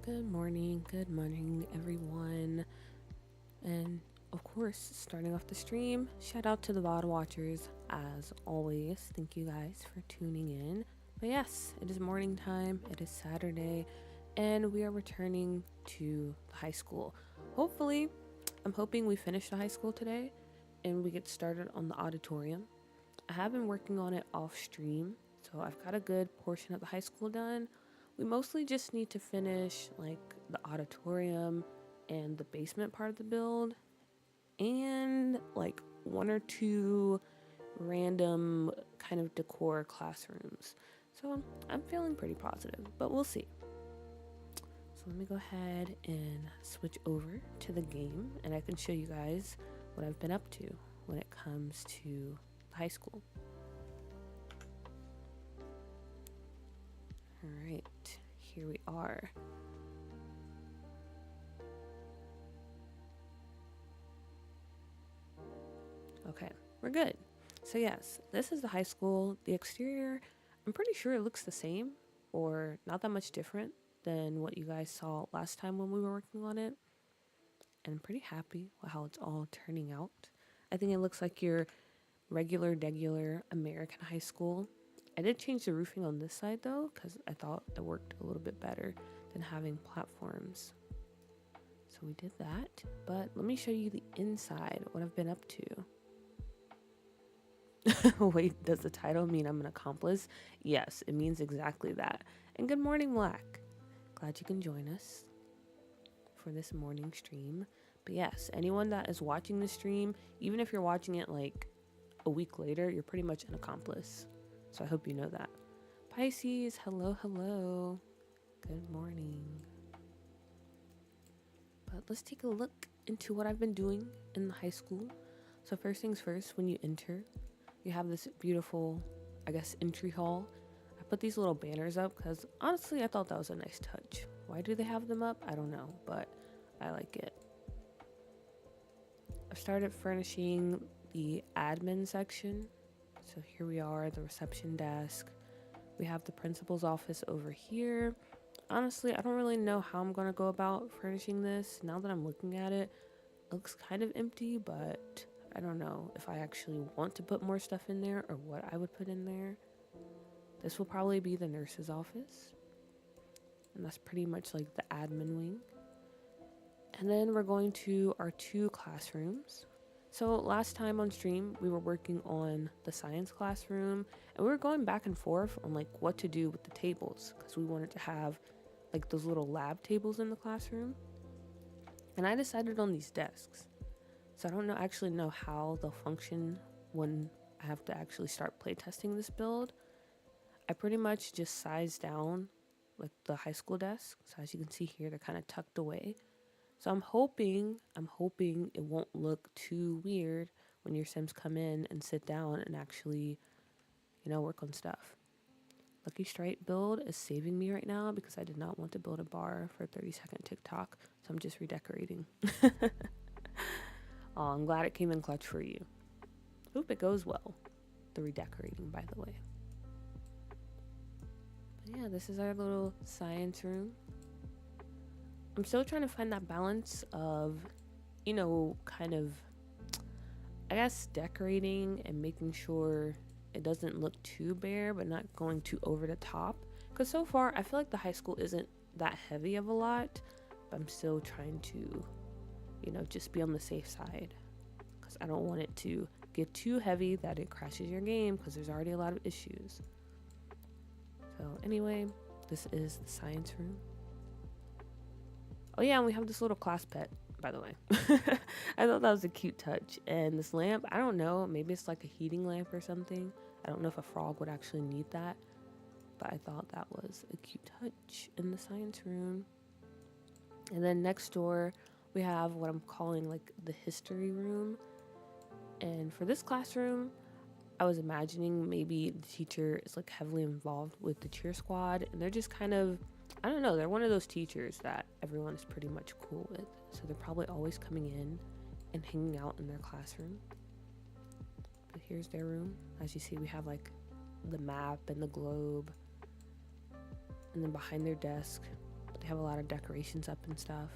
Good morning, everyone. And of course, starting off the stream, shout out to the VOD watchers as always. Thank you guys for tuning in. But yes, it is morning time, it is Saturday, and we are returning to the high school. Hopefully, I'm hoping we finish the high school today and we get started on the auditorium. I have been working on it off stream, so I've got a good portion of the high school done. We mostly just need to finish like the auditorium and the basement part of the build and like one or two random kind of decor classrooms. So I'm feeling pretty positive, but we'll see. So let me go ahead and switch over to the game and I can show you guys what I've been up to when it comes to high school. All right, here we are. Okay, we're good. So yes, this is the high school. The exterior, I'm pretty sure it looks the same or not that much different than what you guys saw last time when we were working on it. And I'm pretty happy with how it's all turning out. I think it looks like your regular American high school. I did change the roofing on this side though, because I thought it worked a little bit better than having platforms. So we did that, but let me show you the inside, what I've been up to. Wait, does the title mean I'm an accomplice? Yes, it means exactly that. And good morning, Black. Glad you can join us for this morning stream. But yes, anyone that is watching the stream, even if you're watching it like a week later, you're pretty much an accomplice. So I hope you know that. Pisces, hello, hello. Good morning. But let's take a look into what I've been doing in the high school. So first things first, when you enter, you have this beautiful, I guess, entry hall. I put these little banners up because honestly, I thought that was a nice touch. Why do they have them up? I don't know, but I like it. I've started furnishing the admin section. So here we are, the reception desk. We have the principal's office over here. Honestly, I don't really know how I'm going to go about furnishing this. Now that I'm looking at it, it looks kind of empty, but I don't know if I actually want to put more stuff in there or what I would put in there. This will probably be the nurse's office. And that's pretty much like the admin wing. And then we're going to our two classrooms. So last time on stream, we were working on the science classroom and we were going back and forth on like what to do with the tables because we wanted to have like those little lab tables in the classroom. And I decided on these desks. So I don't actually know how they'll function when I have to actually start playtesting this build. I pretty much just sized down like the high school desk. So as you can see here, they're kind of tucked away. So I'm hoping it won't look too weird when your Sims come in and sit down and actually, work on stuff. Lucky Strike build is saving me right now because I did not want to build a bar for a 30-second TikTok. So I'm just redecorating. Oh, I'm glad it came in clutch for you. Hope it goes well. The redecorating, by the way. But yeah, this is our little science room. I'm still trying to find that balance of, kind of, I guess, decorating and making sure it doesn't look too bare, but not going too over the top. Because so far, I feel like the high school isn't that heavy of a lot, but I'm still trying to, just be on the safe side. Because I don't want it to get too heavy that it crashes your game, because there's already a lot of issues. So anyway, this is the science room. Oh yeah, and we have this little class pet, by the way. I thought that was a cute touch. And this lamp, I don't know, maybe it's like a heating lamp or something. I don't know if a frog would actually need that, but I thought that was a cute touch in the science room. And then next door, we have what I'm calling like the history room. And for this classroom, I was imagining maybe the teacher is like heavily involved with the cheer squad and they're just kind of, I don't know, they're one of those teachers that everyone is pretty much cool with. So they're probably always coming in and hanging out in their classroom. But here's their room. As you see, we have like the map and the globe. And then behind their desk, But they have a lot of decorations up and stuff.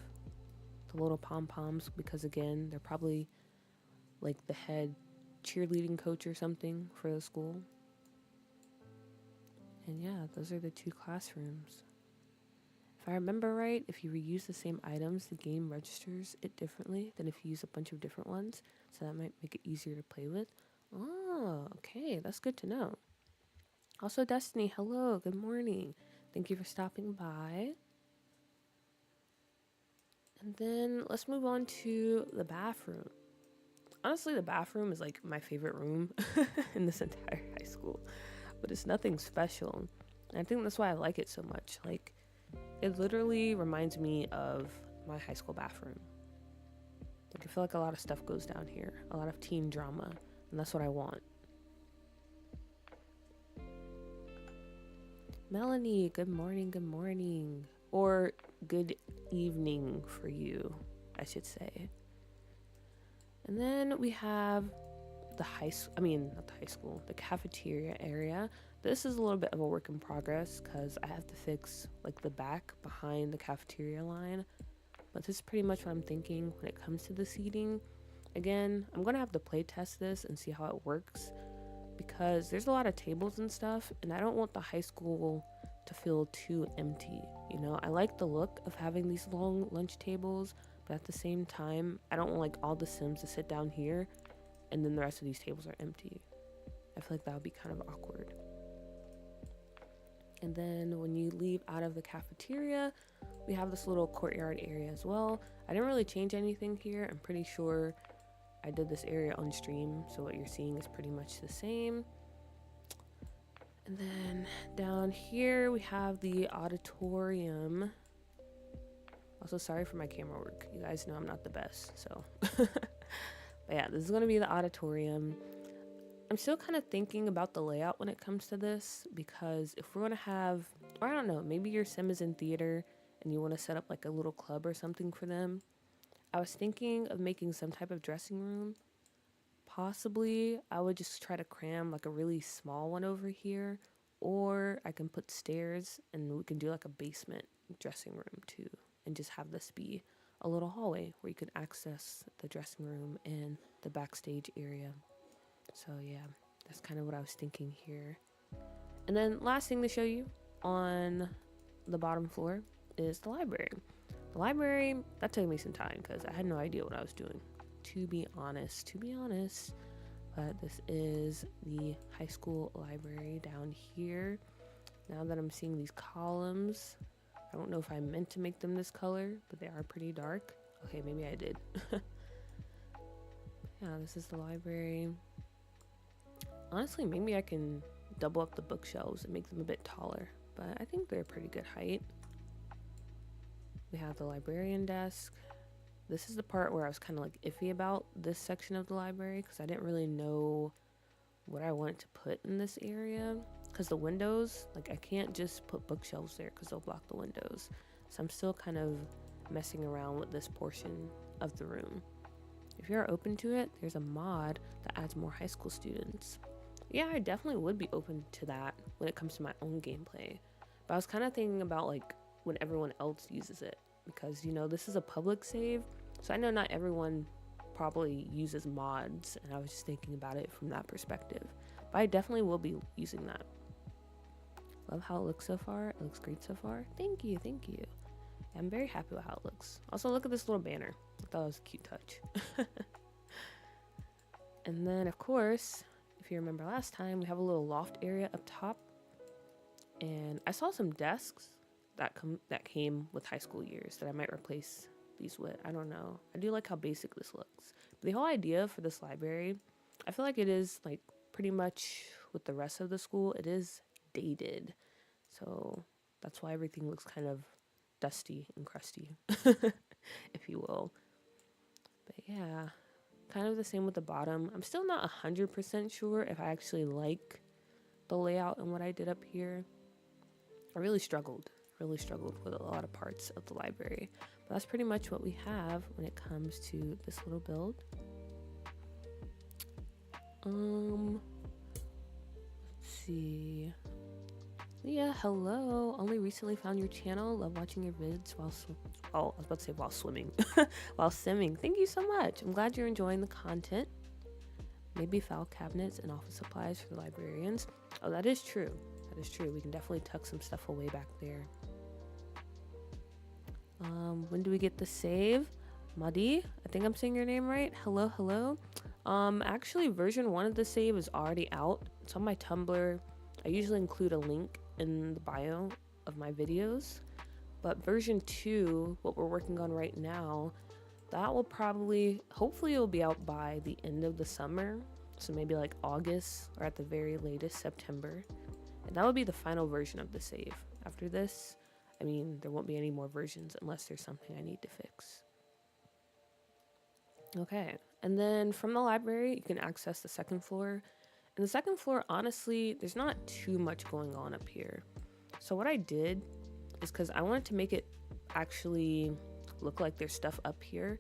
The little pom-poms, because again, they're probably like the head cheerleading coach or something for the school. And yeah, those are the 2 classrooms. If I remember right, if you reuse the same items, the game registers it differently than if you use a bunch of different ones. So that might make it easier to play with. Oh, okay, that's good to know. Also, Destiny, hello, good morning. Thank you for stopping by. And then let's move on to the bathroom. Honestly, the bathroom is like my favorite room in this entire high school, but it's nothing special. And I think that's why I like it so much. Like, it literally reminds me of my high school bathroom. Like, I feel like a lot of stuff goes down here, a lot of teen drama, and that's what I want. Melanie, good morning, good morning. Or good evening for you, I should say. And then we have the the cafeteria area. This is a little bit of a work in progress because I have to fix like the back behind the cafeteria line. But this is pretty much what I'm thinking when it comes to the seating. Again, I'm gonna have to play test this and see how it works because there's a lot of tables and stuff, and I don't want the high school to feel too empty. You know, I like the look of having these long lunch tables, but at the same time, I don't want like all the Sims to sit down here and then the rest of these tables are empty. I feel like that would be kind of awkward. And then when you leave out of the cafeteria, we have this little courtyard area as well. I didn't really change anything here. I'm pretty sure I did this area on stream, so what you're seeing is pretty much the same. And then down here we have the auditorium. Also, sorry for my camera work. You guys know I'm not the best, so. But yeah, this is gonna be the auditorium. I'm still kind of thinking about the layout when it comes to this, because if we're gonna have, or I don't know, maybe your sim is in theater and you want to set up like a little club or something for them. I was thinking of making some type of dressing room. Possibly I would just try to cram like a really small one over here, or I can put stairs and we can do like a basement dressing room too, and just have this be a little hallway where you could access the dressing room and the backstage area. So yeah, that's kind of what I was thinking here. And then last thing to show you on the bottom floor is the library. The library, that took me some time because I had no idea what I was doing, to be honest. But this is the high school library down here. Now that I'm seeing these columns, I don't know if I meant to make them this color, but they are pretty dark. Okay, maybe I did. Yeah, this is the library. Honestly, maybe I can double up the bookshelves and make them a bit taller, but I think they're a pretty good height. We have the librarian desk. This is the part where I was kind of like iffy about this section of the library because I didn't really know what I wanted to put in this area. Because the windows, like I can't just put bookshelves there because they'll block the windows. So I'm still kind of messing around with this portion of the room. If you're open to it, there's a mod that adds more high school students. Yeah, I definitely would be open to that when it comes to my own gameplay. But I was kind of thinking about like when everyone else uses it, because you know this is a public save, so I know not everyone probably uses mods, and I was just thinking about it from that perspective. But I definitely will be using that. Love how it looks so far. It looks great so far. Thank you. I'm very happy with how it looks. Also, look at this little banner. I thought it was a cute touch. And then of course, if you remember last time, we have a little loft area up top, and I saw some desks that came with high school years that I might replace these with. I don't know. I do like how basic this looks. But the whole idea for this library, I feel like it is like pretty much with the rest of the school, it is dated. So that's why everything looks kind of dusty and crusty, if you will. But yeah, kind of the same with the bottom. I'm still not 100% sure if I actually like the layout and what I did up here. I really struggled with a lot of parts of the library. But that's pretty much what we have when it comes to this little build. Let's see. Yeah, hello. Only recently found your channel. Love watching your vids while I was about to say while swimming. While simming. Thank you so much. I'm glad you're enjoying the content. Maybe file cabinets and office supplies for the librarians. Oh, that is true. That is true. We can definitely tuck some stuff away back there. When do we get the save? Madi, I think I'm saying your name right. Hello, hello. Actually, version 1 of the save is already out. It's on my Tumblr. I usually include a link in the bio of my videos. But version 2, what we're working on right now, that will hopefully it'll be out by the end of the summer. So maybe like August or at the very latest September. And that would be the final version of the save. After this, I mean, there won't be any more versions unless there's something I need to fix. Okay, and then from the library, you can access the second floor. And the second floor, honestly, there's not too much going on up here. So what I did is because I wanted to make it actually look like there's stuff up here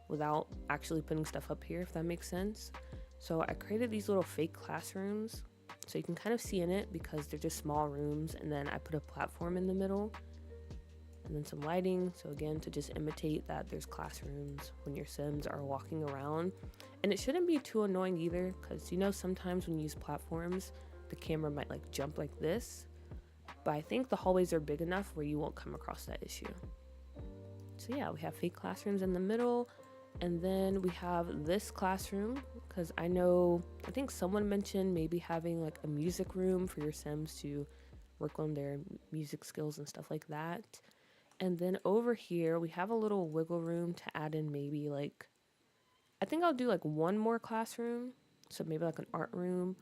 without actually putting stuff up here, if that makes sense. So I created these little fake classrooms so you can kind of see in it because they're just small rooms, and then I put a platform in the middle and then some lighting, so again to just imitate that there's classrooms when your Sims are walking around. And it shouldn't be too annoying either, because you know sometimes when you use platforms the camera might like jump like this, but I think the hallways are big enough where you won't come across that issue. So yeah, we have fake classrooms in the middle, and then we have this classroom because I think someone mentioned maybe having like a music room for your Sims to work on their music skills and stuff like that. And then over here, we have a little wiggle room to add in maybe like, I think I'll do like one more classroom. So maybe like an art room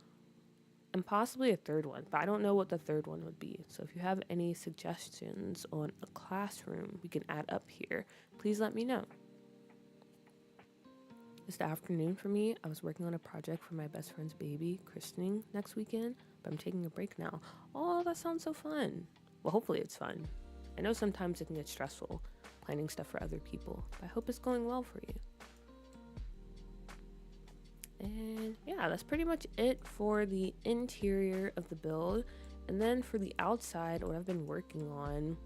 and possibly a third one, but I don't know what the third one would be. So if you have any suggestions on a classroom we can add up here, please let me know. It's the afternoon for me. I was working on a project for my best friend's baby christening next weekend, but I'm taking a break now. Oh, that sounds so fun. Well, hopefully it's fun. I know sometimes it can get stressful planning stuff for other people, but I hope it's going well for you. And yeah, that's pretty much it for the interior of the build. And then for the outside, what I've been working on.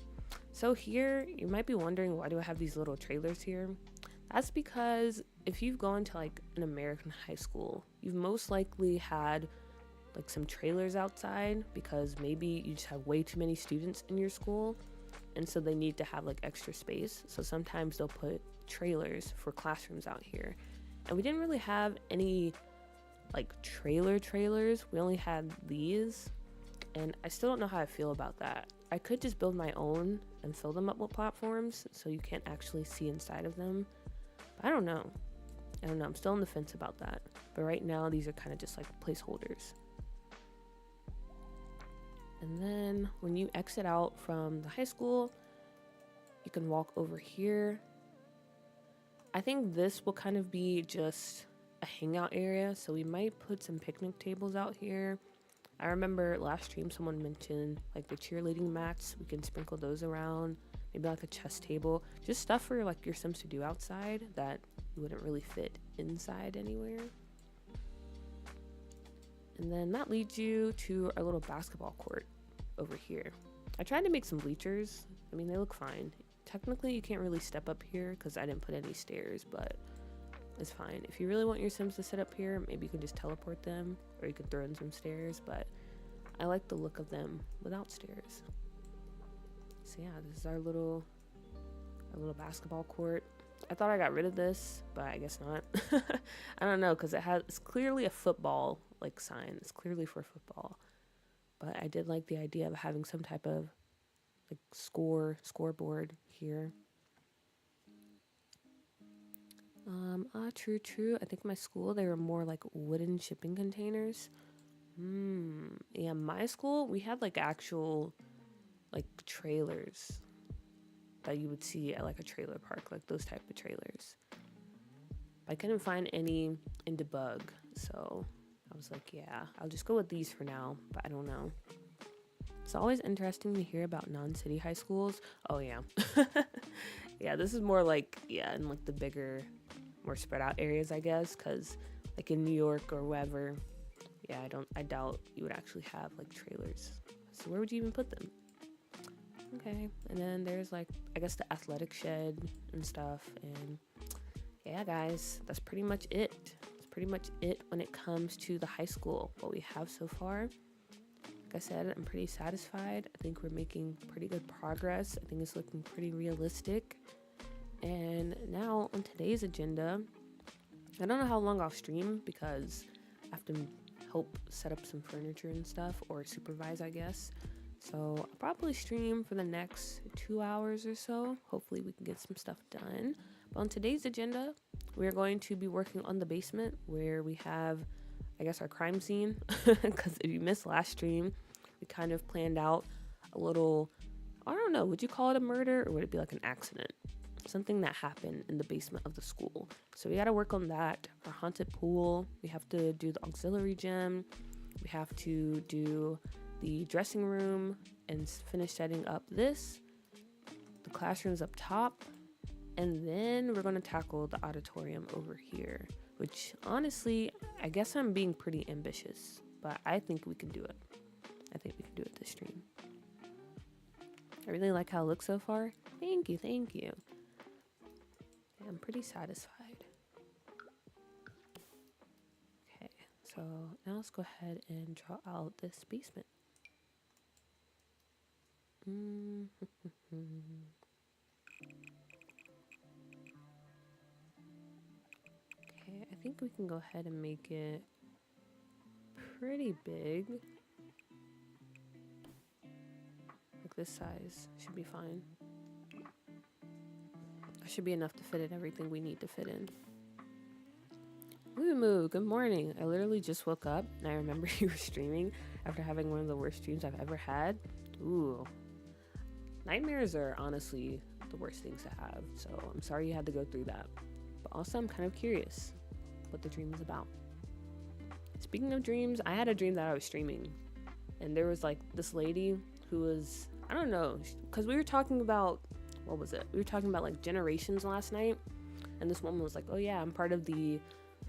So here, you might be wondering, why do I have these little trailers here? That's because if you've gone to like an American high school, you've most likely had like some trailers outside because maybe you just have way too many students in your school. And so they need to have like extra space. So sometimes they'll put trailers for classrooms out here. And we didn't really have any like trailers. We only had these. And I still don't know how I feel about that. I could just build my own and fill them up with platforms so you can't actually see inside of them. But I don't know. I'm still on the fence about that. But right now, these are kind of just like placeholders. And then when you exit out from the high school, you can walk over here. I think this will kind of be just a hangout area. So we might put some picnic tables out here. I remember last stream someone mentioned like the cheerleading mats. We can sprinkle those around. Maybe like a chess table. Just stuff for like your Sims to do outside that you wouldn't really fit inside anywhere. And then that leads you to our little basketball court over here. I tried to make some bleachers. I mean, they look fine. Technically, you can't really step up here because I didn't put any stairs, but it's fine. If you really want your Sims to sit up here, maybe you can just teleport them, or you could throw in some stairs, but I like the look of them without stairs. So yeah, this is our little basketball court. I thought I got rid of this, but I guess not. I don't know, because it's clearly a football like sign. It's clearly for football. But I did like the idea of having some type of like scoreboard here. True. I think my school, they were more like wooden shipping containers. Yeah, my school, we had like actual like trailers that you would see at like a trailer park, like those type of trailers. I couldn't find any in debug, so I was like, yeah, I'll just go with these for now, but I don't know. It's always interesting to hear about non-city high schools. Oh yeah. Yeah, this is more like, yeah, in like the bigger, more spread out areas, I guess, because like in New York or wherever, yeah, I doubt you would actually have like trailers. So where would you even put them? Okay, and then there's like, I guess the athletic shed and stuff. And yeah, guys, that's pretty much it. That's pretty much it when it comes to the high school, what we have so far. Like I said, I'm pretty satisfied. I think we're making pretty good progress. I think it's looking pretty realistic. And now on today's agenda, I don't know how long I'll stream because I have to help set up some furniture and stuff, or supervise, I guess. So I'll probably stream for the next 2 hours or so. Hopefully we can get some stuff done. But on today's agenda, we're going to be working on the basement where we have, I guess, our crime scene. Because if you missed last stream, we kind of planned out a little, I don't know, would you call it a murder or would it be like an accident? Something that happened in the basement of the school. So we got to work on that. Our haunted pool, we have to do the auxiliary gym. We have to do the dressing room and finish setting up the classrooms up top. And then we're going to tackle the auditorium over here, which honestly, I guess I'm being pretty ambitious, but I think we can do it. I think we can do it this stream. I really like how it looks so far. Thank you. Yeah, I'm pretty satisfied. Okay, so now let's go ahead and draw out this basement. Okay, I think we can go ahead and make it pretty big. Like this size should be fine. That should be enough to fit in everything we need to fit in. Moo, good morning. I literally just woke up and I remember you were streaming after having one of the worst streams I've ever had. Ooh. Nightmares are honestly the worst things to have, so I'm sorry you had to go through that. But also I'm kind of curious what the dream is about. Speaking of dreams, I had a dream that I was streaming and there was like this lady who was, I don't know, because we were talking about, what was it? We were talking about like generations last night, and this woman was like, oh yeah, I'm part of the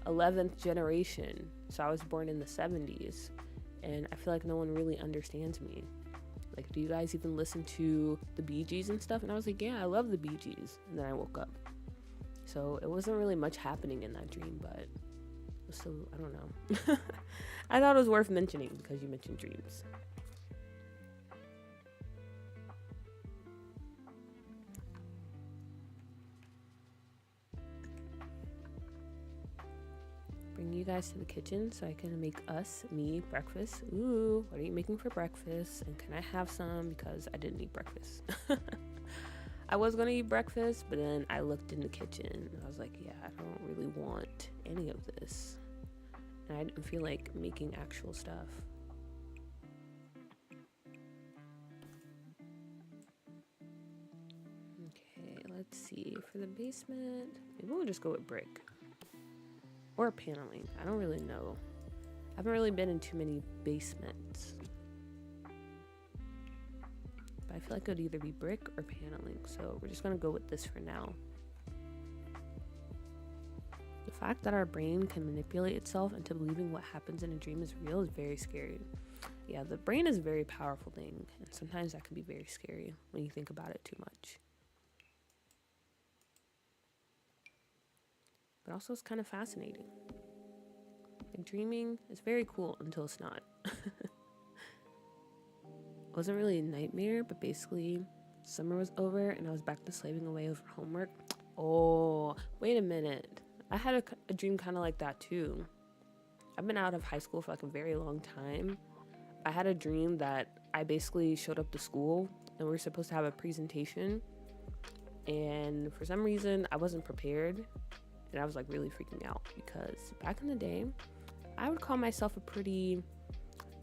11th generation, so I was born in the 70s, and I feel like no one really understands me. Like, do you guys even listen to the Bee Gees and stuff? And I was like, yeah, I love the Bee Gees. And then I woke up. So it wasn't really much happening in that dream, but it was still, I don't know. I thought it was worth mentioning because you mentioned dreams. Bring you guys to the kitchen so I can make me breakfast. Ooh, what are you making for breakfast? And can I have some? Because I didn't eat breakfast. I was gonna eat breakfast, but then I looked in the kitchen and I was like, yeah, I don't really want any of this. And I didn't feel like making actual stuff. Okay, let's see. For the basement, maybe we'll just go with brick. Or paneling. I don't really know. I haven't really been in too many basements. But I feel like it would either be brick or paneling. So we're just going to go with this for now. The fact that our brain can manipulate itself into believing what happens in a dream is real is very scary. Yeah, the brain is a very powerful thing. And sometimes that can be very scary when you think about it too much. But also it's kind of fascinating. Like, dreaming is very cool until it's not. It wasn't really a nightmare, but basically summer was over and I was back to slaving away over homework. Oh, wait a minute. I had a dream kind of like that too. I've been out of high school for like a very long time. I had a dream that I basically showed up to school and we were supposed to have a presentation. And for some reason, I wasn't prepared. And I was like really freaking out because back in the day, I would call myself a pretty,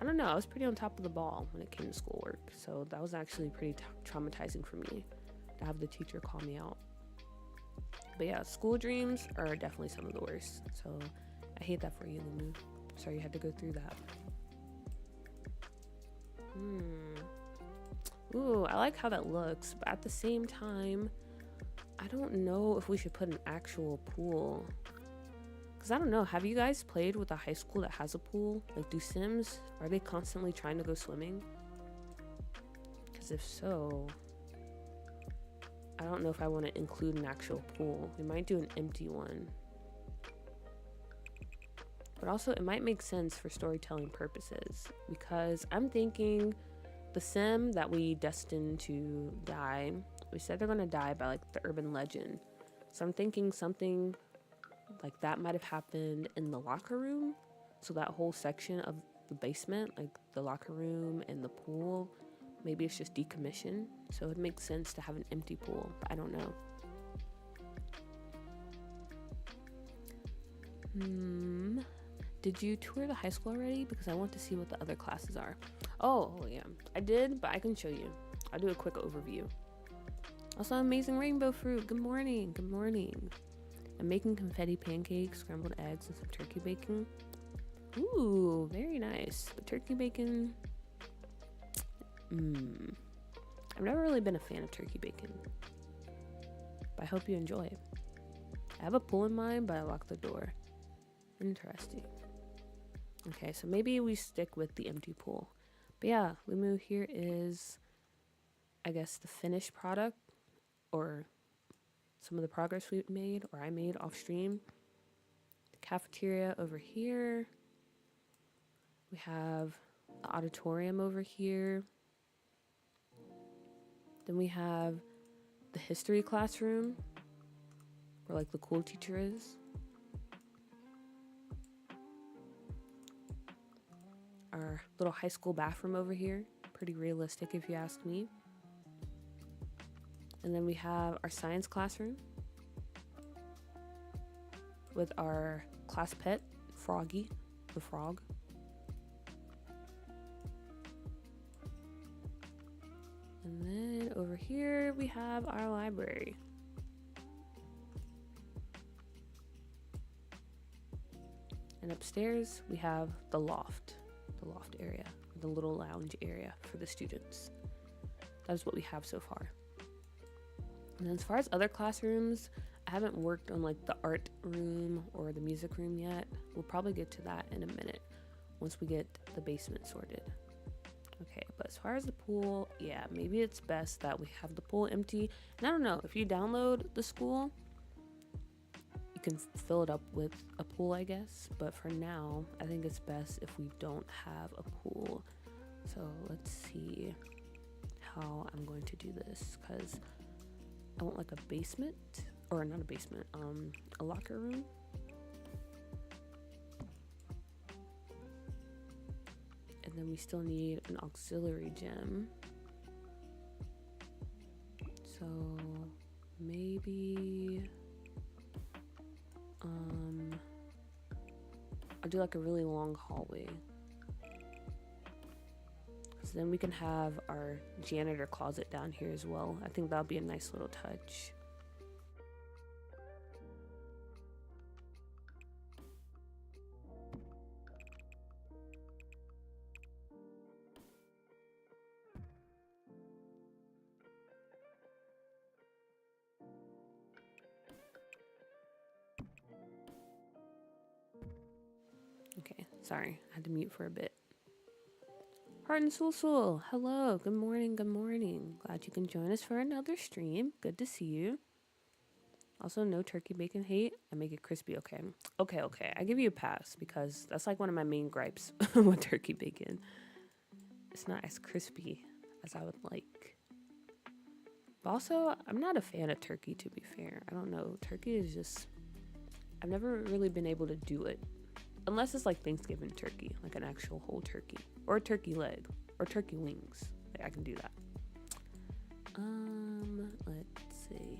I don't know, I was pretty on top of the ball when it came to schoolwork. So that was actually pretty traumatizing for me to have the teacher call me out. But yeah, school dreams are definitely some of the worst. So I hate that for you, Lulu. Sorry you had to go through that. Ooh, I like how that looks, but at the same time, I don't know if we should put an actual pool. Because I don't know, have you guys played with a high school that has a pool? Like, do Sims, are they constantly trying to go swimming? Because if so, I don't know if I want to include an actual pool. We might do an empty one. But also, it might make sense for storytelling purposes, because I'm thinking the sim that we destined to die, we said they're going to die by like the urban legend. So I'm thinking something like that might have happened in the locker room. So that whole section of the basement, like the locker room and the pool, maybe it's just decommissioned. So it makes sense to have an empty pool, but I don't know. Did you tour the high school already? Because I want to see what the other classes are. Oh yeah, I did, but I can show you. I'll do a quick overview. Also, amazing rainbow fruit. Good morning. Good morning. I'm making confetti pancakes, scrambled eggs, and some turkey bacon. Ooh, very nice. The turkey bacon. I've never really been a fan of turkey bacon, but I hope you enjoy it. I have a pool in mind, but I locked the door. Interesting. Okay, so maybe we stick with the empty pool. But yeah, Lumu here is, I guess, the finished product, or some of the progress we made, or I made off stream. The cafeteria over here. We have the auditorium over here. Then we have the history classroom, where like the cool teacher is. Our little high school bathroom over here. Pretty realistic if you ask me. And then we have our science classroom with our class pet, Froggy, the frog. And then over here we have our library. And upstairs we have the loft area, the little lounge area for the students. That is what we have so far. And as far as other classrooms, I haven't worked on like the art room or the music room yet. We'll probably get to that in a minute once we get the basement sorted. Okay, but as far as the pool, yeah, maybe it's best that we have the pool empty. And I don't know, if you download the school, you can fill it up with a pool, I guess. But for now, I think it's best if we don't have a pool. So let's see how I'm going to do this, because I want like a basement, or not a basement, a locker room. And then we still need an auxiliary gym. So maybe I'll do like a really long hallway. So then we can have our janitor closet down here as well. I think that'll be a nice little touch. Okay, sorry, I had to mute for a bit. Heart and Soul, hello, good morning, good morning. Glad you can join us for another stream. Good to see you. Also, no turkey bacon hate. I make it crispy, okay. Okay, I give you a pass because that's like one of my main gripes with turkey bacon. It's not as crispy as I would like. But also, I'm not a fan of turkey, to be fair. I don't know, turkey is just, I've never really been able to do it. Unless it's like Thanksgiving turkey, like an actual whole turkey. Or a turkey leg. Or turkey wings. Like, I can do that. Let's see.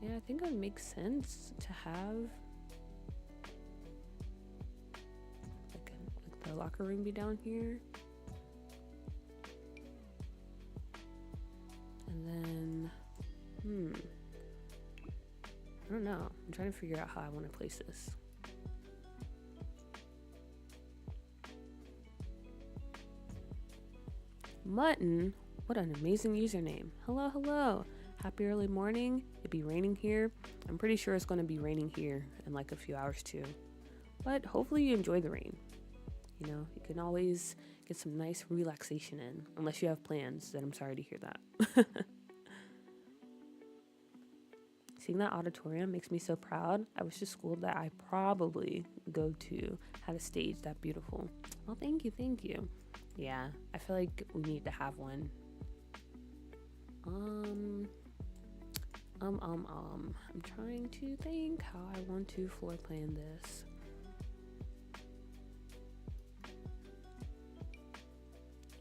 Yeah, I think it would make sense to have like the locker room be down here. And then, I don't know. I'm trying to figure out how I want to place this. Mutton? What an amazing username. Hello. Happy early morning. It'd be raining here. I'm pretty sure it's going to be raining here in like a few hours too. But hopefully you enjoy the rain. You know, you can always get some nice relaxation in, unless you have plans, then I'm sorry to hear that. Seeing that auditorium makes me so proud. I wish the school that I probably go to had a stage that beautiful. Well, thank you. Yeah, I feel like we need to have one. I'm trying to think how I want to floor plan this.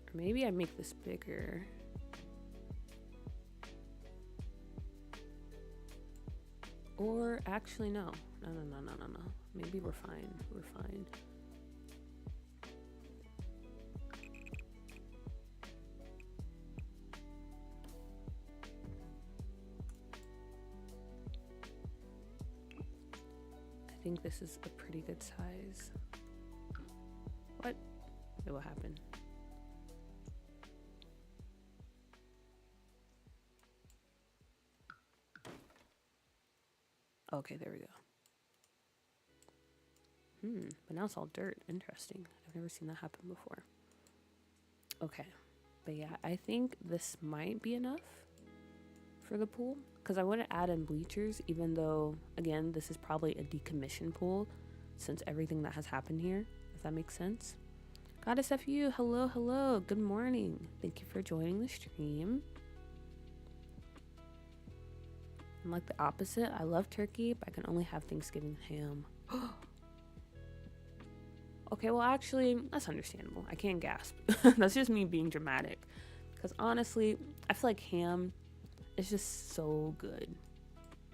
Or maybe I make this bigger. Or actually, no. Maybe we're fine. I think this is a pretty good size. What? Wait, what happened? Okay, there we go. But now it's all dirt. Interesting. I've never seen that happen before. Okay. But yeah, I think this might be enough for the pool. Because I want to add in bleachers, even though, again, this is probably a decommissioned pool since everything that has happened here, if that makes sense. Goddess FU, hello. Good morning. Thank you for joining the stream. I'm like the opposite. I love turkey, but I can only have Thanksgiving ham. Okay, well, actually, that's understandable. I can't gasp. That's just me being dramatic. Because honestly, I feel like ham is just so good.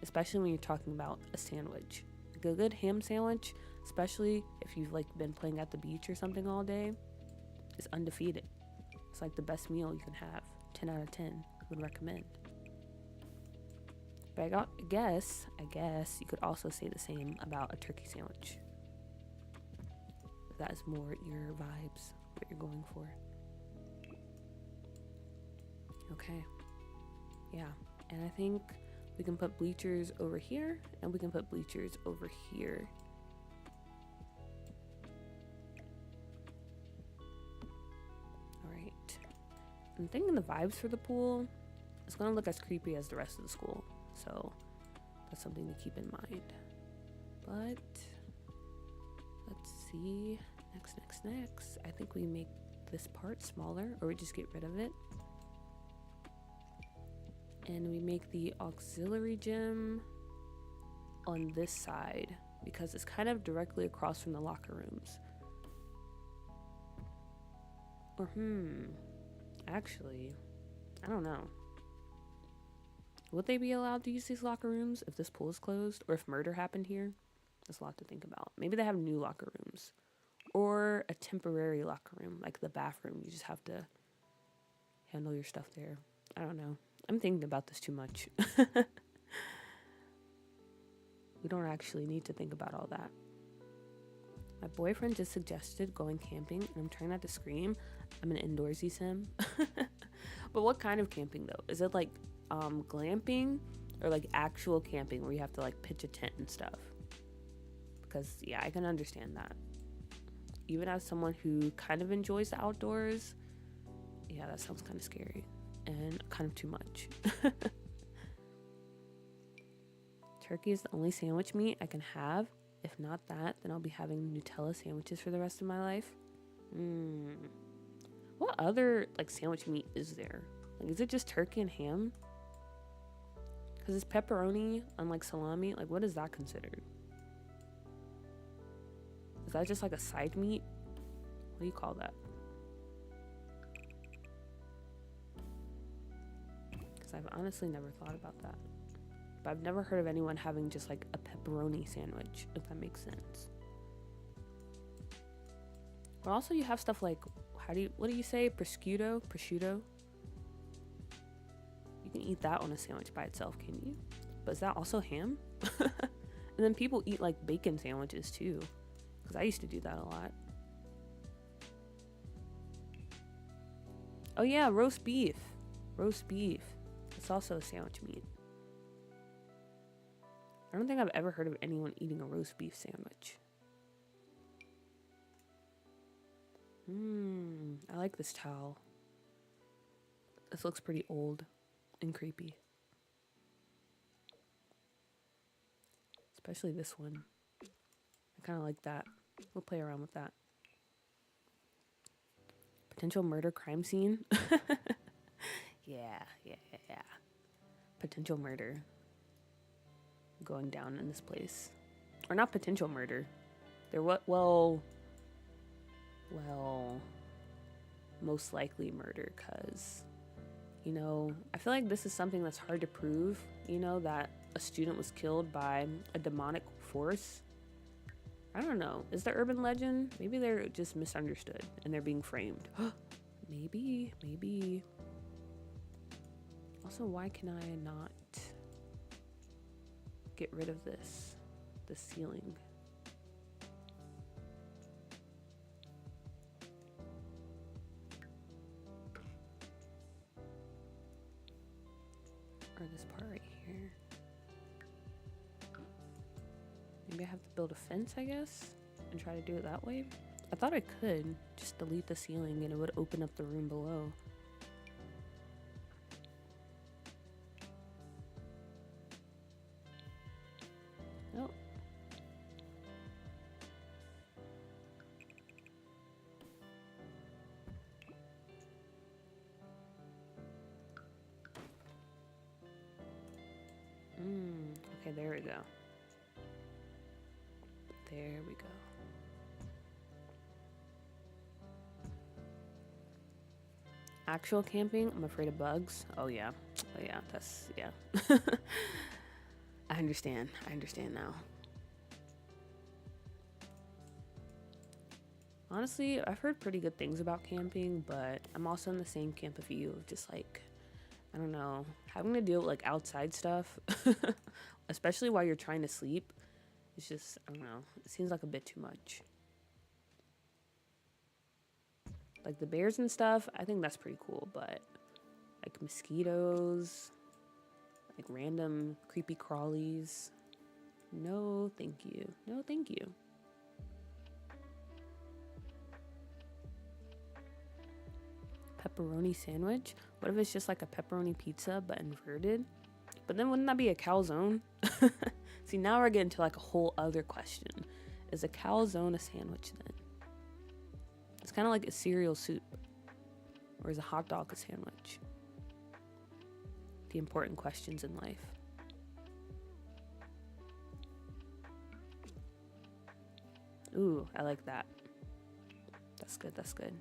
Especially when you're talking about a sandwich. Like a good ham sandwich, especially if you've like been playing at the beach or something all day, is undefeated. It's like the best meal you can have. 10 out of 10. I would recommend. But I guess you could also say the same about a turkey sandwich. If that is more your vibes, what you're going for. Okay. Yeah, and I think we can put bleachers over here, and we can put bleachers over here. All right. I'm thinking the vibes for the pool, it's gonna look as creepy as the rest of the school. So that's something to keep in mind. But let's see. Next. I think we make this part smaller, or we just get rid of it. And we make the auxiliary gym on this side because it's kind of directly across from the locker rooms. Or actually, I don't know. Would they be allowed to use these locker rooms if this pool is closed? Or if murder happened here? There's a lot to think about. Maybe they have new locker rooms. Or a temporary locker room, like the bathroom. You just have to handle your stuff there. I don't know. I'm thinking about this too much. We don't actually need to think about all that. My boyfriend just suggested going camping, and I'm trying not to scream. I'm an indoorsy sim. But what kind of camping, though? Is it like glamping or like actual camping where you have to like pitch a tent and stuff? Because yeah, I can understand that. Even as someone who kind of enjoys the outdoors, yeah, that sounds kind of scary and kind of too much. Turkey is the only sandwich meat I can have. If not that, then I'll be having Nutella sandwiches for the rest of my life. What other like sandwich meat is there? Like, is it just turkey and ham? Because it's pepperoni unlike salami. Like, what is that considered? Is that just like a side meat? What do you call that? Because I've honestly never thought about that. But I've never heard of anyone having just like a pepperoni sandwich, if that makes sense. But also you have stuff like, what do you say? Prosciutto? You can eat that on a sandwich by itself, can you? But is that also ham? And then people eat like bacon sandwiches too. Because I used to do that a lot. Oh yeah, roast beef. It's also a sandwich meat. I don't think I've ever heard of anyone eating a roast beef sandwich. I like this towel. This looks pretty old and creepy. Especially this one. I kind of like that. We'll play around with that. Potential murder crime scene. Yeah. Potential murder going down in this place. Or not potential murder. There what? Well, most likely murder, because, you know, I feel like this is something that's hard to prove, you know, that a student was killed by a demonic force. I don't know. Is there urban legend? Maybe they're just misunderstood and they're being framed. Maybe. Also, why can I not get rid of this ceiling? Or this part right here. Maybe I have to build a fence, I guess, and try to do it that way. I thought I could just delete the ceiling and it would open up the room below. Nope. Okay, there we go. There we go. Actual camping, I'm afraid of bugs. Oh yeah, that's, yeah. I understand now. Honestly, I've heard pretty good things about camping, but I'm also in the same camp of you, of just like, I don't know, having to deal with like outside stuff, especially while you're trying to sleep. It's just, I don't know, it seems like a bit too much. Like the bears and stuff, I think that's pretty cool, but like mosquitoes, like random creepy crawlies, no thank you. No thank you. Pepperoni sandwich? What if it's just like a pepperoni pizza but inverted? But then wouldn't that be a calzone? See, now we're getting to like a whole other question. Is a calzone a sandwich then? It's kind of like a cereal soup. Or is a hot dog a sandwich? The important questions in life. Ooh, I like that. That's good, that's good.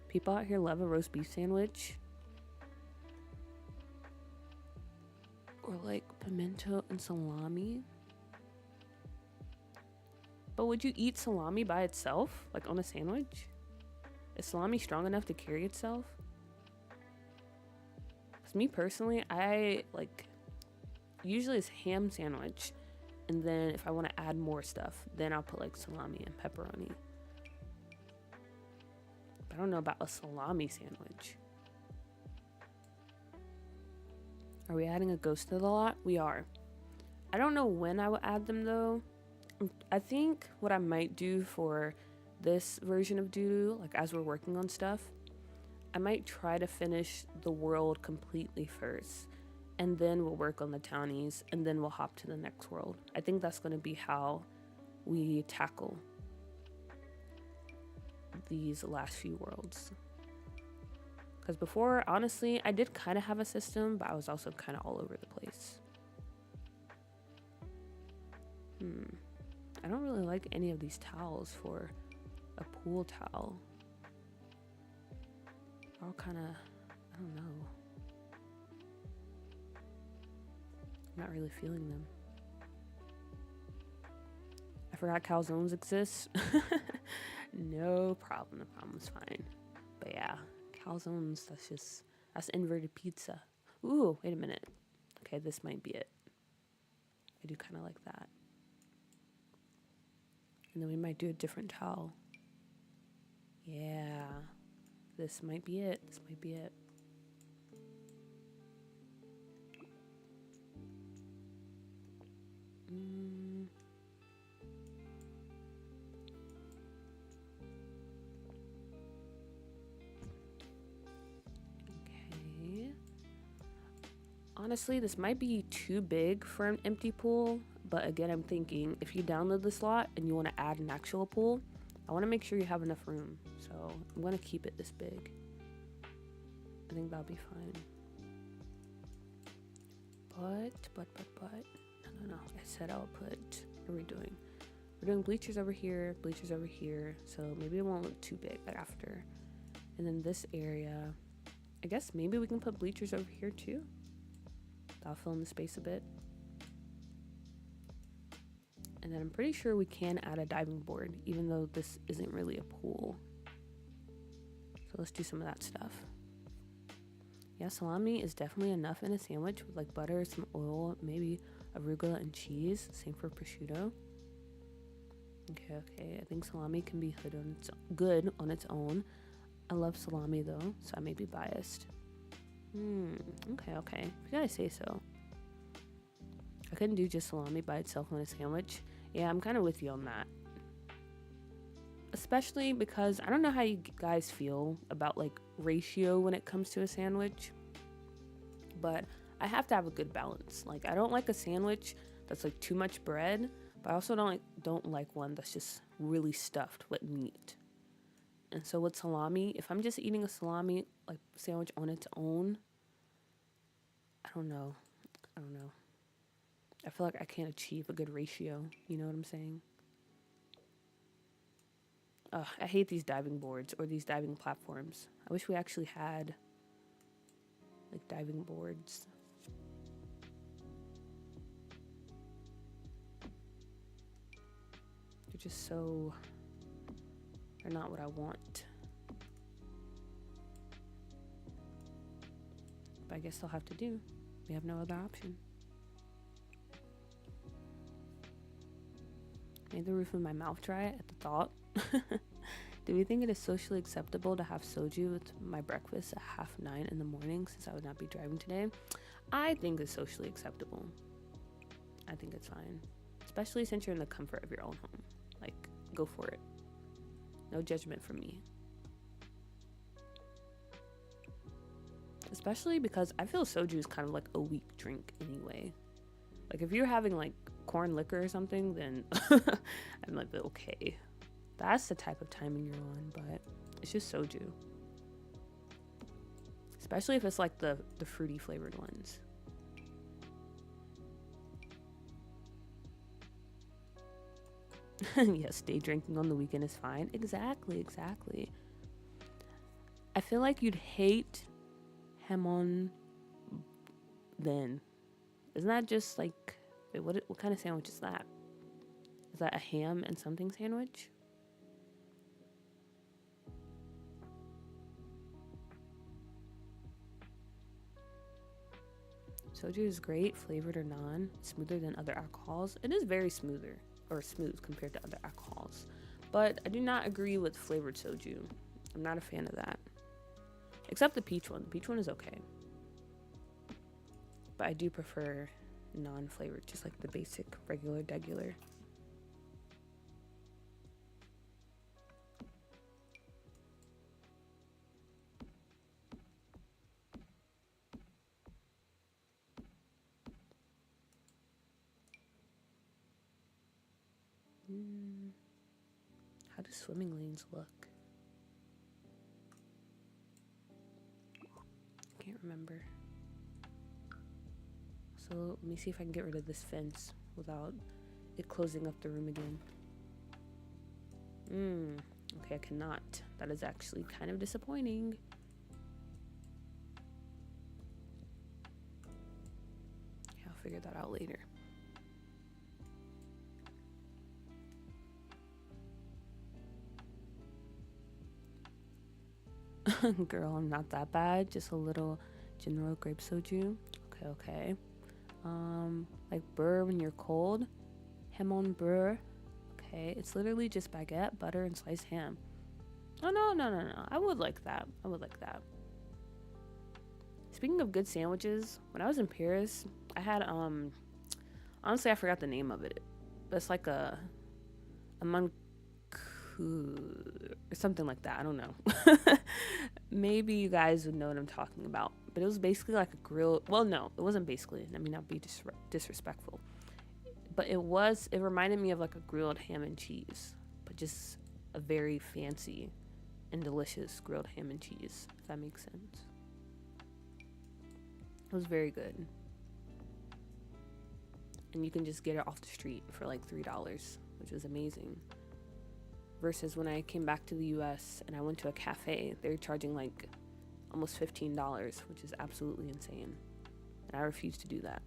People out here love a roast beef sandwich. Or like pimento and salami. But would you eat salami by itself? Like on a sandwich? Is salami strong enough to carry itself? Because me personally, I like, usually it's ham sandwich. And then if I want to add more stuff, then I'll put like salami and pepperoni. But I don't know about a salami sandwich. Are we adding a ghost to the lot? We are. I don't know when I will add them though. I think what I might do for this version of Doodoo, like as we're working on stuff, I might try to finish the world completely first. And then we'll work on the townies, and then we'll hop to the next world. I think that's going to be how we tackle these last few worlds. Because before, honestly, I did kind of have a system, but I was also kind of all over the place. I don't really like any of these towels for a pool towel. They're all kind of, I don't know. I'm not really feeling them. I forgot calzones exist. No problem. The problem's fine. But yeah, calzones, that's inverted pizza. Ooh, wait a minute. Okay, this might be it. I do kind of like that. And then we might do a different towel. Yeah, this might be it. Honestly, this might be too big for an empty pool, but again, I'm thinking if you download the slot and you want to add an actual pool, I want to make sure you have enough room. So I'm going to keep it this big. I think that'll be fine. But, no. I said I'll put, what are we doing? We're doing bleachers over here, so maybe it won't look too big after. And then this area, I guess maybe we can put bleachers over here too. That'll fill in the space a bit. And then I'm pretty sure we can add a diving board, even though this isn't really a pool. So let's do some of that stuff. Yeah, salami is definitely enough in a sandwich with like butter, some oil, maybe arugula and cheese. Same for prosciutto. Okay. I think salami can be good on its own. I love salami though, so I may be biased. Okay. If you gotta say so. I couldn't do just salami by itself on a sandwich. Yeah, I'm kind of with you on that. Especially because I don't know how you guys feel about like ratio when it comes to a sandwich, but I have to have a good balance. Like I don't like a sandwich that's like too much bread, but I also don't like one that's just really stuffed with meat. And so with salami, if I'm just eating a salami like sandwich on its own, I don't know. I feel like I can't achieve a good ratio. You know what I'm saying? I hate these diving boards or these diving platforms. I wish we actually had like diving boards. They're not what I want. But I guess I'll have to do. We have no other option. Made the roof of my mouth dry at the thought. Do we think it is socially acceptable to have soju with my breakfast at 9:30 in the morning since I would not be driving today? I think it's socially acceptable. I think it's fine. Especially since you're in the comfort of your own home. Like, go for it. No judgment from me. Especially because I feel soju is kind of like a weak drink anyway. Like, if you're having like corn liquor or something, then I'm like, okay. That's the type of timing you're on, but it's just soju. Especially if it's like the fruity flavored ones. Yes, day drinking on the weekend is fine. Exactly. I feel like you'd hate hamon then. Isn't that just like, what kind of sandwich is that? Is that a ham and something sandwich? Soju is great, flavored or non, smoother than other alcohols. It is very smooth compared to other alcohols. But I do not agree with flavored soju. I'm not a fan of that. Except the peach one. The peach one is okay. But I do prefer non-flavored, just like the basic, regular, degular. How do swimming lanes look? Can't remember. So let me see if I can get rid of this fence without it closing up the room again. Okay, I cannot. That is actually kind of disappointing. Yeah, I'll figure that out later. Girl, I'm not that bad. Just a little general grape soju. Okay. Like burr when you're cold. Hamon burr. Okay, it's literally just baguette, butter, and sliced ham. Oh, no. I would like that. Speaking of good sandwiches, when I was in Paris, I had, honestly, I forgot the name of it. But it's like a or something like that. I don't know. Maybe you guys would know what I'm talking about. but it was basically like a grilled. Well, no, it wasn't basically. Let me not be disrespectful, but it reminded me of like a grilled ham and cheese, but just a very fancy and delicious grilled ham and cheese, if that makes sense. It was very good. And you can just get it off the street for like $3, which was amazing. Versus when I came back to the US and I went to a cafe, they're charging like almost $15, which is absolutely insane. And I refuse to do that.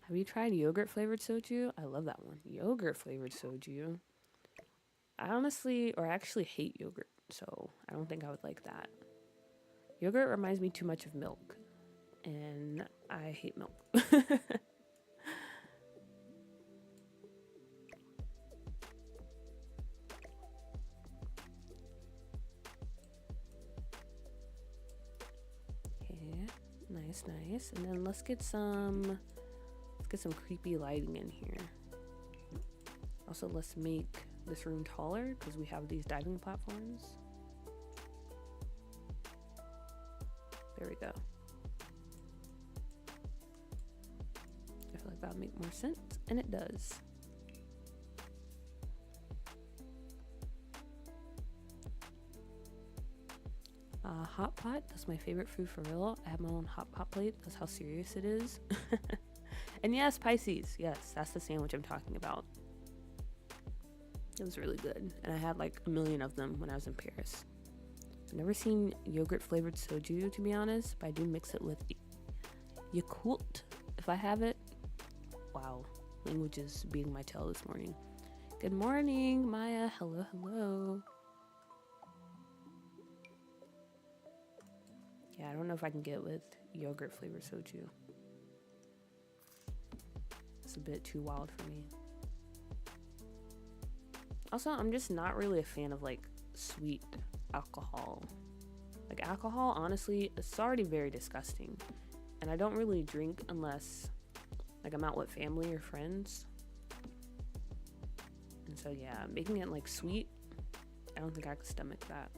Have you tried yogurt flavored soju? I love that one. Yogurt flavored soju. I actually hate yogurt, so I don't think I would like that. Yogurt reminds me too much of milk, and I hate milk. Okay, nice. And then let's get some creepy lighting in here. Also, let's make this room taller because we have these diving platforms. There we go. I feel like that would make more sense, and it does. Hot pot, that's my favorite food for real. I have my own hot pot plate. That's how serious it is. And yes, Pisces. Yes, that's the sandwich I'm talking about. It was really good. And I had like a million of them when I was in Paris. I've never seen yogurt flavored soju, to be honest, but I do mix it with Yakult if I have it. Wow, languages beating my tail this morning. Good morning, Maya. Hello. Yeah, I don't know if I can get with yogurt flavored soju. It's a bit too wild for me. Also, I'm just not really a fan of like sweet alcohol. Like alcohol, honestly, it's already very disgusting. And I don't really drink unless like I'm out with family or friends. And so yeah, making it like sweet, I don't think I could stomach that.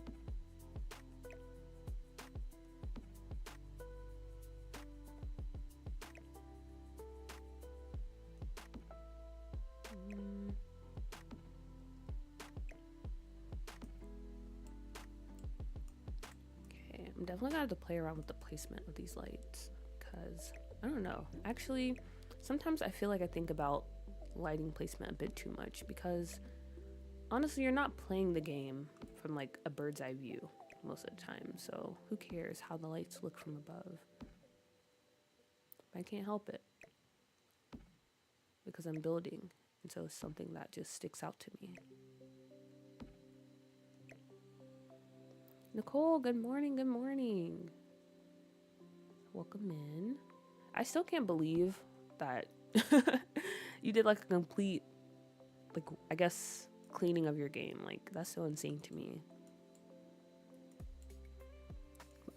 I'm definitely gonna have to play around with the placement of these lights because I don't know. Actually, sometimes I feel like I think about lighting placement a bit too much because honestly, you're not playing the game from like a bird's eye view most of the time. So who cares how the lights look from above? I can't help it because I'm building, and so it's something that just sticks out to me. Nicole, good morning. Welcome in. I still can't believe that you did like a complete, like, I guess, cleaning of your game. Like, that's so insane to me.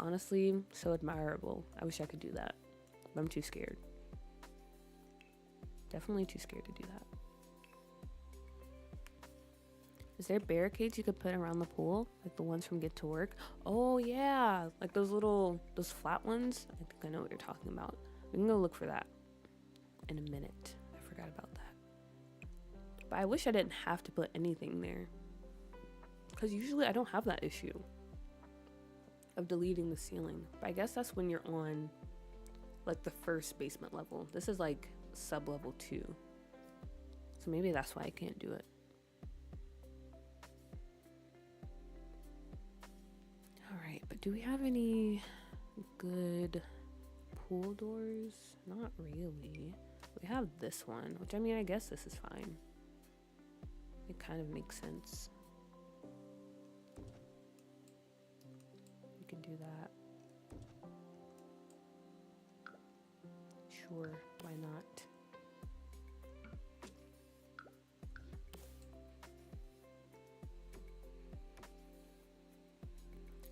Honestly, so admirable. I wish I could do that, but I'm too scared. Definitely too scared to do that. Is there barricades you could put around the pool? Like the ones from Get to Work? Oh yeah, like those flat ones. I think I know what you're talking about. We can go look for that in a minute. I forgot about that. But I wish I didn't have to put anything there, because usually I don't have that issue of deleting the ceiling. But I guess that's when you're on like the first basement level. This is like sub level 2. So maybe that's why I can't do it. Alright, but do we have any good pool doors? Not really. We have this one, which I mean, I guess this is fine. It kind of makes sense. You can do that. Sure, why not?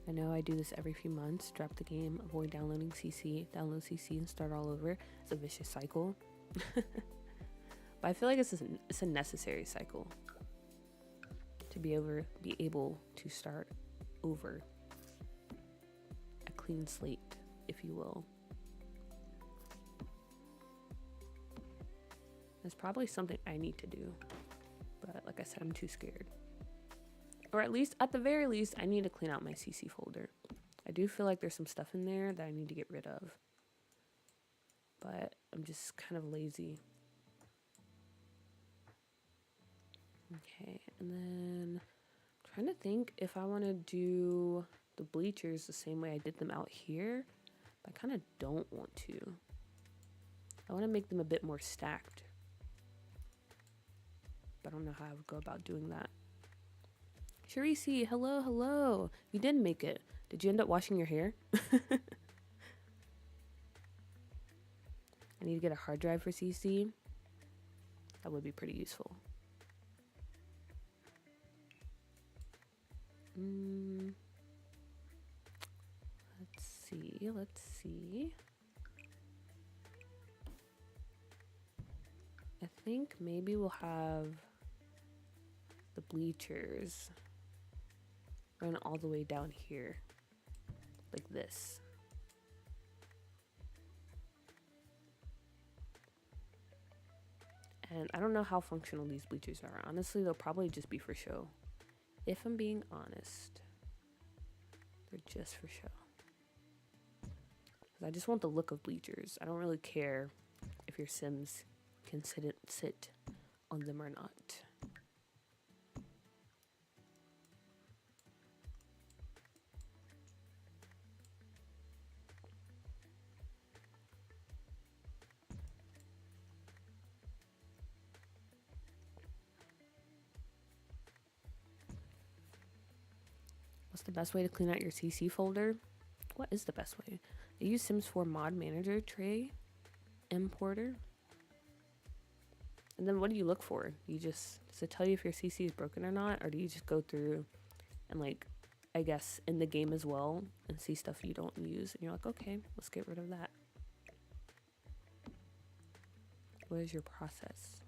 I know I do this every few months. Drop the game, avoid downloading CC, download CC, and start all over. It's a vicious cycle. But I feel like it's a necessary cycle, to to be able to start over, a clean slate, if you will. It's probably something I need to do, but like I said, I'm too scared. Or at least, at the very least, I need to clean out my CC folder. I do feel like there's some stuff in there that I need to get rid of, but I'm just kind of lazy. Okay, and then I'm trying to think if I want to do the bleachers the same way I did them out here, but I kind of don't want to. I want to make them a bit more stacked, but I don't know how I would go about doing that. Charisse, hello, hello. You did make it. Did you end up washing your hair? I need to get a hard drive for CC. That would be pretty useful. Let's see. I think maybe we'll have the bleachers run all the way down here, like this. And I don't know how functional these bleachers are. Honestly, they'll probably just be for show. If I'm being honest, they're just for show. Because I just want the look of bleachers. I don't really care if your Sims can sit on them or not. What's the best way to clean out your CC folder? What is the best way? I use Sims 4 Mod Manager Tray Importer. And then what do you look for? Does it tell you if your CC is broken or not? Or do you just go through and, like, I guess in the game as well and see stuff you don't use? And you're like, okay, let's get rid of that. What is your process?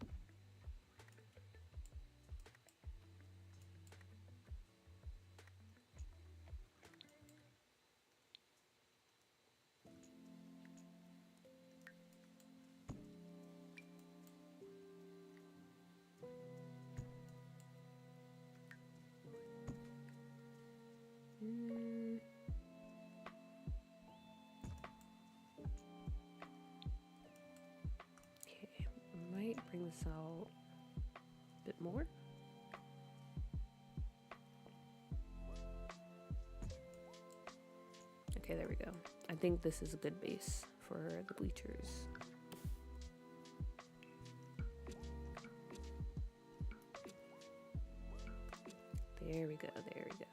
Bring this out a bit more. Okay, there we go. I think this is a good base for the bleachers. There we go, there we go.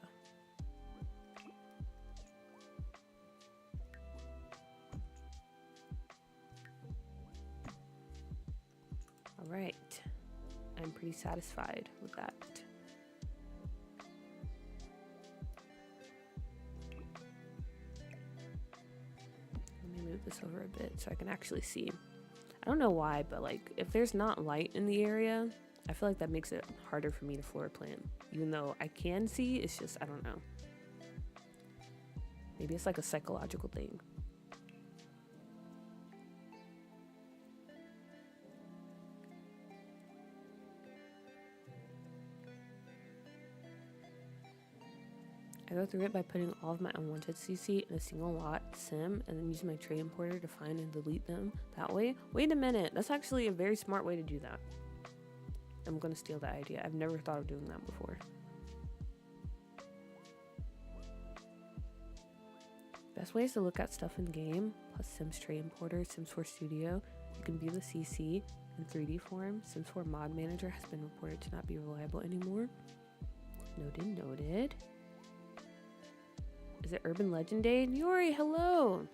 All right, I'm pretty satisfied with that. Let me move this over a bit so I can actually see. I don't know why, but like if there's not light in the area, I feel like that makes it harder for me to floor plan. Even though I can see, it's just, I don't know. Maybe it's like a psychological thing. I go through it by putting all of my unwanted CC in a single lot sim and then use my tray importer to find and delete them that way. Wait a minute, that's actually a very smart way to do that. I'm gonna steal that idea. I've never thought of doing that before. Best ways to look at stuff in game, plus Sims Tray Importer, Sims 4 Studio. You can view the CC in 3D form. Sims 4 Mod Manager has been reported to not be reliable anymore. Noted, noted. Is it Urban Legend Day? Yuri, hello!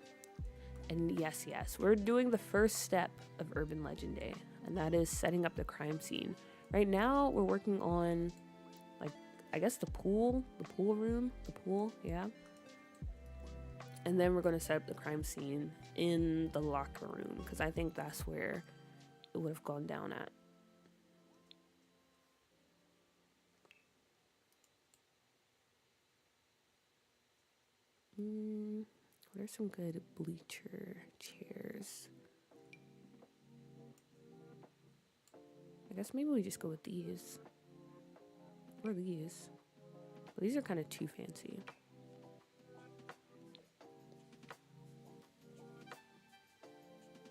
And yes, we're doing the first step of Urban Legend Day, and that is setting up the crime scene. Right now, we're working on, like, I guess the pool room, yeah. And then we're going to set up the crime scene in the locker room, because I think that's where it would have gone down at. What are some good bleacher chairs? I guess maybe we just go with these. Or these. But these are kind of too fancy.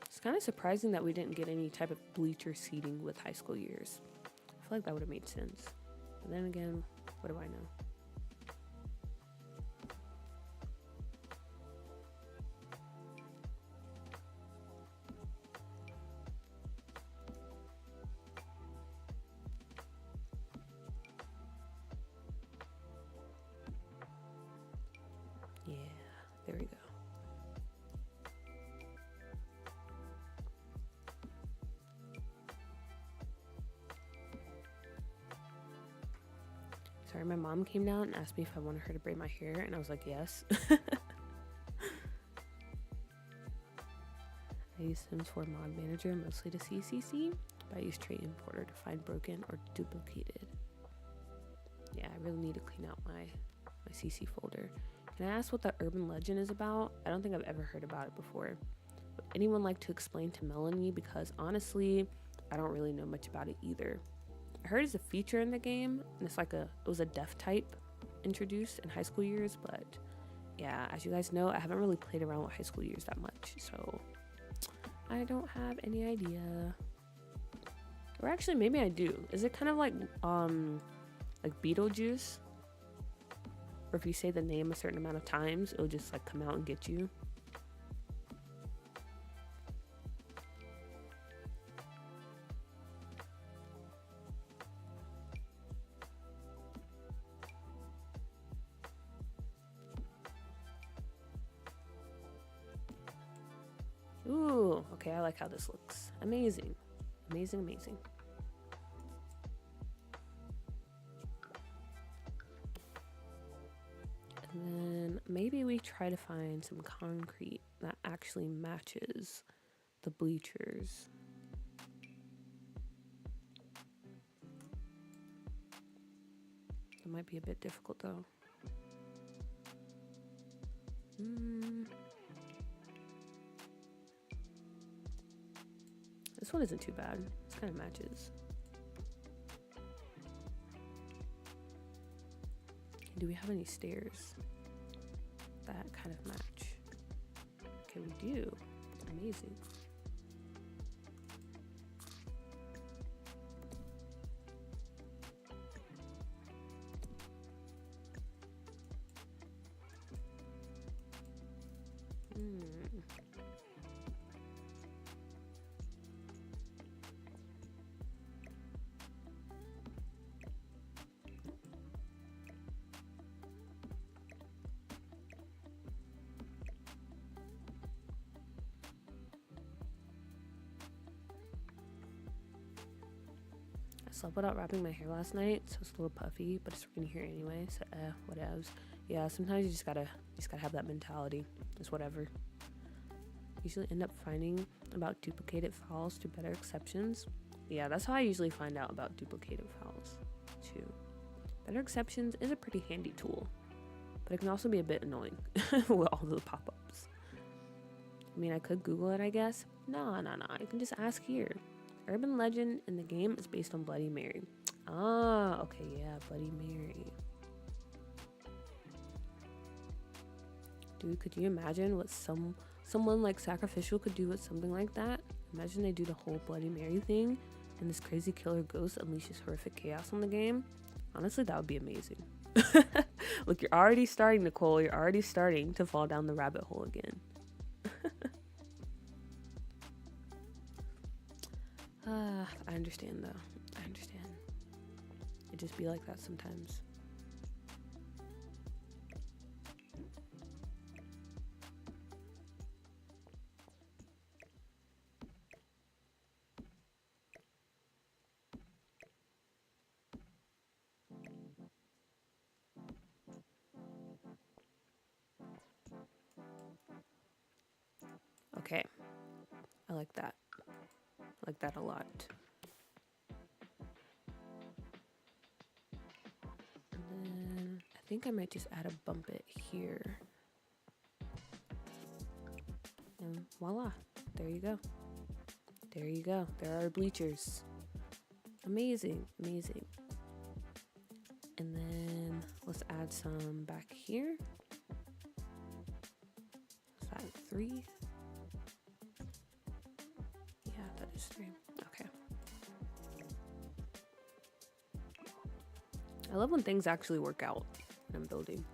It's kind of surprising that we didn't get any type of bleacher seating with high school years. I feel like that would have made sense. But then again, what do I know? Yeah, there we go. Sorry, my mom came down and asked me if I wanted her to braid my hair, and I was like, yes. I use Sims 4 Mod Manager mostly to see CC, but I use Trait Importer to find broken or duplicated. Yeah, I really need to clean out my CC folder. Can I ask what the urban legend is about? I don't think I've ever heard about it before. Would anyone like to explain to Melanie? Because honestly, I don't really know much about it either. I heard it's a feature in the game, and it's like it was a death type introduced in high school years, but yeah, as you guys know, I haven't really played around with high school years that much, so I don't have any idea. Or actually, maybe I do. Is it kind of like Beetlejuice? Or if you say the name a certain amount of times, it'll just like come out and get you? Ooh, okay, I like how this looks. Amazing. Amazing, amazing. And then maybe we try to find some concrete that actually matches the bleachers. It might be a bit difficult though. This one isn't too bad. This kind of matches. Do we have any stairs that kind of match? Okay, we do. Amazing. I slept without wrapping my hair last night, so it's a little puffy, but it's freaking here anyway, so whatevs. Yeah, sometimes you just gotta have that mentality. It's whatever. Usually end up finding about duplicated files to better exceptions. Yeah, that's how I usually find out about duplicated files too. Better exceptions is a pretty handy tool, but it can also be a bit annoying with all the pop-ups. I mean, I could Google it, I guess. No, you can just ask here. Urban legend in the game is based on Bloody Mary. Ah, okay, yeah, Bloody Mary. Dude, could you imagine what someone like Sacrificial could do with something like that? Imagine they do the whole Bloody Mary thing and this crazy killer ghost unleashes horrific chaos on the game. Honestly, that would be amazing. Look, you're already starting, Nicole. You're already starting to fall down the rabbit hole again. I understand though. I understand. It just be like that sometimes. Okay. I like that. I like that a lot. And then I think I might just add a bump it here. voila, there you go. There you go. There are bleachers. Amazing, amazing. And then let's add some back here. Is that 3? Yeah, that is 3. Okay. I love when things actually work out when I'm building.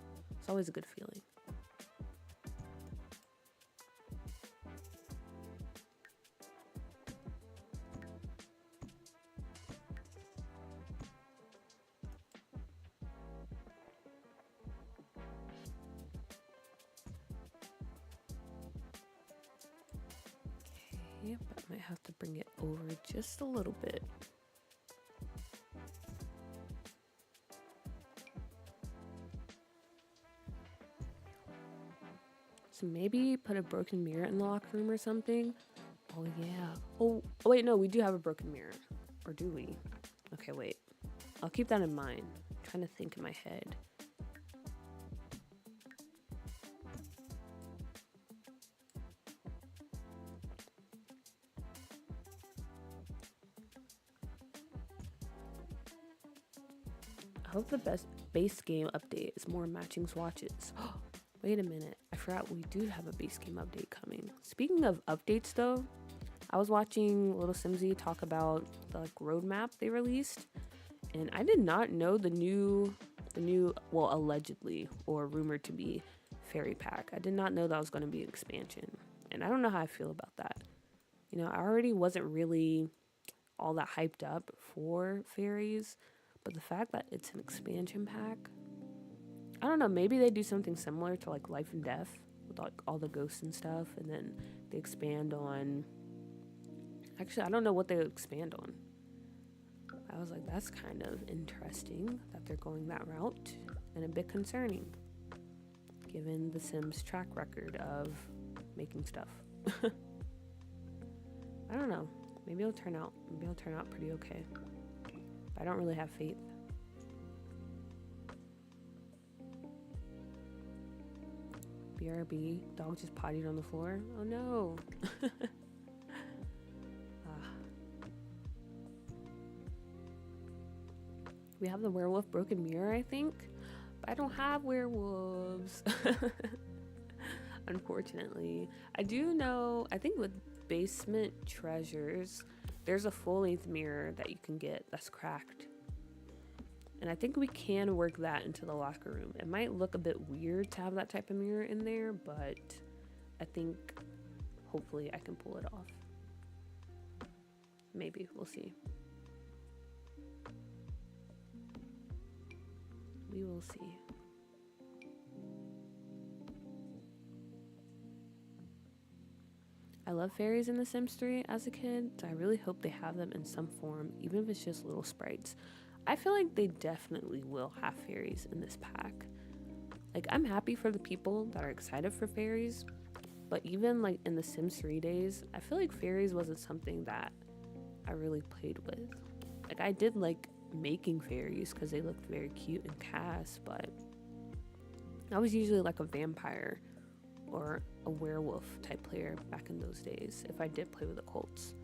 It's always a good feeling. Okay, but I might have to bring it over just a little bit. So maybe put a broken mirror in the locker room or something. Oh yeah. Oh wait, no, we do have a broken mirror. Or do we? Okay, wait. I'll keep that in mind. I'm trying to think in my head. I hope the base game update is more matching swatches. Wait a minute, I forgot we do have a base game update coming. Speaking of updates though, I was watching Little Simsy talk about the roadmap they released, and I did not know the new, well, allegedly or rumored to be fairy pack. I did not know that was going to be an expansion, and I don't know how I feel about that. You know, I already wasn't really all that hyped up for fairies, but the fact that it's an expansion pack, I don't know, maybe they do something similar to like Life and Death with like all the ghosts and stuff, and then they expand on, actually I don't know what they expand on. I was like, that's kind of interesting that they're going that route, and a bit concerning given the Sims track record of making stuff. I don't know, maybe it'll turn out pretty okay, but I don't really have faith. BRB, dog just pottied on the floor. Oh no. We have the werewolf broken mirror, I think, but I don't have werewolves. Unfortunately. I do know, I think with basement treasures, there's a full-length mirror that you can get that's cracked. And I think we can work that into the locker room. It might look a bit weird to have that type of mirror in there, but I think hopefully I can pull it off. Maybe, we'll see. We will see. I love fairies in The Sims 3 as a kid, so I really hope they have them in some form, even if it's just little sprites. I feel like they definitely will have fairies in this pack. Like, I'm happy for the people that are excited for fairies, but even like in the Sims 3 days, I feel like fairies wasn't something that I really played with. Like, I did like making fairies because they looked very cute and cast, but I was usually like a vampire or a werewolf type player back in those days if I did play with the cults.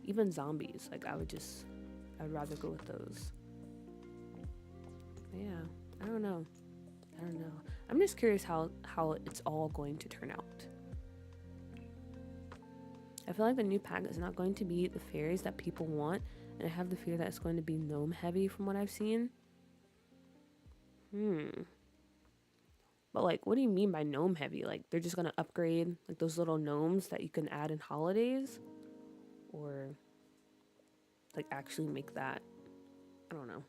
Even zombies, like I'd rather go with those. But yeah, I don't know. I'm just curious how it's all going to turn out. I feel like the new pack is not going to be the fairies that people want, and I have the fear that it's going to be gnome heavy from what I've seen. But like, what do you mean by gnome heavy? Like, they're just gonna upgrade like those little gnomes that you can add in holidays? Or like actually make that? I don't know.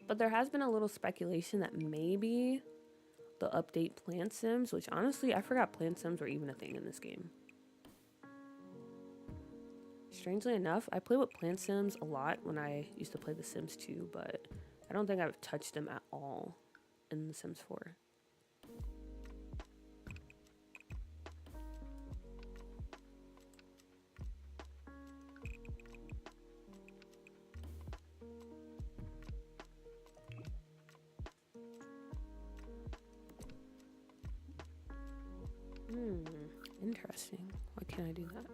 But there has been a little speculation that maybe they'll update plant sims, which honestly, I forgot plant sims were even a thing in this game. Strangely enough, I play with plant sims a lot when I used to play The Sims 2, but I don't think I've touched them at all in The Sims 4. Interesting. Why can't I do that?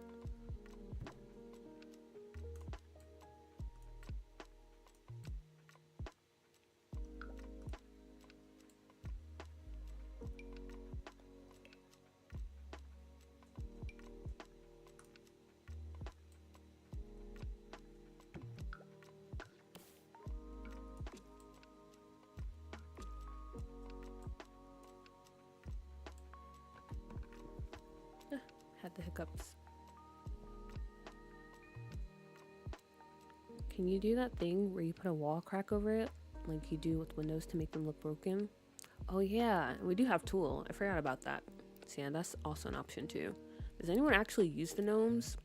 Had the hiccups. Can you do that thing where you put a wall crack over it, like you do with windows to make them look broken? Oh yeah, we do have Tool. I forgot about that. So yeah, that's also an option too. Does anyone actually use the gnomes?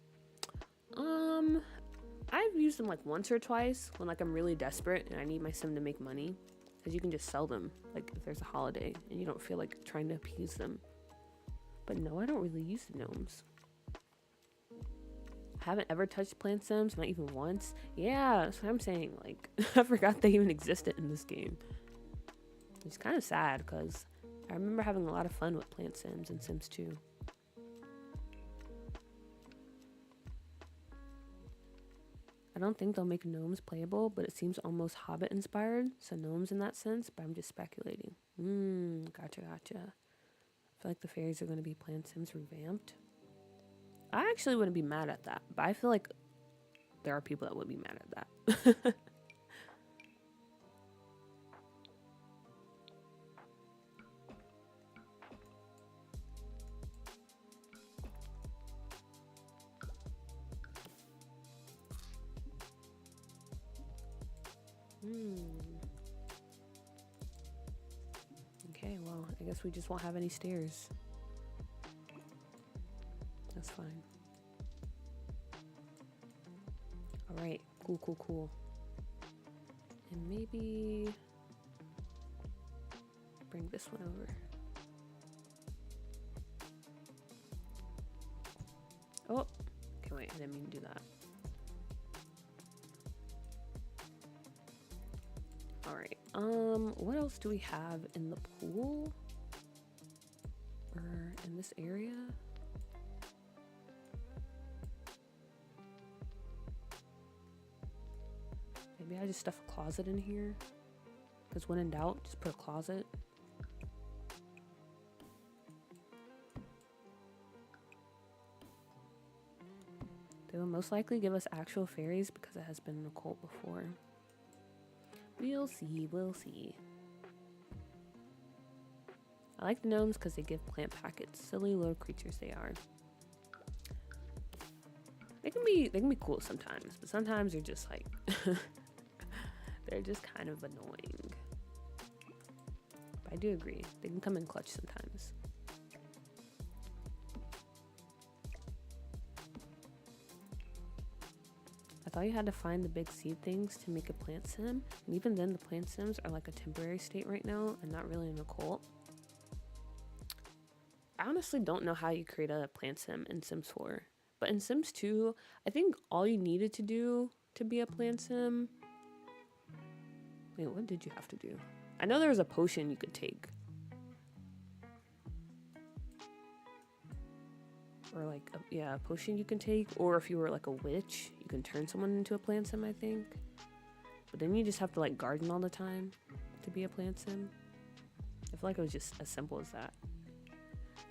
I've used them like once or twice when like I'm really desperate and I need my sim to make money, because you can just sell them like if there's a holiday and you don't feel like trying to appease them. But no, I don't really use the gnomes. I haven't ever touched plant sims, not even once. Yeah, that's what I'm saying. Like, I forgot they even existed in this game. It's kind of sad because I remember having a lot of fun with plant sims and Sims 2. I don't think they'll make gnomes playable, but it seems almost Hobbit inspired, so gnomes in that sense, but I'm just speculating. Gotcha. I feel like the fairies are going to be plant sims revamped. I actually wouldn't be mad at that, but I feel like there are people that would be mad at that. Okay, well, I guess we just won't have any stairs. That's fine. Alright, cool. And maybe bring this one over. Oh, okay, wait, I didn't mean to do that. Alright, what else do we have in the pool? Or in this area? Maybe I just stuff a closet in here? Because when in doubt, just put a closet. They will most likely give us actual fairies because it has been an occult before. We'll see. I like the gnomes because they give plant packets. Silly little creatures they are. They can be cool sometimes, but sometimes they're just like they're just kind of annoying. But I do agree. They can come in clutch sometimes. I thought you had to find the big seed things to make a plant sim, and even then the plant sims are like a temporary state right now and not really an occult. I honestly don't know how you create a plant sim in Sims 4, but in Sims 2, I think all you needed to do to be a plant sim... Wait, what did you have to do? I know there was a potion you could take. Or like, a potion you can take, or if you were like a witch, you can turn someone into a plant sim, I think. But then you just have to like garden all the time to be a plant sim. I feel like it was just as simple as that.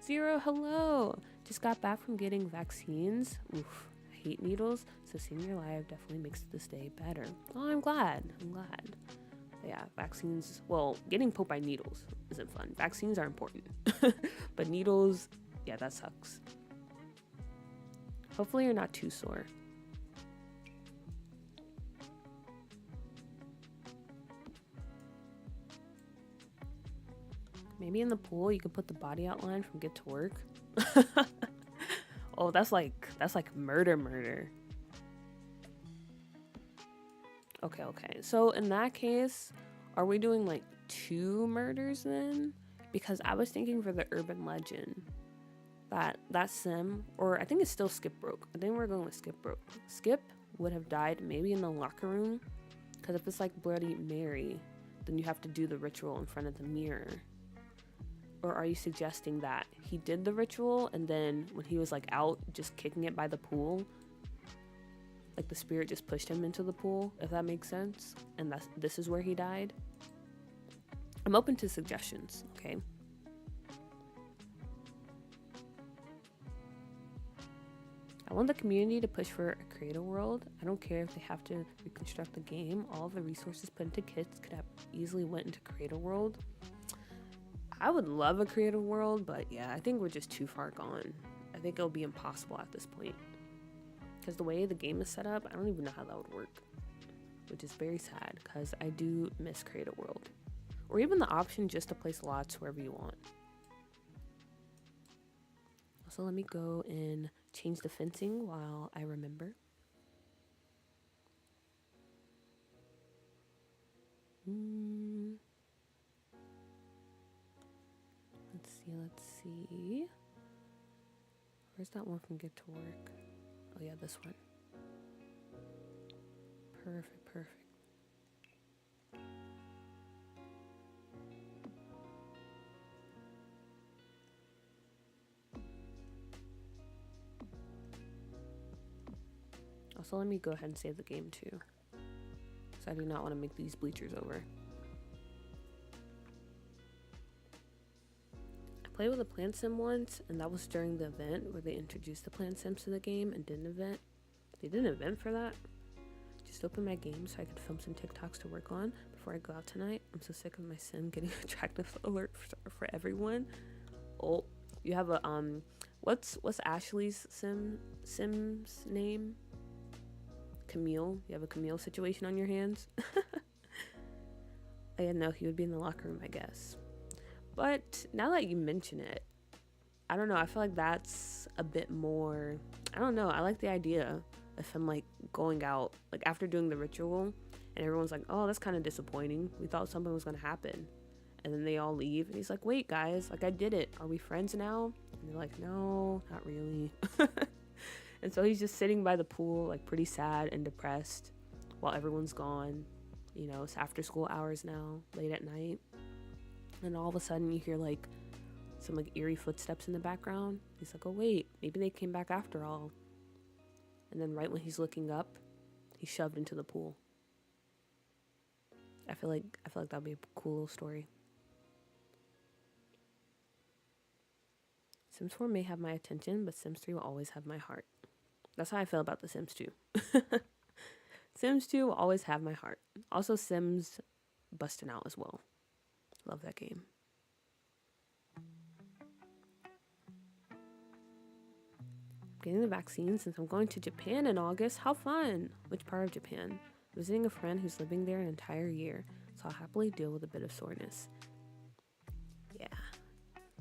Zero, hello! Just got back from getting vaccines. Oof, I hate needles, so seeing your live definitely makes this day better. Oh, I'm glad. But yeah, vaccines, well, getting poked by needles isn't fun. Vaccines are important. But needles, yeah, that sucks. Hopefully you're not too sore. Maybe in the pool you could put the body outline from Get to Work. Oh, that's like murder. Okay. So in that case, are we doing like 2 murders then? Because I was thinking for the urban legend that sim, or I think it's still Skip Broke. I think we're going with Skip Broke. Skip would have died maybe in the locker room, because if it's like Bloody Mary, then you have to do the ritual in front of the mirror. Or are you suggesting that he did the ritual and then when he was like out just kicking it by the pool, like the spirit just pushed him into the pool, if that makes sense, and this is where he died? I'm open to suggestions, okay? I want the community to push for a create a world. I don't care if they have to reconstruct the game. All of the resources put into kits could have easily went into create a world. I would love a creative world, but yeah, I think we're just too far gone. I think it'll be impossible at this point. Because the way the game is set up, I don't even know how that would work. Which is very sad, because I do miss creative world. Or even the option just to place lots wherever you want. Also, let me go and change the fencing while I remember. Let's see. Where's that one from Get to Work? Oh yeah, this one. Perfect. Also, let me go ahead and save the game too. So I do not want to make these bleachers over. I played with a plant sim once, and that was during the event where they introduced the plant sims to the game and did an event. They did an event for that. Just opened my game so I could film some TikToks to work on before I go out tonight. I'm so sick of my sim getting attractive alert for everyone. Oh, you have a what's Ashley's sim's name? Camille. You have a Camille situation on your hands. I didn't know he would be in the locker room, I guess. But now that you mention it, I don't know. I feel like that's a bit more. I don't know. I like the idea of him like going out like after doing the ritual, and everyone's like, "Oh, that's kind of disappointing. We thought something was gonna happen," and then they all leave, and he's like, "Wait, guys, like I did it. Are we friends now?" And they're like, "No, not really." And so he's just sitting by the pool, like pretty sad and depressed, while everyone's gone. You know, it's after school hours now, late at night, and all of a sudden you hear like some like eerie footsteps in the background. He's like, "Oh wait, maybe they came back after all." And then right when he's looking up, he's shoved into the pool. I feel like that'd be a cool little story. Sims 4 may have my attention, but Sims 3 will always have my heart. That's how I feel about the Sims 2. Sims 2 will always have my heart. Also, Sims busting out as well. Love that game. Getting the vaccine since I'm going to Japan in August. How fun! Which part of Japan? Visiting a friend who's living there an entire year, so I'll happily deal with a bit of soreness. Yeah,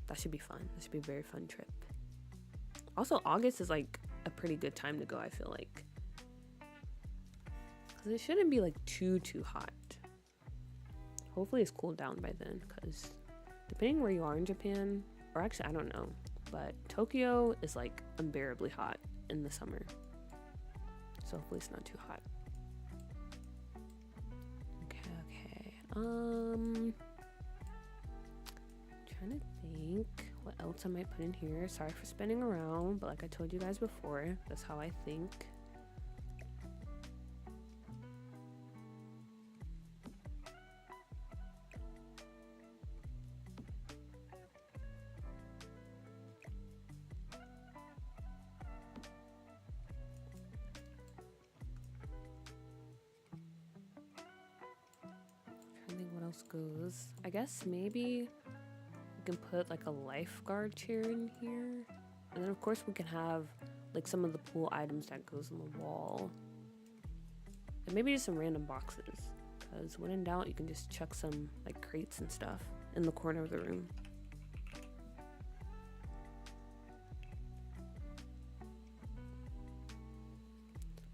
that should be fun. That should be a very fun trip. Also, August is like a pretty good time to go, I feel like. Because it shouldn't be like too hot. Hopefully it's cooled down by then, because depending where you are in Japan, or actually I don't know, but Tokyo is like unbearably hot in the summer. So hopefully it's not too hot. Okay. Trying to think what else I might put in here. Sorry for spinning around, but like I told you guys before, that's how I think. Trying to think what else goes. I guess maybe we can put like a lifeguard chair in here, and then of course we can have like some of the pool items that goes on the wall, and maybe just some random boxes, because when in doubt you can just chuck some like crates and stuff in the corner of the room.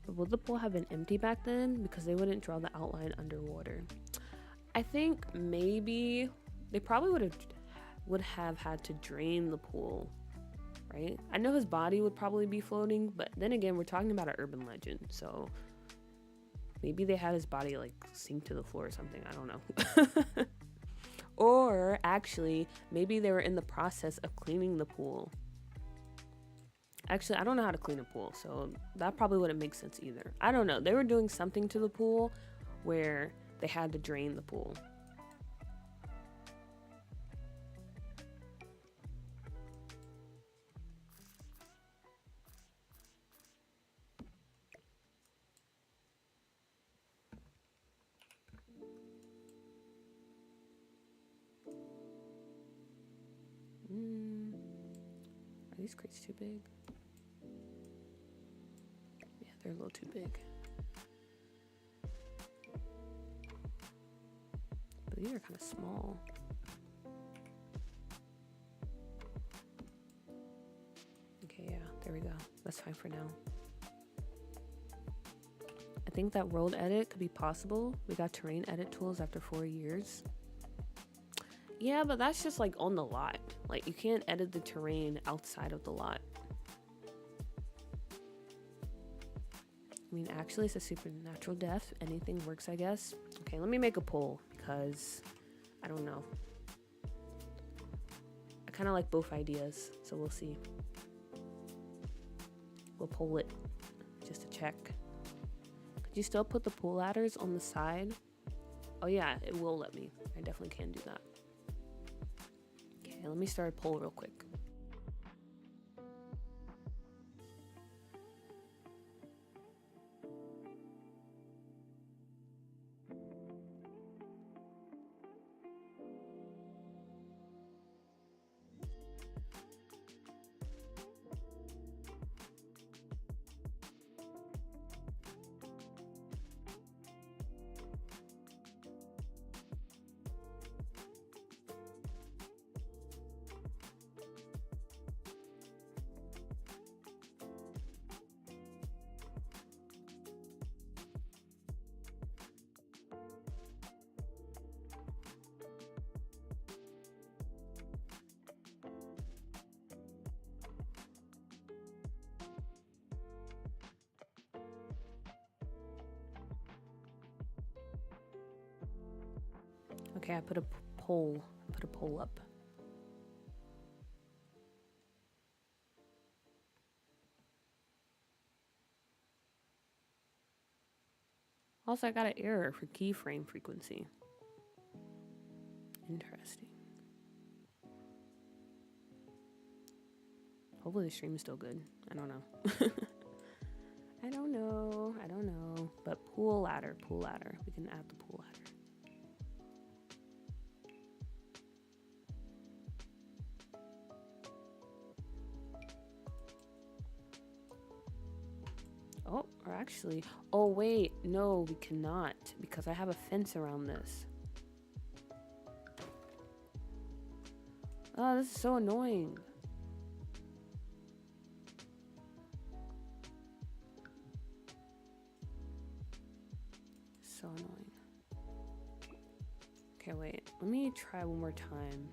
But would the pool have been empty back then, because they wouldn't draw the outline underwater? I think maybe they probably would have had to drain the pool, right? I know his body would probably be floating, but then again, we're talking about an urban legend, so maybe they had his body like sink to the floor or something. I don't know. Or actually, maybe they were in the process of cleaning the pool. Actually, I don't know how to clean a pool, so that probably wouldn't make sense either. I don't know. They were doing something to the pool where they had to drain the pool. Are these crates too big? Yeah, they're a little too big. But these are kind of small. Okay, yeah, there we go. That's fine for now. I think that world edit could be possible. We got terrain edit tools after 4 years. Yeah, but that's just like on the lot. Like, you can't edit the terrain outside of the lot. I mean, actually, it's a supernatural death. Anything works, I guess. Okay, let me make a poll because I don't know. I kind of like both ideas, so we'll see. We'll poll it just to check. Could you still put the pool ladders on the side? Oh yeah, it will let me. I definitely can do that. Okay, let me start a poll real quick. Okay, I put a poll. Put a poll up. Also, I got an error for keyframe frequency. Interesting. Hopefully the stream is still good. I don't know. I don't know. But pool ladder. We can add the pool ladder. Oh, or actually, oh wait, no, we cannot because I have a fence around this. Oh, this is so annoying. So annoying. Okay, wait, let me try one more time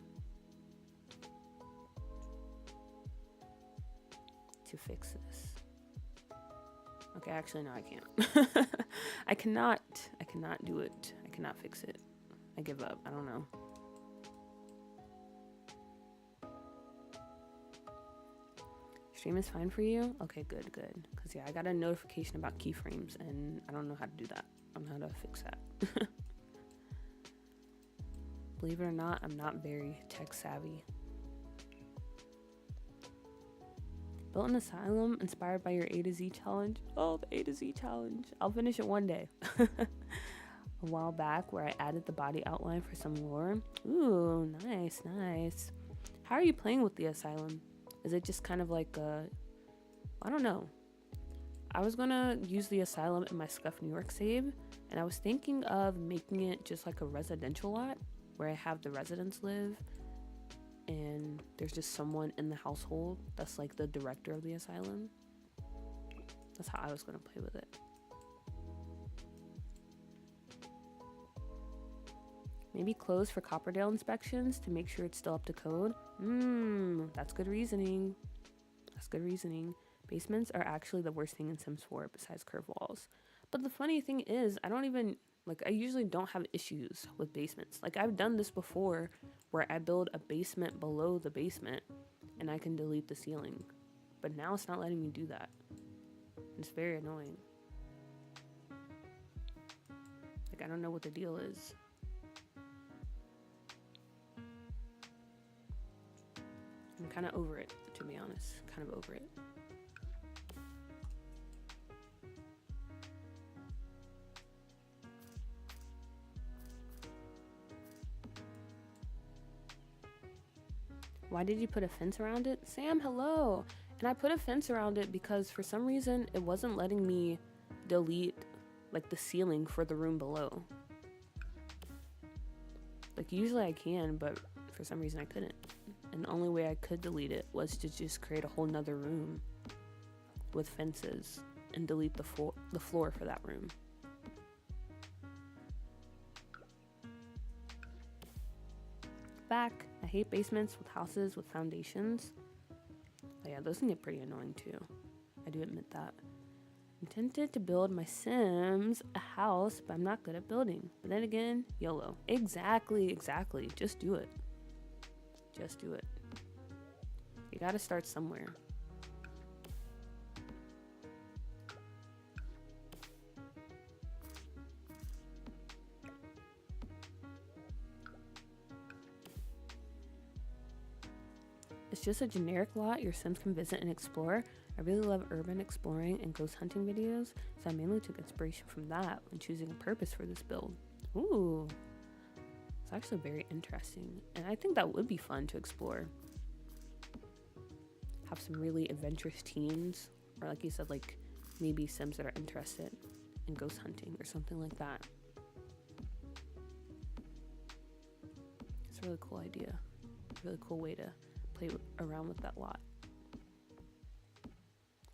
to fix this. Okay, actually, no, I can't. I cannot do it. I cannot fix it. I give up. I don't know. Stream is fine for you? Okay, good. Because, yeah, I got a notification about keyframes, and I don't know how to do that. I don't know how to fix that. Believe it or not, I'm not very tech savvy. Built an asylum inspired by your A to Z challenge. Oh, the A to Z challenge. I'll finish it one day. A while back where I added the body outline for some lore. Ooh, nice. How are you playing with the asylum? Is it just kind of like I don't know. I was gonna use the asylum in my Scuff New York save, and I was thinking of making it just like a residential lot where I have the residents live and there's just someone in the household that's like the director of the asylum. That's how I was gonna play with it. Maybe close for Copperdale inspections to make sure it's still up to code. That's good reasoning. Basements are actually the worst thing in Sims 4 besides curved walls. But the funny thing is, I don't even Like, I usually don't have issues with basements. Like, I've done this before where I build a basement below the basement and I can delete the ceiling. But now it's not letting me do that. It's very annoying. Like, I don't know what the deal is. I'm kind of over it, to be honest. Kind of over it. Why did you put a fence around it? Sam, hello! And I put a fence around it because for some reason it wasn't letting me delete like the ceiling for the room below. Like usually I can, but for some reason I couldn't. And the only way I could delete it was to just create a whole nother room with fences and delete the floor for that room. Back. I hate basements with houses with foundations. Oh yeah, those can get pretty annoying too. I do admit that. I'm tempted to build my Sims a house, but I'm not good at building. But then again, YOLO. Exactly. Just do it. Just do it. You gotta start somewhere. It's just a generic lot your Sims can visit and explore. I really love urban exploring and ghost hunting videos, so I mainly took inspiration from that when choosing a purpose for this build. Ooh, it's actually very interesting, and I think that would be fun to explore. Have some really adventurous teens, or like you said, like maybe Sims that are interested in ghost hunting or something like that. It's a really cool idea, really cool way to play around with that lot.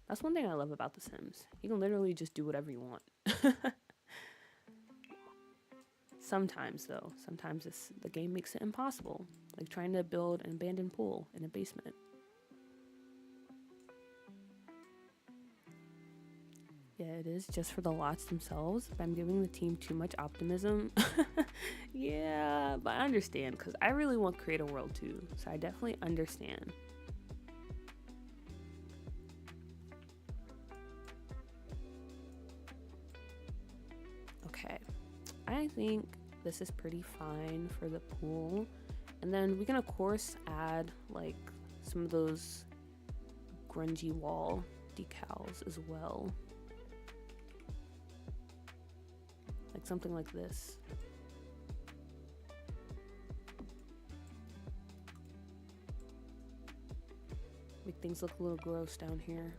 That's one thing I love about The Sims. You can literally just do whatever you want. Sometimes, though, the game makes it impossible. Like trying to build an abandoned pool in a basement. Yeah, it is just for the lots themselves, but I'm giving the team too much optimism. Yeah, but I understand because I really want to create a world too, so I definitely understand. Okay, I think this is pretty fine for the pool. And then we can of course add like some of those grungy wall decals as well. Like something like this. Make things look a little gross down here.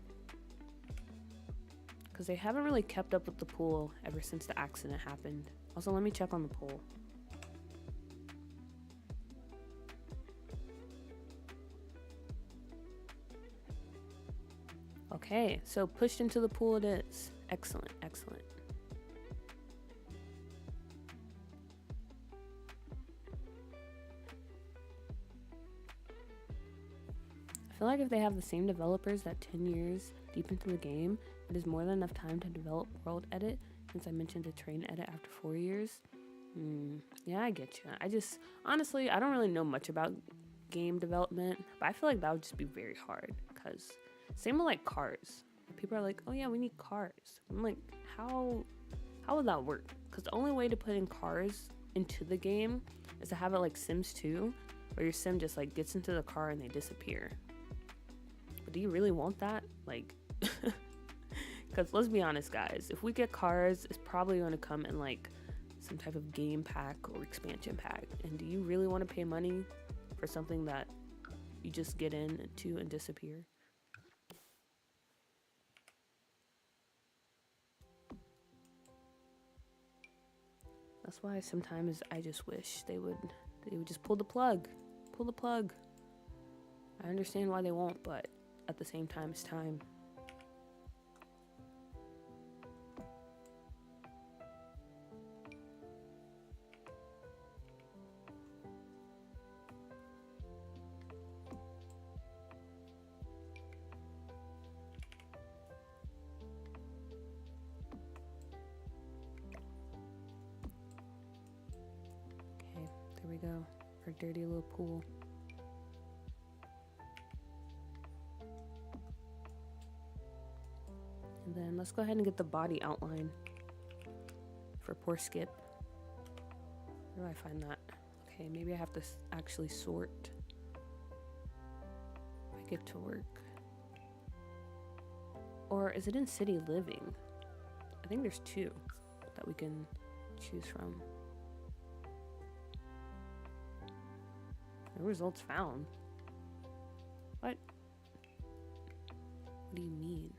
Because they haven't really kept up with the pool ever since the accident happened. Also, let me check on the pool. Okay, so pushed into the pool it is. Excellent, excellent. I feel like if they have the same developers that 10 years deep into the game, it is more than enough time to develop world edit, since I mentioned the train edit after 4 years. Yeah, I get you. Honestly, I don't really know much about game development, but I feel like that would just be very hard, because same with like cars. People are like, oh yeah, we need cars. I'm like, how would that work? Because the only way to put in cars into the game is to have it like Sims 2, where your Sim just like gets into the car and they disappear. But do you really want that? Like, because let's be honest, guys, if we get cars, it's probably going to come in like some type of game pack or expansion pack. And do you really want to pay money for something that you just get into and disappear? That's why sometimes I just wish they would just pull the plug. Pull the plug. I understand why they won't, but at the same time, it's time. go. Our dirty little pool. And then let's go ahead and get the body outline for poor Skip. Where do I find that? Okay, maybe I have to actually sort. I get to work. Or is it in city living? I think there's two that we can choose from. No results found. What? What do you mean?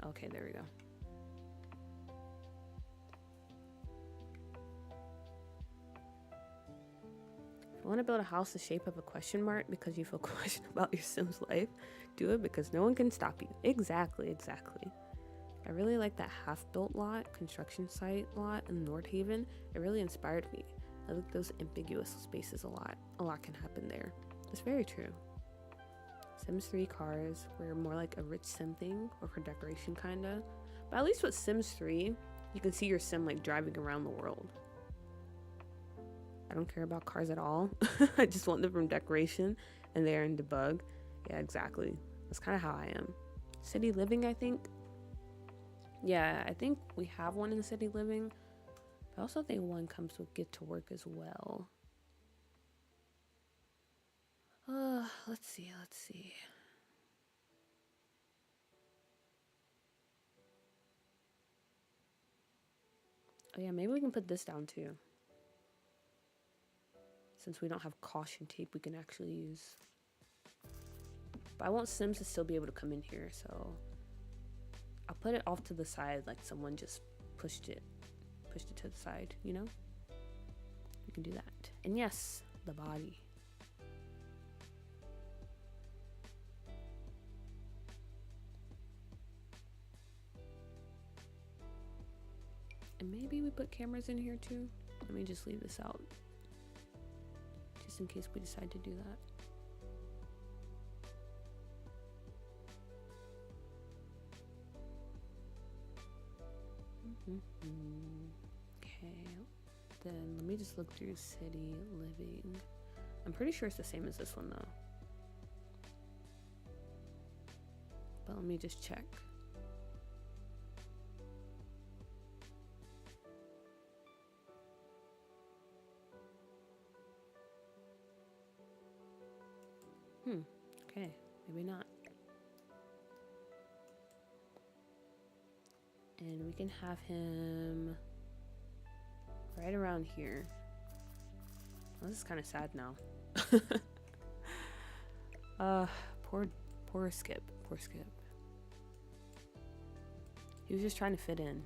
Okay, there we go. If you want to build a house the shape of a question mark because you feel questioned about your Sim's life, do it because no one can stop you. Exactly. I really like that half-built lot, construction site lot in Nordhaven. It really inspired me. I like those ambiguous spaces a lot. A lot can happen there. It's very true. Sims 3 cars were more like a rich sim thing, or for decoration kinda. But at least with Sims 3, you can see your sim like driving around the world. I don't care about cars at all. I just want them from decoration and they're in debug. Yeah, exactly. That's kind of how I am. City living, I think. Yeah, I think we have one in city living. But I also think one comes with get to work as well. Let's see. Oh yeah, maybe we can put this down too. Since we don't have caution tape we can actually use. But I want Sims to still be able to come in here, so I'll put it off to the side like someone just pushed it to the side, you know? We can do that. And yes, the body. And maybe we put cameras in here too. Let me just leave this out. Just in case we decide to do that. Okay, then let me just look through city living. I'm pretty sure it's the same as this one though. But let me just check. Okay, maybe not. And we can have him right around here. Oh, this is kind of sad now. Poor Skip. He was just trying to fit in.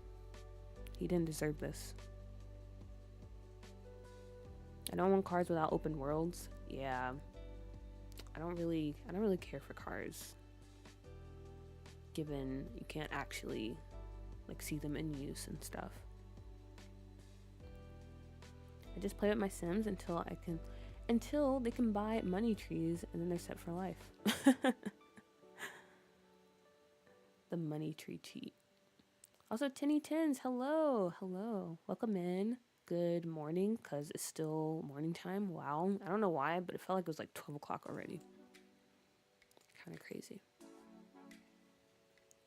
He didn't deserve this. I don't want cars without open worlds. Yeah. I don't really care for cars, given you can't actually like see them in use and stuff. I just play with my Sims until they can buy money trees, and then they're set for life. The money tree cheat. Also, Tinny Tins, hello, welcome in. Good morning, because it's still morning time. Wow, I don't know why, but it felt like it was like 12 o'clock already. Kind of crazy.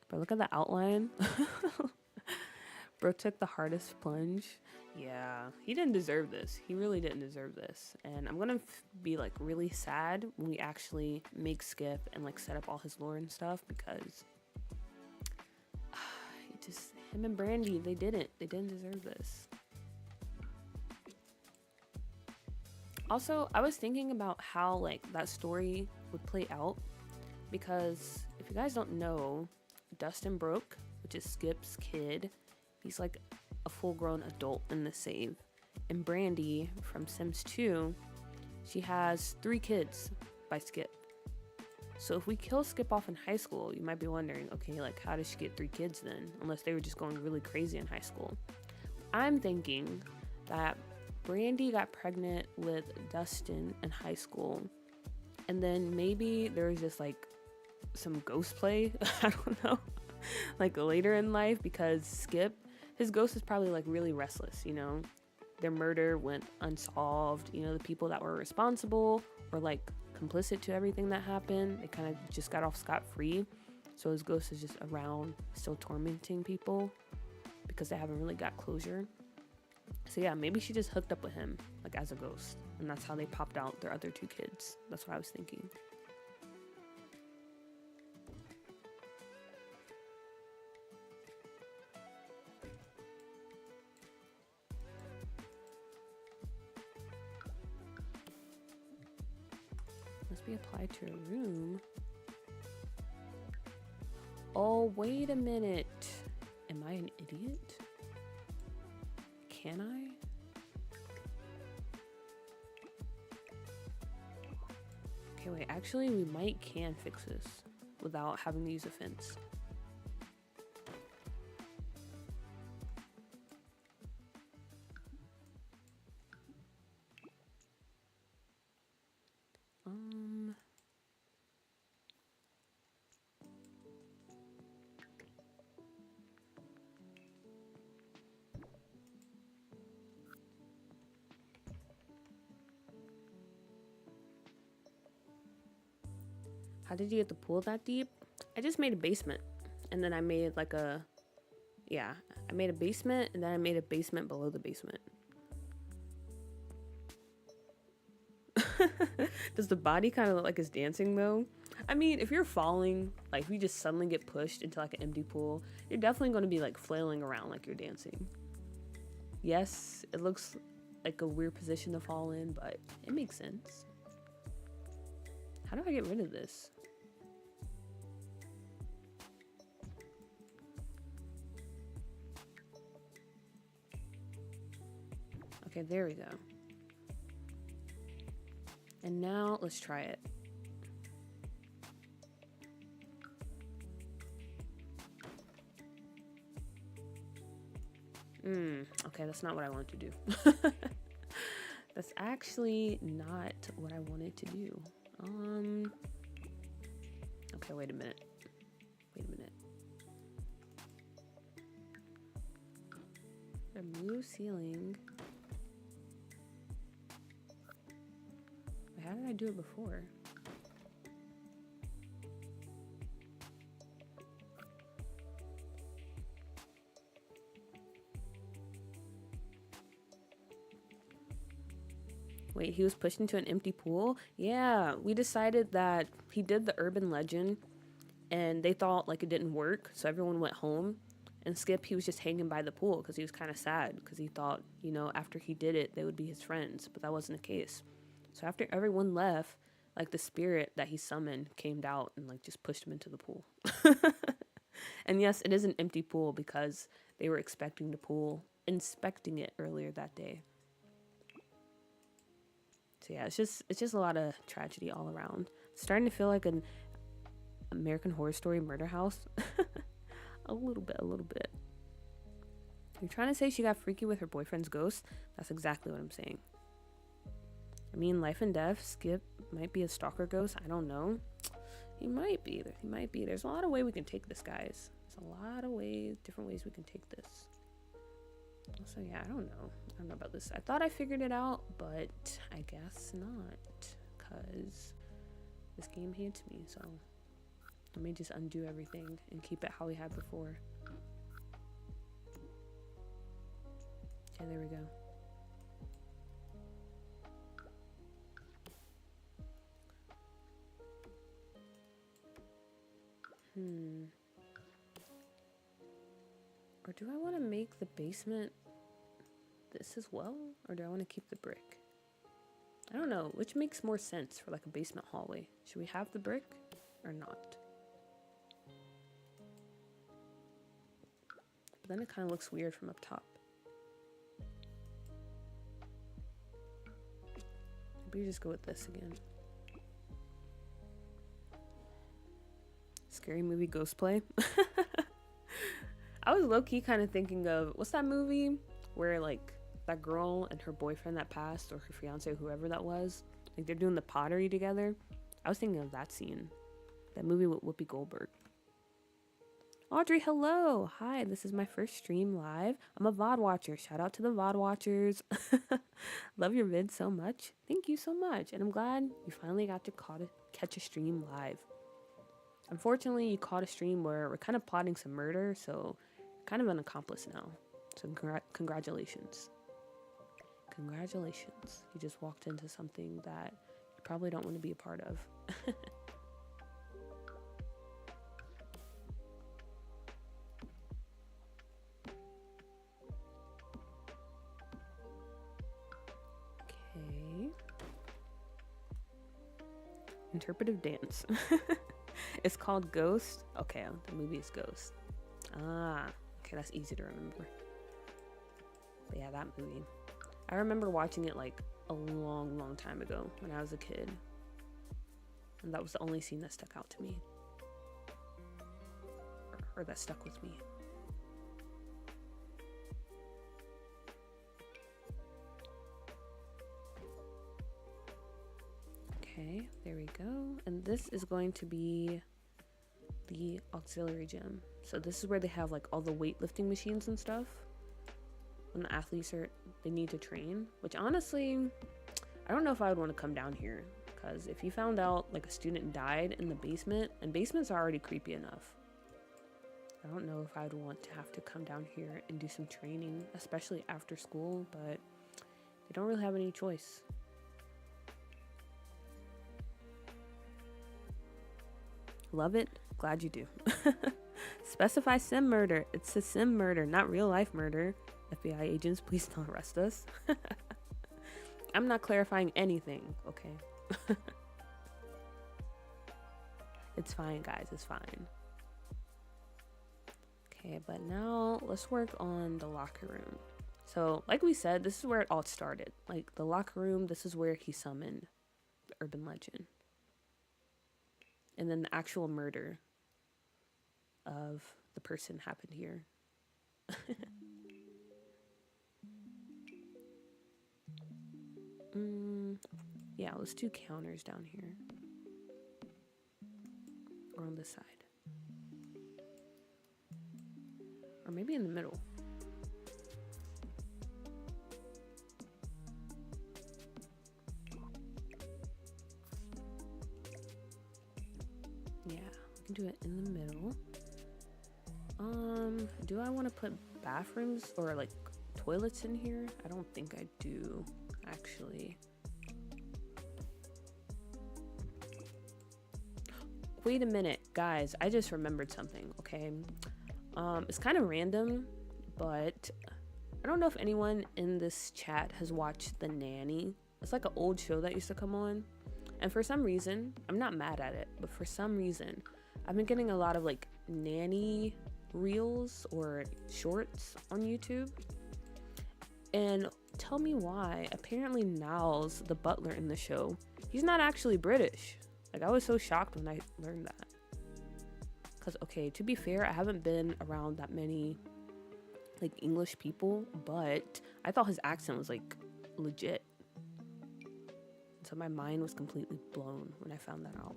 But look at the outline. Bro took the hardest plunge. Yeah, he didn't deserve this. He really didn't deserve this. And I'm gonna be like really sad when we actually make Skip and like set up all his lore and stuff, because him and Brandy, they didn't deserve this. Also, I was thinking about how like that story would play out, because if you guys don't know, Dustin Broke, which is Skip's kid, he's like a full-grown adult in the save. And Brandy from Sims 2, she has 3 kids by Skip. So if we kill Skip off in high school, you might be wondering, okay, like how does she get 3 kids then? Unless they were just going really crazy in high school. I'm thinking that Brandy got pregnant with Dustin in high school, and then maybe there was just like some ghost play, I don't know, like later in life, because Skip his ghost is probably like really restless, you know? Their murder went unsolved. You know, the people that were responsible or like complicit to everything that happened, they kind of just got off scot-free. So his ghost is just around still tormenting people because they haven't really got closure. So yeah, maybe she just hooked up with him like as a ghost, and that's how they popped out their other 2 kids. That's what I was thinking. Must be applied to a room. Oh, wait a minute. Am I an idiot? Can I? Okay, wait. Actually, we can fix this without having to use a fence. How did you get the pool that deep? I just made a basement, and then I made like a, yeah, I made a basement, and then I made a basement below the basement. Does the body kind of look like it's dancing though? I mean, if you're falling, like if you just suddenly get pushed into like an empty pool, you're definitely going to be like flailing around like you're dancing. Yes, it looks like a weird position to fall in, but it makes sense. How do I get rid of this? Okay, there we go. And now let's try it. Okay, that's not what I wanted to do. That's actually not what I wanted to do. Okay, wait a minute. Remove ceiling. Wait, how did I do it before? Wait, he was pushed into an empty pool? Yeah, we decided that he did the urban legend and they thought like it didn't work, so everyone went home. And Skip, he was just hanging by the pool because he was kind of sad because he thought, you know, after he did it, they would be his friends, but that wasn't the case. So after everyone left, like the spirit that he summoned came out and like just pushed him into the pool. And yes, it is an empty pool because they were expecting the pool, inspecting it earlier that day. So yeah, it's just a lot of tragedy all around. It's starting to feel like an American Horror Story murder house. A little bit. You're trying to say she got freaky with her boyfriend's ghost? That's exactly what I'm saying. I mean, life and death, Skip might be a stalker ghost. I don't know. He might be. There's a lot of ways we can take this, guys. There's a lot of different ways we can take this. So yeah, I don't know about this. I thought I figured it out, but I guess not, because this game hates me, so let me just undo everything and keep it how we had before. Okay, there we go. Or do I want to make the basement this as well? Or do I want to keep the brick? I don't know. Which makes more sense for like a basement hallway? Should we have the brick or not? But then it kind of looks weird from up top. Maybe we just go with this again. Scary movie ghost play. I was low-key kind of thinking of, what's that movie where like that girl and her boyfriend that passed, or her fiance, whoever that was, like they're doing the pottery together. I was thinking of that scene, that movie with Whoopi Goldberg. Audrey, hello. Hi, this is my first stream live. I'm a VOD watcher. Shout out to the VOD watchers. Love your vids so much. Thank you so much. And I'm glad you finally got to catch a stream live. Unfortunately, you caught a stream where we're kind of plotting some murder, so you're kind of an accomplice now. So congratulations. Congratulations. You just walked into something that you probably don't want to be a part of. Okay. Interpretive dance. It's called Ghost. Okay, the movie is Ghost. Ah, okay, that's easy to remember. But yeah, that movie. I remember watching it like a long time ago when I was a kid. And that was the only scene that stuck out to me. Or that stuck with me. Okay, there we go. And this is going to be the auxiliary gym. So this is where they have like all the weightlifting machines and stuff. When the athletes they need to train, which honestly, I don't know if I would want to come down here, because if you found out like a student died in the basement, and basements are already creepy enough, I don't know if I would want to have to come down here and do some training, especially after school, but they don't really have any choice. Love it. Glad you do. Specify sim murder. It's a sim murder, not real life murder. FBI agents, please don't arrest us. I'm not clarifying anything, okay? It's fine, guys. It's fine. Okay, but now let's work on the locker room. So, like we said, this is where it all started. Like, the locker room, this is where he summoned the urban legend. And then the actual murder of the person happened here. Yeah, let's do counters down here. Or on this side. Or maybe in the middle. Yeah, we can do it in the middle. Do I want to put bathrooms or like toilets in here? I don't think I do, actually. Wait a minute, guys, I just remembered something, okay? It's kind of random, but I don't know if anyone in this chat has watched The Nanny. It's like an old show that used to come on. And for some reason, I'm not mad at it, but for some reason, I've been getting a lot of like nanny reels or shorts on YouTube. And tell me why. Apparently Niles, the butler in the show, he's not actually British. Like, I was so shocked when I learned that. Because, okay, to be fair, I haven't been around that many, like, English people, but I thought his accent was, like, legit. So my mind was completely blown when I found that out.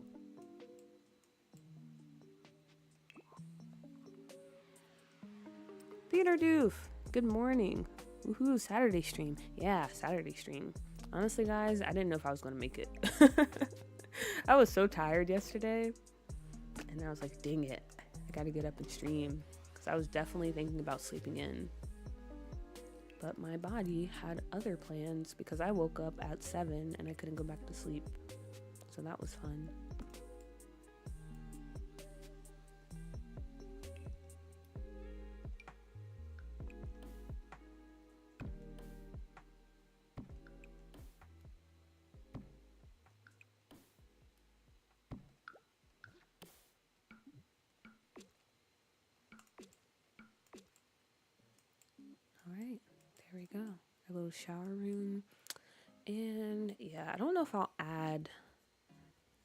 Theater Doof, good morning. Woohoo, Saturday stream. Yeah, Saturday stream. Honestly, guys, I didn't know if I was going to make it. I was so tired yesterday, and I was like, dang it, I gotta get up and stream, because I was definitely thinking about sleeping in. But my body had other plans because I woke up at 7 and I couldn't go back to sleep. So that was fun. All right, there we go. A little shower room. And yeah, I don't know if I'll add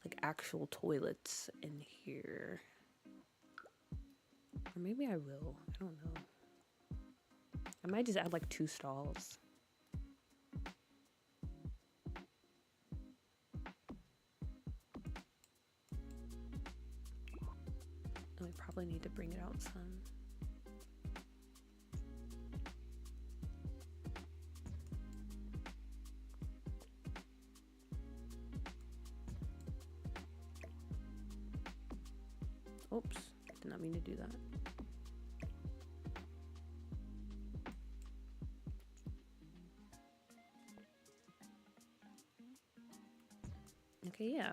like actual toilets in here. Or maybe I will. I don't know. I might just add like 2 stalls. Let me prop Probably need to bring it out some. Oops, did not mean to do that. Okay, yeah.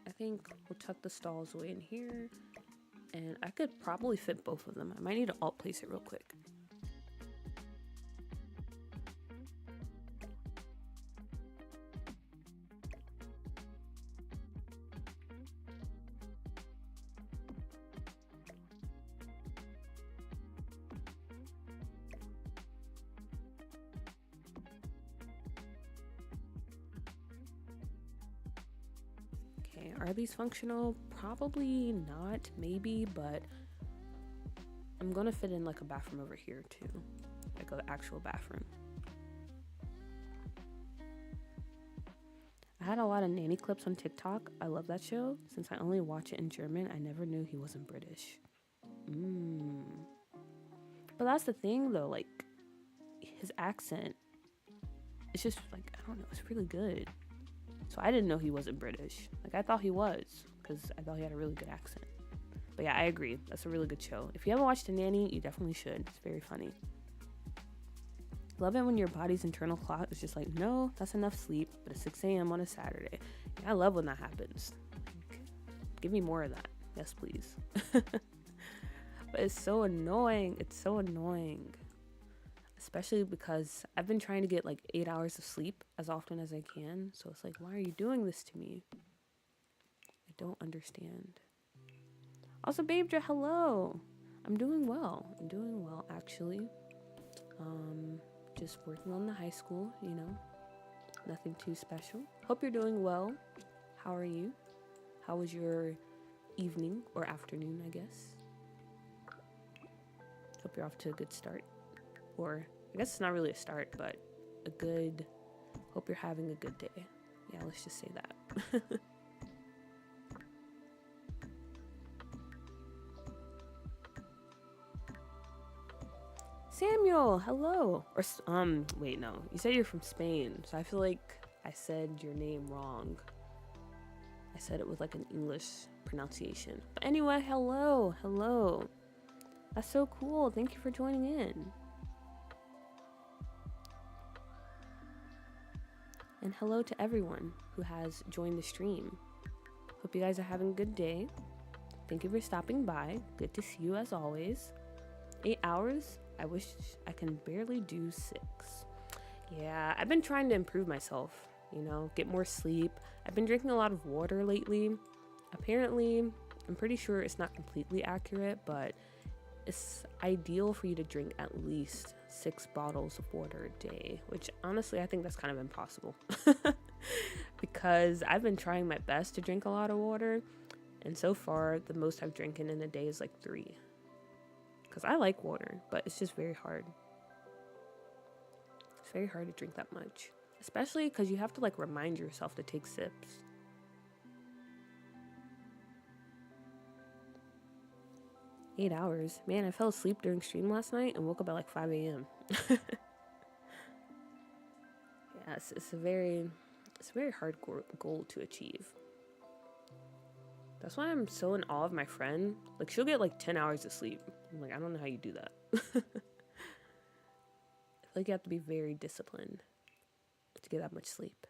I think we'll tuck the stalls away in here. And I could probably fit both of them. I might need to alt place it real quick. Okay, are these functional? Probably not, maybe, but I'm gonna fit in like a bathroom over here too, like an actual bathroom. I had a lot of nanny clips on TikTok. I love that show. Since I only watch it in German, I never knew he wasn't British. But that's the thing though, like his accent, it's just like, I don't know, it's really good. So I didn't know he wasn't British. Like I thought he was, because I thought he had a really good accent. But yeah, I agree. That's a really good show. If you haven't watched The Nanny, you definitely should. It's very funny. Love it when your body's internal clock is just like, no, that's enough sleep, but it's 6 a.m. on a Saturday. Yeah, I love when that happens. Like, give me more of that. Yes, please. But it's so annoying. It's so annoying. Especially because I've been trying to get like 8 hours of sleep as often as I can. So it's like, why are you doing this to me? I don't understand. Also, Babedra, hello. I'm doing well. I'm doing well, actually. Just working on the high school, you know. Nothing too special. Hope you're doing well. How are you? How was your evening or afternoon, I guess? Hope you're off to a good start. Or, I guess it's not really a start, but a good... Hope you're having a good day. Yeah, let's just say that. Samuel, hello. Or wait, no. You said you're from Spain, so I feel like I said your name wrong. I said it with like an English pronunciation. But anyway, hello, hello. That's so cool. Thank you for joining in. And hello to everyone who has joined the stream. Hope you guys are having a good day. Thank you for stopping by. Good to see you as always. 8 hours? I wish I can barely do 6. Yeah, I've been trying to improve myself, you know, get more sleep. I've been drinking a lot of water lately. Apparently, I'm pretty sure it's not completely accurate, but it's ideal for you to drink at least 6 bottles of water a day, which honestly, I think that's kind of impossible. Because I've been trying my best to drink a lot of water, and so far, the most I've drinking in a day is like 3. Because I like water, but it's just very hard. It's very hard to drink that much. Especially because you have to like remind yourself to take sips. Eight hours. Man, I fell asleep during stream last night and woke up at like 5 a.m. Yes, it's a very hard goal to achieve. That's why I'm so in awe of my friend. Like, she'll get like 10 hours of sleep. I'm like, I don't know how you do that. I feel like you have to be very disciplined to get that much sleep.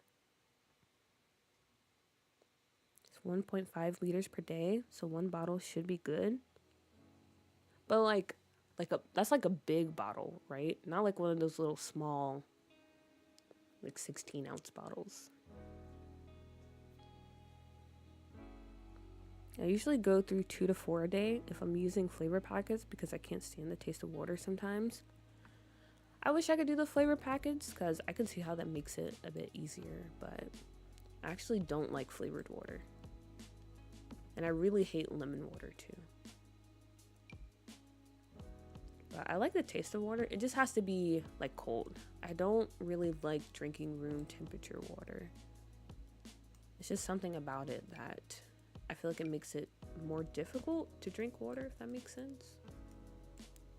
It's 1.5 liters per day, so 1 bottle should be good. But that's like a big bottle, right? Not like one of those little small, like 16-ounce bottles. I usually go through 2 to 4 a day if I'm using flavor packets because I can't stand the taste of water sometimes. I wish I could do the flavor packets because I can see how that makes it a bit easier, but I actually don't like flavored water. And I really hate lemon water too. But I like the taste of water. It just has to be like cold. I don't really like drinking room temperature water. It's just something about it that I feel like it makes it more difficult to drink water, if that makes sense.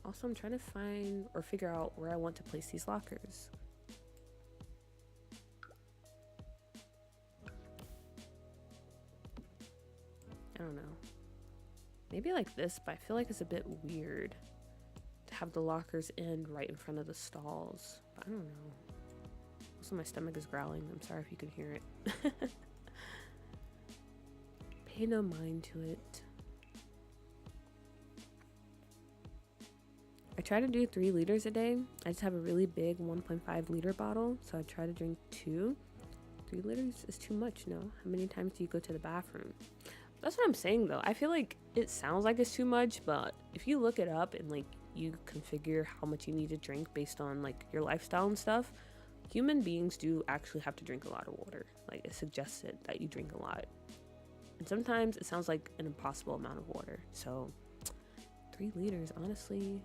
Also, I'm trying to find or figure out where I want to place these lockers. I don't know. Maybe like this, but I feel like it's a bit weird to have the lockers end right in front of the stalls. But I don't know. Also, my stomach is growling. I'm sorry if you can hear it. Pay no mind to it. I try to do 3 liters a day. I just have a really big 1.5 liter bottle, so I try to drink 2. 3 liters is too much, no? How many times do you go to the bathroom? That's what I'm saying though. I feel like it sounds like it's too much, but if you look it up and like you configure how much you need to drink based on like your lifestyle and stuff, human beings do actually have to drink a lot of water. Like it's suggested that you drink a lot. And sometimes it sounds like an impossible amount of water. So 3 liters, honestly,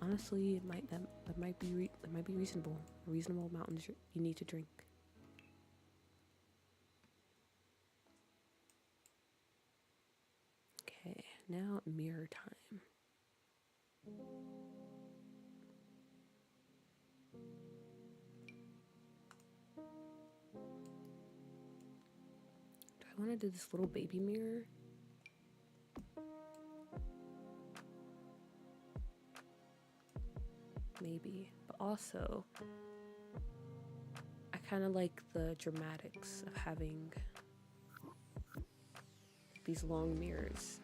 it might that might be reasonable. A reasonable amount you need to drink. Okay, now mirror time. Do I want to do this little baby mirror? Maybe, but also I kind of like the dramatics of having these long mirrors.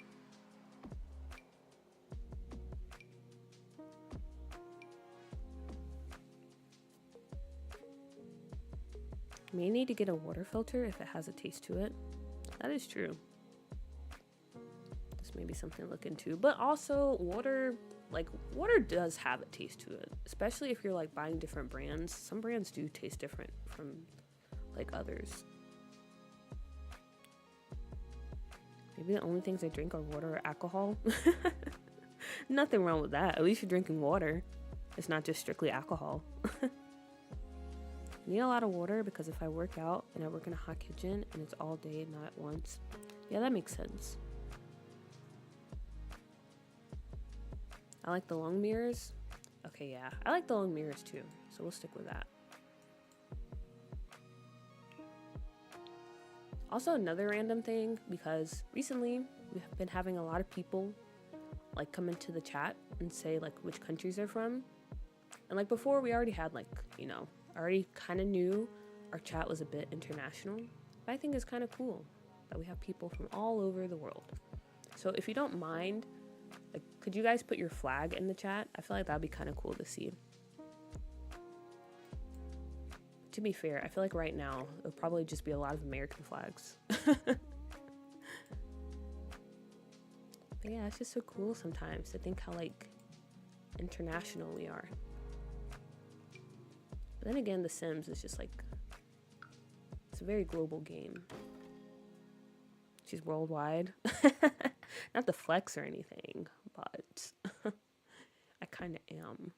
May need to get a water filter if it has a taste to it. That is true. This may be something to look into, but also water does have a taste to it, especially if you're like buying different brands. Some brands do taste different from like others. Maybe the only things I drink are water or alcohol. Nothing wrong with that. At least you're drinking water. It's not just strictly alcohol. I need a lot of water because if I work out and I work in a hot kitchen and it's all day, not at once. Yeah, that makes sense. I like the long mirrors. Okay, yeah, I like the long mirrors too, so we'll stick with that. Also, another random thing, because recently we've been having a lot of people like come into the chat and say like which countries they're from. And like before, we already had like, I already kind of knew our chat was a bit international. But I think it's kind of cool that we have people from all over the world. So if you don't mind, like, could you guys put your flag in the chat? I feel like that'd be kind of cool to see. To be fair, I feel like right now it'll probably just be a lot of American flags. But yeah, it's just so cool sometimes to think how like international we are. But then again, The Sims is just like, it's a very global game. She's worldwide. Not the flex or anything, but I kind of am.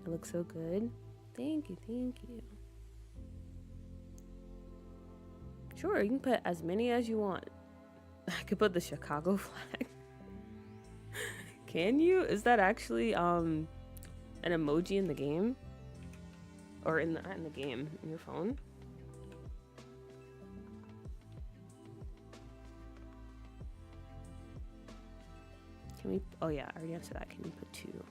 It looks so good. Thank you, thank you. Sure, you can put as many as you want. I could put the Chicago flag. Can you? Is that actually an emoji in the game? Or in the game, in your phone? Can we, oh yeah, I already answered that. Can you put 2?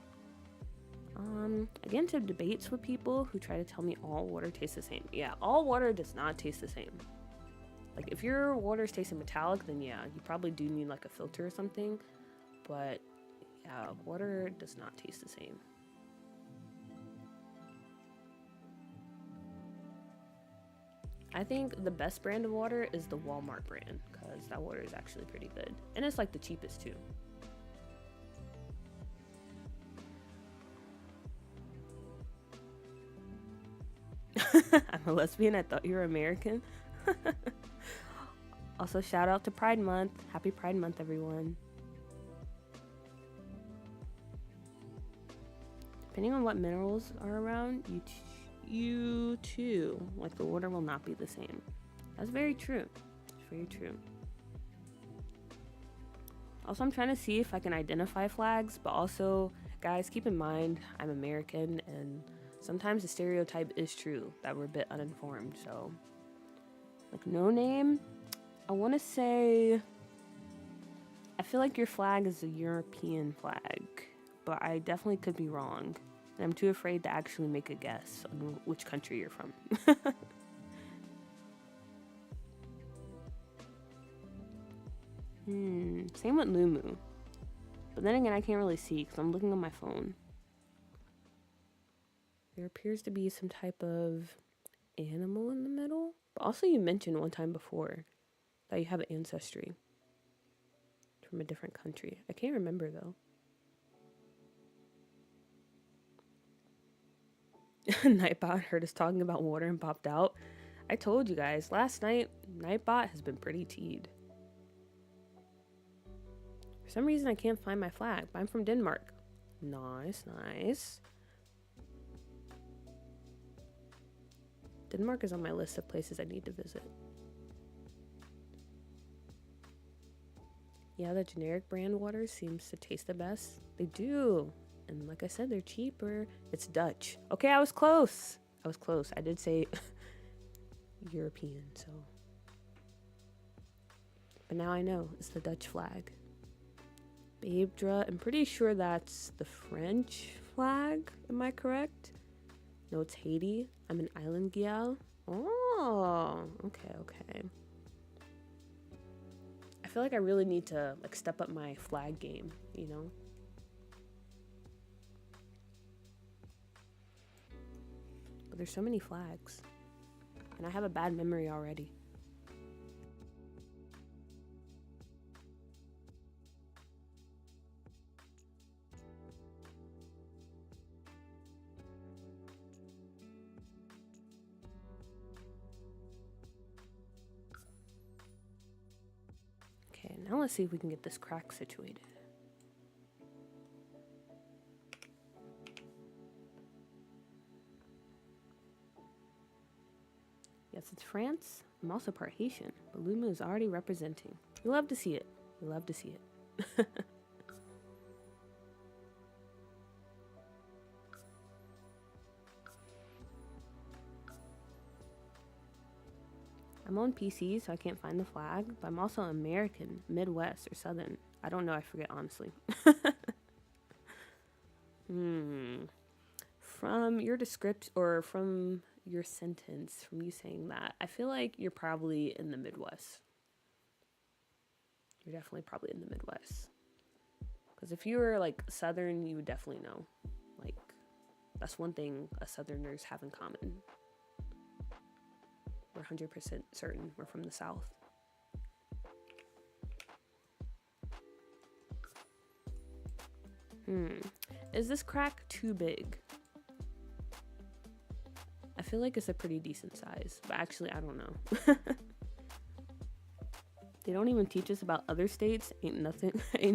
I get into debates with people who try to tell me all water tastes the same. Yeah, all water does not taste the same. Like if your water is tasting metallic, then yeah, you probably do need like a filter or something. But yeah, water does not taste the same. I think the best brand of water is the Walmart brand because that water is actually pretty good. And it's like the cheapest too. I'm a lesbian. I thought you were American. Also, shout out to Pride Month. Happy Pride Month, everyone. Depending on what minerals are around, you too. Like the water will not be the same. That's very true. It's very true. Also, I'm trying to see if I can identify flags, but also, guys, keep in mind I'm American, and sometimes the stereotype is true that we're a bit uninformed. So, like, no name, I want to say, I feel like your flag is a European flag, but I definitely could be wrong. And I'm too afraid to actually make a guess on which country you're from. Same with Lumu. But then again, I can't really see because I'm looking on my phone. There appears to be some type of animal in the middle. But also you mentioned one time before that you have ancestry from a different country. I can't remember though. Nightbot heard us talking about water and popped out. I told you guys, last night, Nightbot has been pretty teed. For some reason, I can't find my flag, but I'm from Denmark. Nice, nice. Denmark is on my list of places I need to visit. Yeah, the generic brand water seems to taste the best. They do. And like I said, they're cheaper. It's Dutch. Okay, I was close. I did say European, so. But now I know it's the Dutch flag. Babedra, I'm pretty sure that's the French flag. Am I correct? No, it's Haiti. I'm an island gal. Oh, okay. I feel like I really need to like step up my flag game, you know? But there's so many flags. And I have a bad memory already. Okay, now let's see if we can get this crack situated. Yes, it's France. I'm also part Haitian, but Lumu is already representing. You love to see it. You love to see it. I'm on PC, so I can't find the flag, but I'm also American, Midwest, or Southern. I don't know, I forget, honestly. From your description, or from your sentence, from you saying that, I feel like you're probably in the Midwest. You're definitely probably in the Midwest. Because if you were, like, Southern, you would definitely know. Like, that's one thing us Southerners have in common. We're 100% certain we're from the South. Is this crack too big? I feel like it's a pretty decent size, but actually I don't know. They don't even teach us about other states. Ain't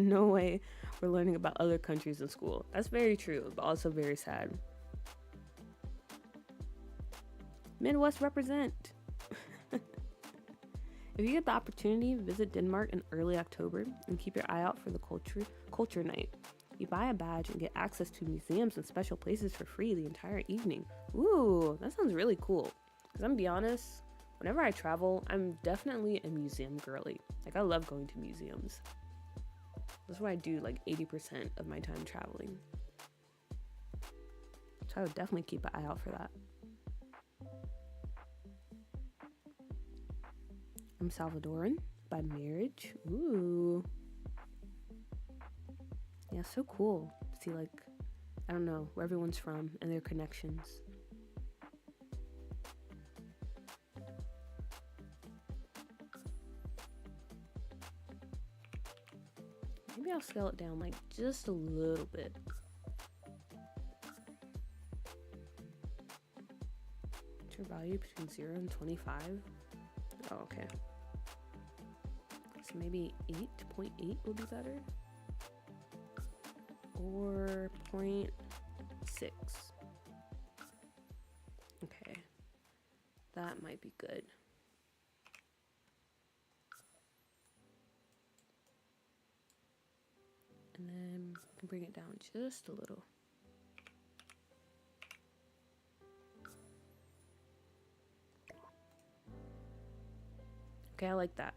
no way we're learning about other countries in school. That's very true, but also very sad. Midwest represent. If you get the opportunity, visit Denmark in early October and keep your eye out for the culture night. You buy a badge and get access to museums and special places for free the entire evening. Ooh, that sounds really cool. Because I'm gonna be honest, whenever I travel, I'm definitely a museum girly. Like, I love going to museums. That's what I do like 80% of my time traveling. So I would definitely keep an eye out for that. I'm Salvadoran by marriage. Ooh. Yeah, so cool to see, like, I don't know, where everyone's from and their connections. Maybe I'll scale it down, like, just a little bit. What's your value between 0 and 25? Oh, okay. So maybe 8.8 would be better. Or 0.6. Okay, that might be good. And then we can bring it down just a little. Okay, I like that.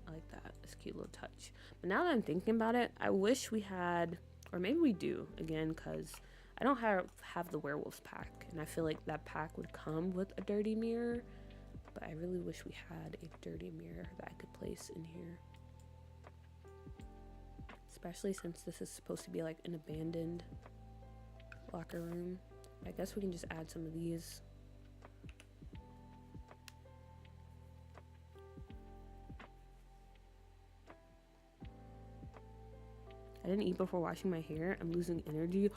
I like that. It's a cute little touch. But now that I'm thinking about it, I wish we had, or maybe we do, again, because I don't have the werewolves pack. And I feel like that pack would come with a dirty mirror. But I really wish we had a dirty mirror that I could place in here. Especially since this is supposed to be like an abandoned locker room. I guess we can just add some of these. I didn't eat before washing my hair. I'm losing energy.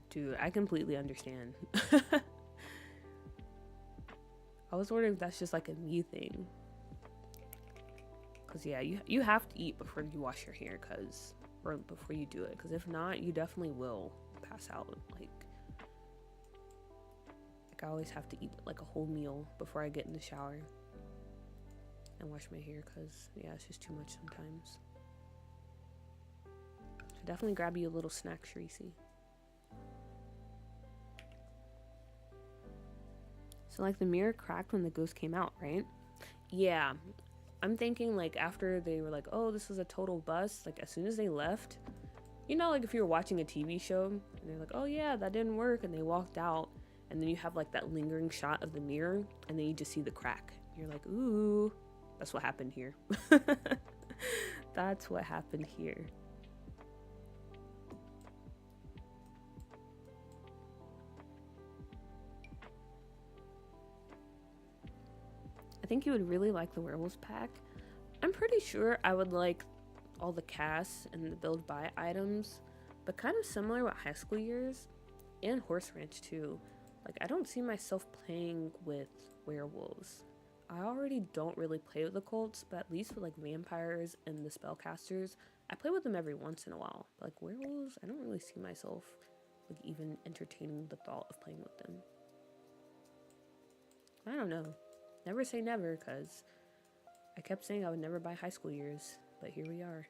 Dude, I completely understand. I was wondering if that's just like a me thing. Cause yeah, you have to eat before you wash your hair, or before you do it. Cause if not, you definitely will pass out. Like I always have to eat like a whole meal before I get in the shower and wash my hair. Cause yeah, it's just too much sometimes. So definitely grab you a little snack, Shreesy. So like the mirror cracked when the ghost came out, right? Yeah. I'm thinking like after they were like, oh, this is a total bust, like as soon as they left, you know, like if you were watching a TV show and they're like, oh yeah, that didn't work, and they walked out, and then you have like that lingering shot of the mirror, and then you just see the crack. You're like, ooh, that's what happened here. That's what happened here. I think you would really like the werewolves pack. I'm pretty sure I would like all the casts and the build buy items, but kind of similar with high school years and horse ranch too. Like I don't see myself playing with werewolves. I already don't really play with the cults, but at least with like vampires and the spellcasters, I play with them every once in a while. But like werewolves, I don't really see myself like even entertaining the thought of playing with them. I don't know. Never say never, because I kept saying I would never buy high school years, but here we are.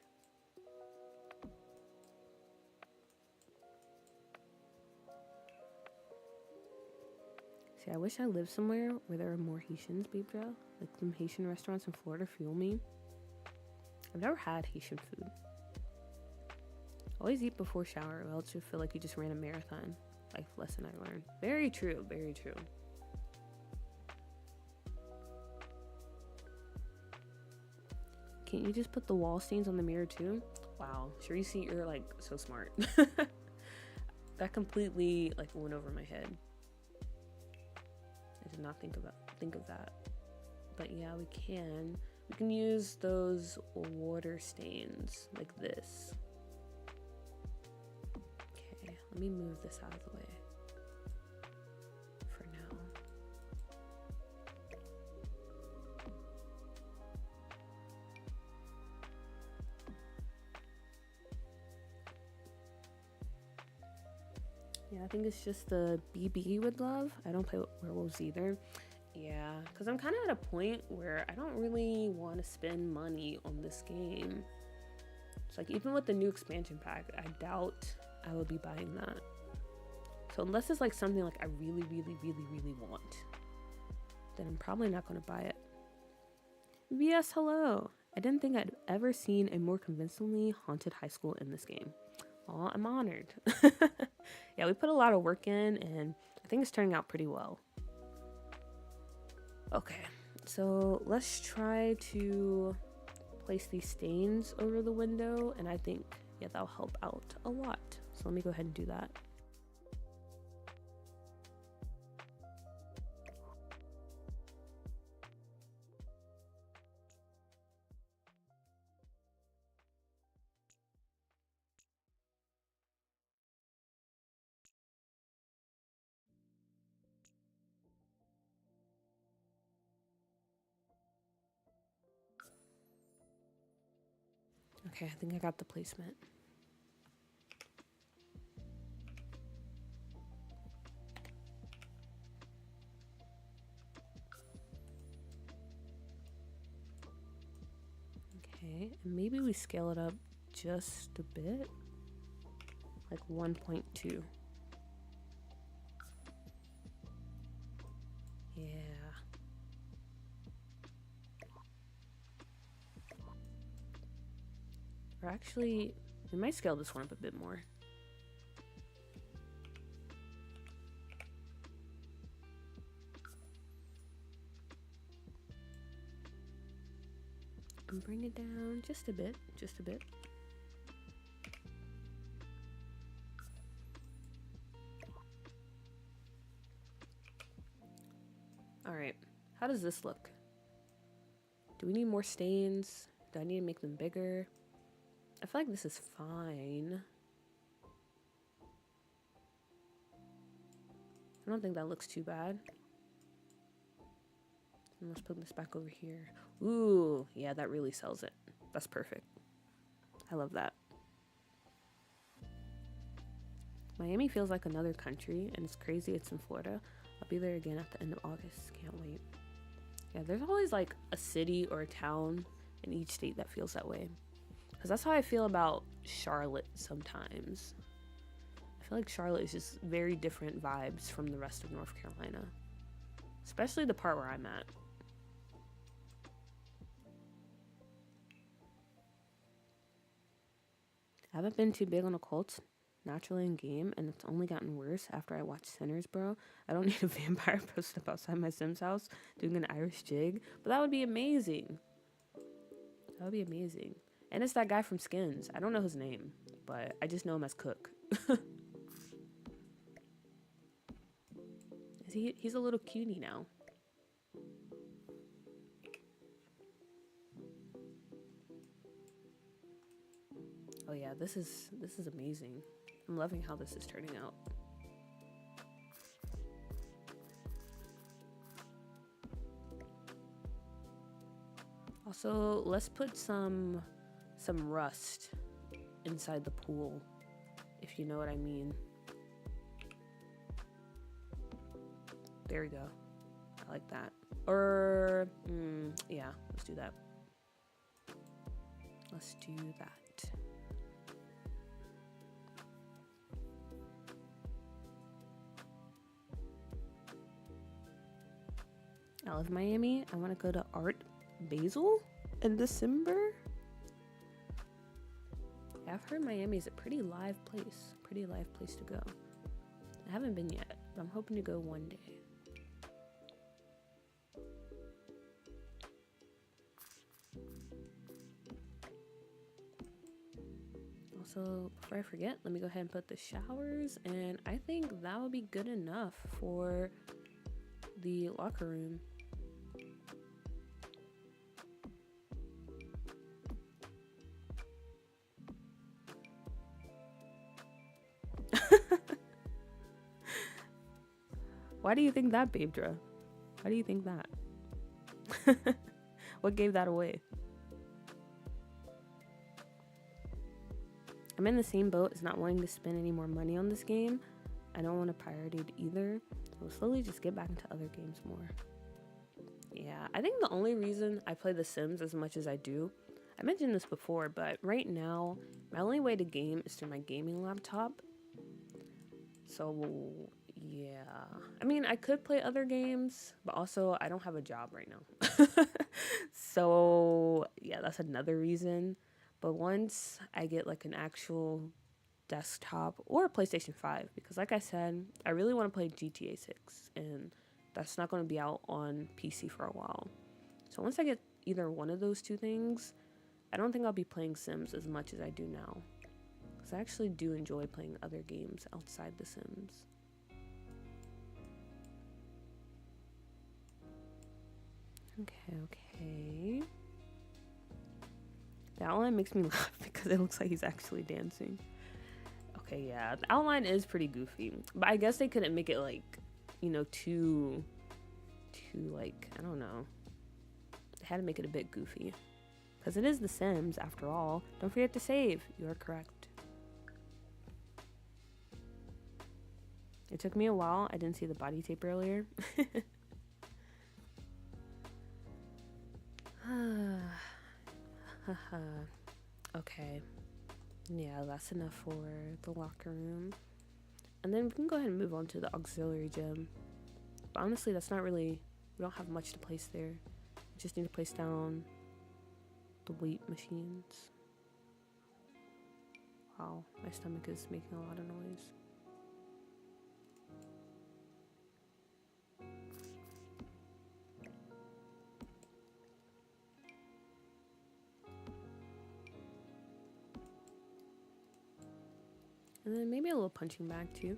See, I wish I lived somewhere where there are more Haitians, babe girl. Like them Haitian restaurants in Florida fuel me. I've never had Haitian food. Always eat before shower, or else you feel like you just ran a marathon. Life lesson I learned. Very true, very true. Can't you just put the wall stains on the mirror too? Wow, Shreesy, you're like so smart. That completely like went over my head. I did not think of that. But yeah, we can use those water stains like this. Okay, let me move this out of the way for now. Yeah, I think it's just the BB would love. I don't play with werewolves either. Yeah, because I'm kind of at a point where I don't really want to spend money on this game. It's like even with the new expansion pack, I doubt I will be buying that. So unless it's like something like I really, really, really, really want, then I'm probably not going to buy it. Yes, hello. I didn't think I'd ever seen a more convincingly haunted high school in this game. Aw, I'm honored. Yeah, we put a lot of work in, and I think it's turning out pretty well. Okay, so let's try to place these stains over the window, and I think, yeah, that'll help out a lot. So let me go ahead and do that. Okay, I think I got the placement. Okay, and maybe we scale it up just a bit, like 1.2. Yeah. Or actually, we might scale this one up a bit more. And bring it down just a bit, just a bit. All right, how does this look? Do we need more stains? Do I need to make them bigger? I feel like this is fine. I don't think that looks too bad. And let's put this back over here. Ooh, yeah, that really sells it. That's perfect. I love that. Miami feels like another country, and it's crazy it's in Florida. I'll be there again at the end of August. Can't wait. Yeah, there's always like a city or a town in each state that feels that way. Because that's how I feel about Charlotte sometimes. I feel like Charlotte is just very different vibes from the rest of North Carolina. Especially the part where I'm at. I haven't been too big on occults naturally in game, and it's only gotten worse after I watched Sinners, bro. I don't need a vampire posted up outside my Sims house doing an Irish jig, but that would be amazing. That would be amazing. And it's that guy from Skins. I don't know his name, but I just know him as Cook. He's a little cutie now. Oh yeah, this is amazing. I'm loving how this is turning out. Also, let's put some rust inside the pool, if you know what I mean. There we go. I like that. Or, yeah, let's do that. Let's do that. I love Miami. I want to go to Art Basel in December. Yeah, I've heard Miami is a pretty live place. Pretty live place to go. I haven't been yet, but I'm hoping to go one day. Also, before I forget, let me go ahead and put the showers, and I think that would be good enough for the locker room. Why do you think that, Babedra? Why do you think that? What gave that away? I'm in the same boat as not wanting to spend any more money on this game. I don't want to pirate it either. I'll slowly just get back into other games more. Yeah, I think the only reason I play The Sims as much as I do, I mentioned this before, but right now, my only way to game is through my gaming laptop. So, yeah. I mean, I could play other games, but also I don't have a job right now. So, yeah, that's another reason. But once I get like an actual desktop or a PlayStation 5, because like I said, I really want to play GTA 6, and that's not going to be out on PC for a while. So once I get either one of those two things, I don't think I'll be playing Sims as much as I do now. Because I actually do enjoy playing other games outside The Sims. Okay. The outline makes me laugh because it looks like he's actually dancing. Okay, yeah, the outline is pretty goofy, but I guess they couldn't make it like, you know, too like, I don't know. They had to make it a bit goofy because it is The Sims after all. Don't forget to save. You are correct. It took me a while. I didn't see the body tape earlier. Haha. Okay. Yeah, that's enough for the locker room. And then we can go ahead and move on to the auxiliary gym. But honestly, that's not really, we don't have much to place there. We just need to place down the weight machines. Wow, my stomach is making a lot of noise. And then maybe a little punching bag too.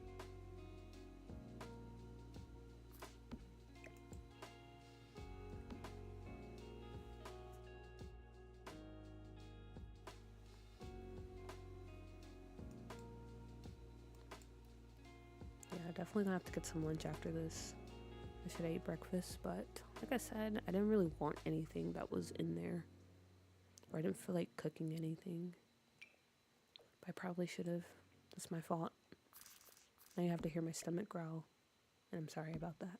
Yeah, definitely gonna have to get some lunch after this. I should have ate breakfast, but like I said, I didn't really want anything that was in there. Or I didn't feel like cooking anything. But I probably should have. That's my fault. Now you have to hear my stomach growl. And I'm sorry about that.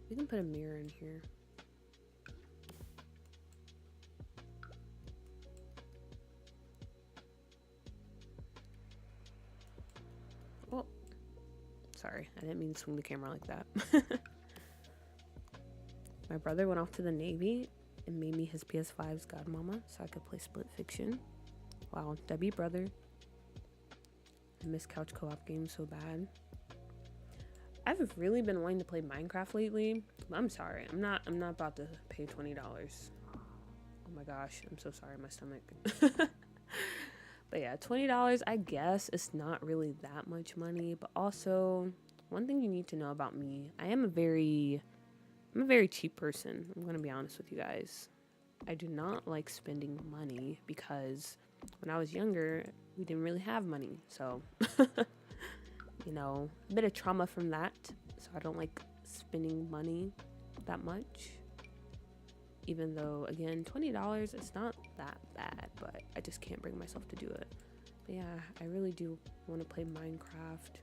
We can put a mirror in here. Oh, sorry. I didn't mean to swing the camera like that. My brother went off to the Navy and made me his PS5's godmama so I could play Split Fiction. Wow, W brother. I miss couch co-op games so bad. I've really been wanting to play Minecraft lately. I'm sorry. I'm not about to pay $20. Oh my gosh, I'm so sorry, my stomach. But yeah, $20, I guess it's not really that much money, but also one thing you need to know about me, I'm a very cheap person. I'm going to be honest with you guys. I do not like spending money because when I was younger, we didn't really have money. So, you know, a bit of trauma from that. So I don't like spending money that much. Even though, again, $20, it's not that bad, but I just can't bring myself to do it. But yeah, I really do want to play Minecraft.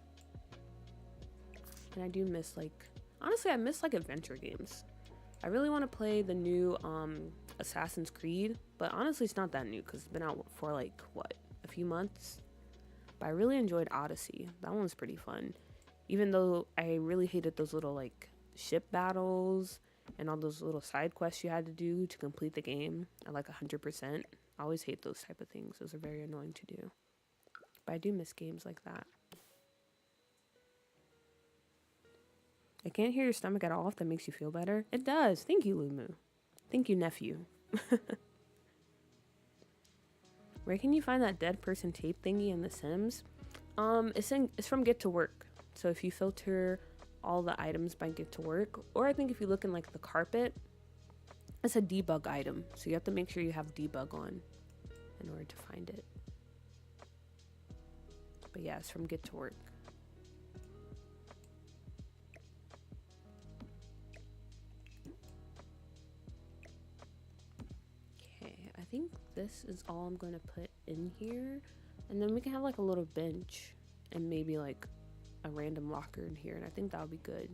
And I do miss, like, honestly, I miss, like, adventure games. I really want to play the new Assassin's Creed, but honestly, it's not that new because it's been out for, like, what, a few months? But I really enjoyed Odyssey. That one's pretty fun. Even though I really hated those little, like, ship battles and all those little side quests you had to do to complete the game at like 100%. I always hate those type of things. Those are very annoying to do. But I do miss games like that. I can't hear your stomach at all if that makes you feel better. It does. Thank you, Lumu. Thank you, nephew. Where can you find that dead person tape thingy in The Sims? It's from Get to Work. So if you filter all the items by Get to Work, or I think if you look in like the carpet, it's a debug item. So you have to make sure you have debug on in order to find it. But yeah, it's from Get to Work. Okay, I think this is all I'm going to put in here. And then we can have like a little bench and maybe like a random locker in here. And I think that would be good.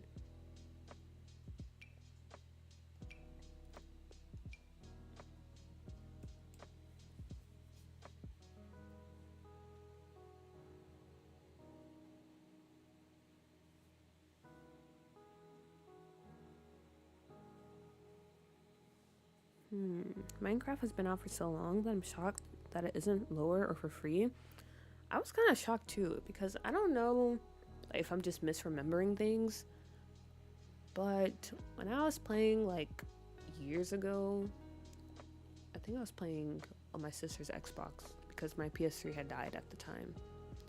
Minecraft has been out for so long that I'm shocked that it isn't lower or for free. I was kind of shocked too because I don't know if I'm just misremembering things, but when I was playing like years ago, I think I was playing on my sister's Xbox because my PS3 had died at the time.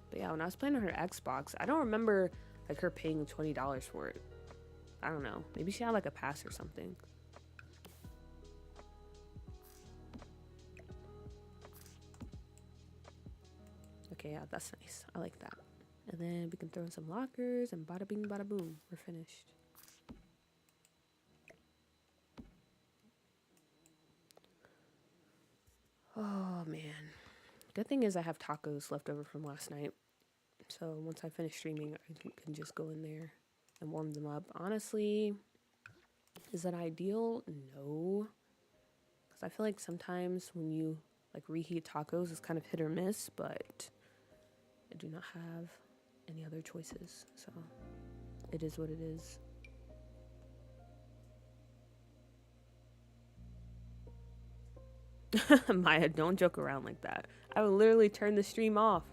But yeah, when I was playing on her Xbox, I don't remember like her paying $20 for it. I don't know. Maybe she had like a pass or something. Okay, yeah, that's nice. I like that. And then we can throw in some lockers and bada bing, bada boom. We're finished. Oh, man. Good thing is I have tacos left over from last night. So once I finish streaming, I can just go in there and warm them up. Honestly, is that ideal? No. Because I feel like sometimes when you like reheat tacos, it's kind of hit or miss, but I do not have any other choices. So it is what it is. Maya, don't joke around like that. I would literally turn the stream off.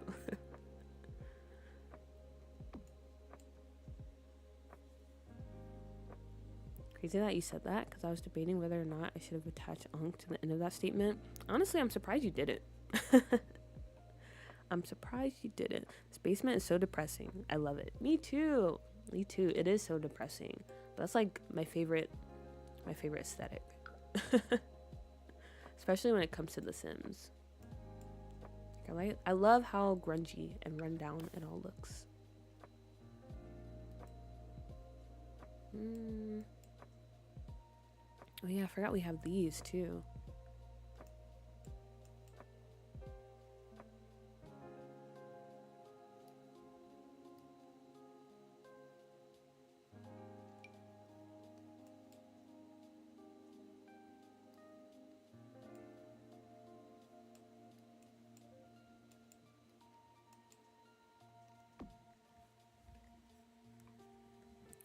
Crazy that you said that, because I was debating whether or not I should have attached unk to the end of that statement. Honestly, I'm surprised you didn't. I'm surprised you didn't. This basement is so depressing. I love it. Me too. Me too. It is so depressing. But that's like my favorite aesthetic. Especially when it comes to The Sims. I love how grungy and run down it all looks. Oh yeah, I forgot we have these too.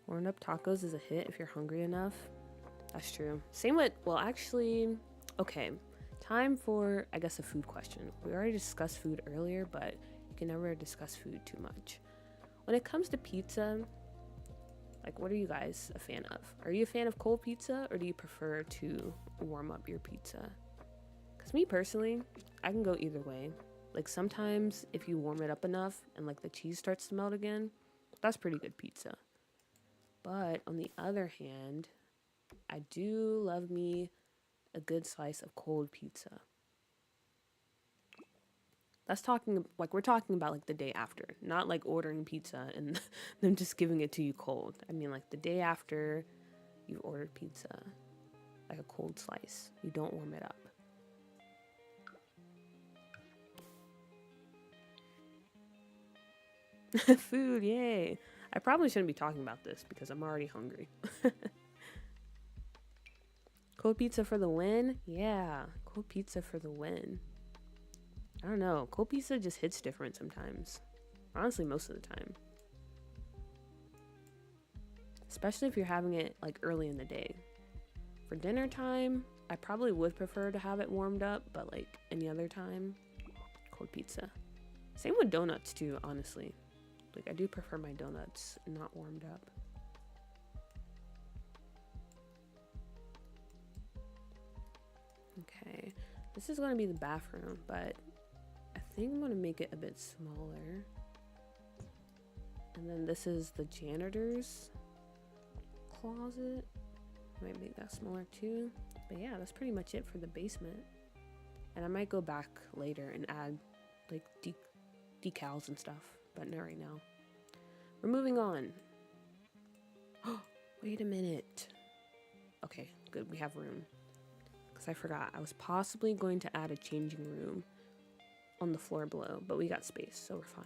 Warmed up tacos is a hit if you're hungry enough. That's true. Same with, well, actually, okay. Time for, I guess, a food question. We already discussed food earlier, but you can never discuss food too much. When it comes to pizza, like, what are you guys a fan of? Are you a fan of cold pizza, or do you prefer to warm up your pizza? Because me personally, I can go either way. Like, sometimes if you warm it up enough and, like, the cheese starts to melt again, that's pretty good pizza. But on the other hand, I do love me a good slice of cold pizza. That's talking, like, we're talking about, like, the day after, not like ordering pizza and them just giving it to you cold. I mean, like, the day after you've ordered pizza, like a cold slice. You don't warm it up. Food, yay. I probably shouldn't be talking about this because I'm already hungry. Cold pizza for the win? Yeah, cold pizza for the win. I don't know. Cold pizza just hits different sometimes. Honestly, most of the time. Especially if you're having it like early in the day. For dinner time, I probably would prefer to have it warmed up, but like any other time, cold pizza. Same with donuts too, honestly. Like, I do prefer my donuts not warmed up. Okay, this is going to be the bathroom, but I think I'm going to make it a bit smaller. And then this is the janitor's closet. Might make that smaller too. But yeah, that's pretty much it for the basement. And I might go back later and add like decals and stuff, but not right now. We're moving on. Wait a minute. Okay, good, we have room. Because I forgot, I was possibly going to add a changing room on the floor below, but we got space, so we're fine.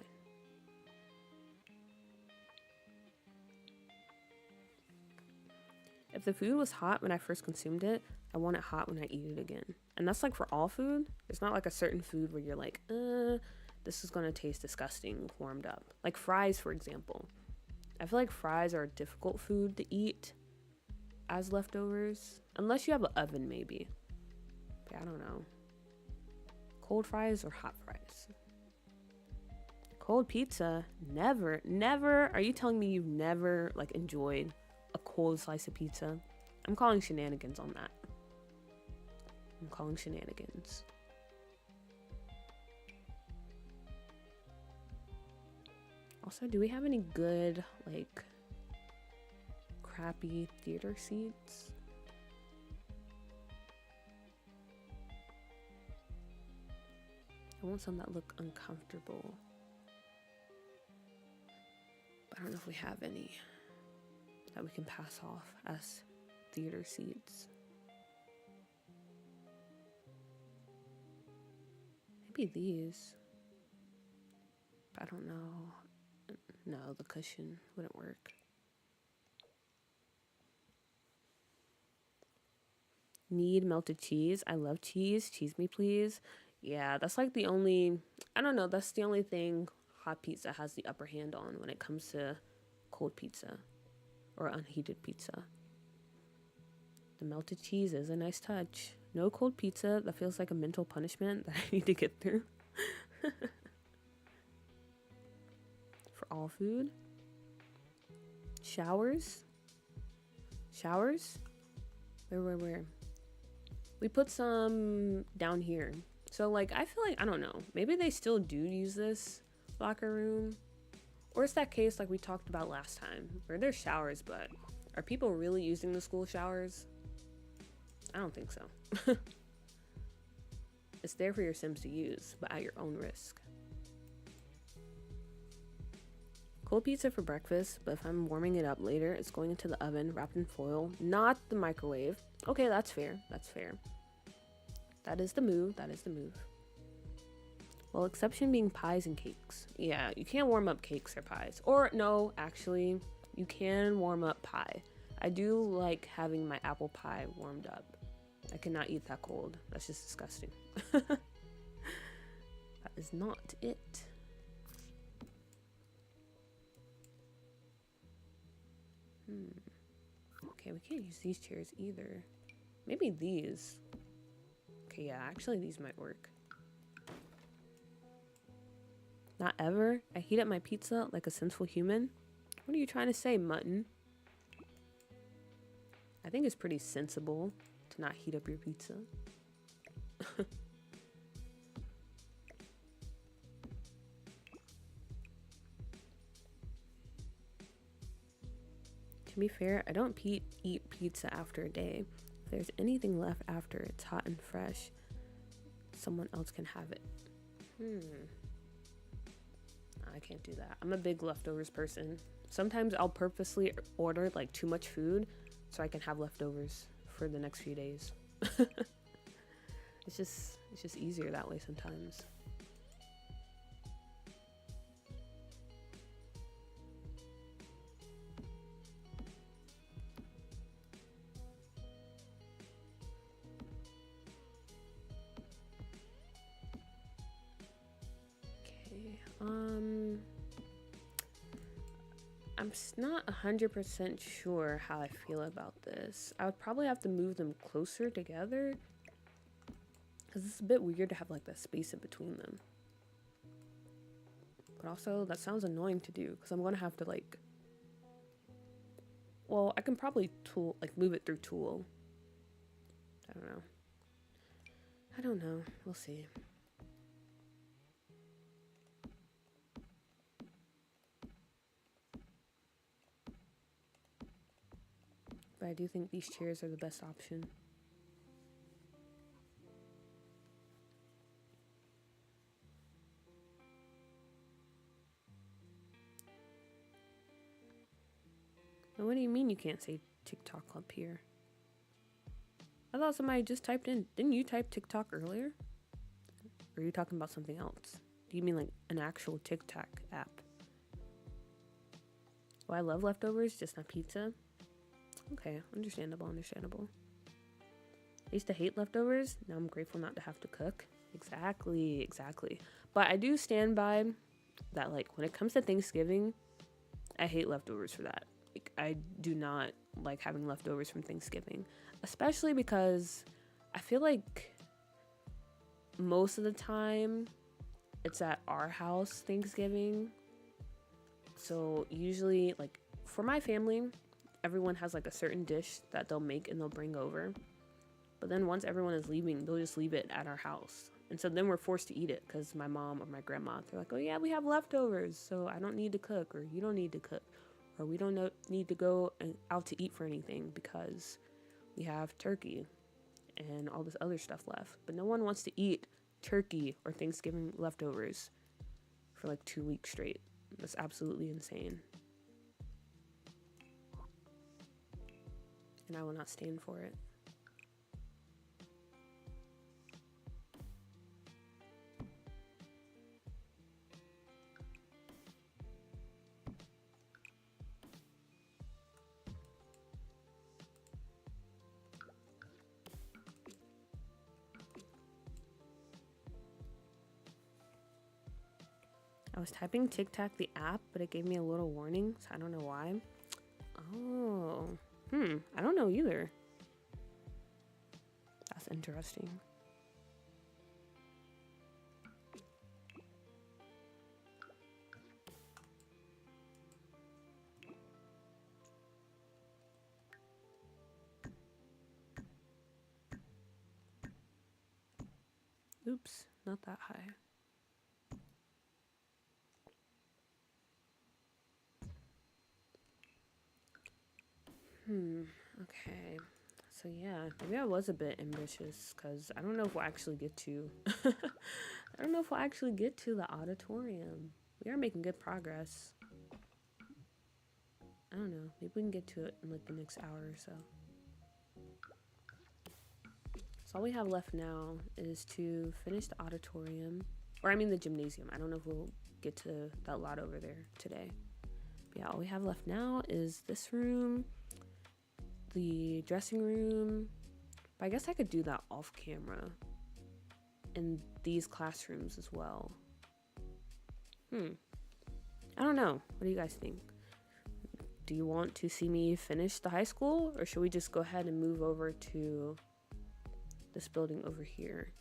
If the food was hot when I first consumed it, I want it hot when I eat it again. And that's like for all food. It's not like a certain food where you're like, this is gonna taste disgusting warmed up. Like fries, for example. I feel like fries are a difficult food to eat as leftovers. Unless you have an oven, maybe. But I don't know. Cold fries or hot fries? Cold pizza? Never. Never? Are you telling me you've never like enjoyed a cold slice of pizza? I'm calling shenanigans on that. I'm calling shenanigans. Also, do we have any good, like, crappy theater seats? I want some that look uncomfortable. I don't know if we have any that we can pass off as theater seats. Maybe these. I don't know. No, the cushion wouldn't work. Need melted cheese. I love cheese. Cheese me, please. Yeah, that's like the only, I don't know, that's the only thing hot pizza has the upper hand on when it comes to cold pizza or unheated pizza. The melted cheese is a nice touch. No cold pizza. That feels like a mental punishment that I need to get through. For all food. Showers. Showers? Where? We put some down here. So, like, I feel like, I don't know. Maybe they still do use this locker room. Or it's that case like we talked about last time, where there's showers, but are people really using the school showers? I don't think so. It's there for your Sims to use, but at your own risk. Cold pizza for breakfast, but if I'm warming it up later, it's going into the oven wrapped in foil, not the microwave. Okay, that's fair. That's fair. That is the move. That is the move. Well, exception being pies and cakes. Yeah, you can't warm up cakes or pies. Or no, actually, you can warm up pie. I do like having my apple pie warmed up. I cannot eat that cold. That's just disgusting. That is not it. Okay, we can't use these chairs either. Maybe these. Okay, yeah, actually these might work. Not ever. I heat up my pizza like a sensible human. What are you trying to say, mutton? I think it's pretty sensible to not heat up your pizza. To be fair, I don't eat pizza after a day. If there's anything left after it's hot and fresh, someone else can have it. I can't do that. I'm a big leftovers person. Sometimes I'll purposely order like too much food so I can have leftovers for the next few days. It's just easier that way sometimes. I'm not 100% sure how I feel about this. I would probably have to move them closer together because it's a bit weird to have like that space in between them. But also that sounds annoying to do because I'm gonna have to like, well, I can probably move it through tool. I don't know. We'll see. But I do think these chairs are the best option. And what do you mean you can't say TikTok up here? I thought somebody just typed in. Didn't you type TikTok earlier? Or are you talking about something else? Do you mean like an actual TikTok app? Oh, I love leftovers, just not pizza. Okay, understandable. I used to hate leftovers. Now I'm grateful not to have to cook. Exactly. But I do stand by that, like, when it comes to Thanksgiving, I hate leftovers for that. Like, I do not like having leftovers from Thanksgiving, especially because I feel like most of the time it's at our house Thanksgiving. So usually, like, for my family, everyone has like a certain dish that they'll make and they'll bring over. But then once everyone is leaving, they'll just leave it at our house. And so then we're forced to eat it because my mom or my grandma, they're like, oh yeah, we have leftovers, so I don't need to cook, or you don't need to cook, or we don't need to go out to eat for anything because we have turkey and all this other stuff left. But no one wants to eat turkey or Thanksgiving leftovers for like 2 weeks straight. That's absolutely insane. and I will not stand for it. I was typing Tic Tac the app, but it gave me a little warning, so I don't know why. Oh, I don't know either. That's interesting. Oops, not that high. Okay. So yeah, maybe I was a bit ambitious because I don't know if we'll actually get to. I don't know if we'll actually get to the auditorium. We are making good progress. I don't know. Maybe we can get to it in like the next hour or so. So all we have left now is to finish the auditorium, or I mean the gymnasium. I don't know if we'll get to that lot over there today. But yeah, all we have left now is this room, the dressing room. But I guess I could do that off camera. In these classrooms as well. I don't know. What do you guys think? Do you want to see me finish the high school, or should we just go ahead and move over to this building over here?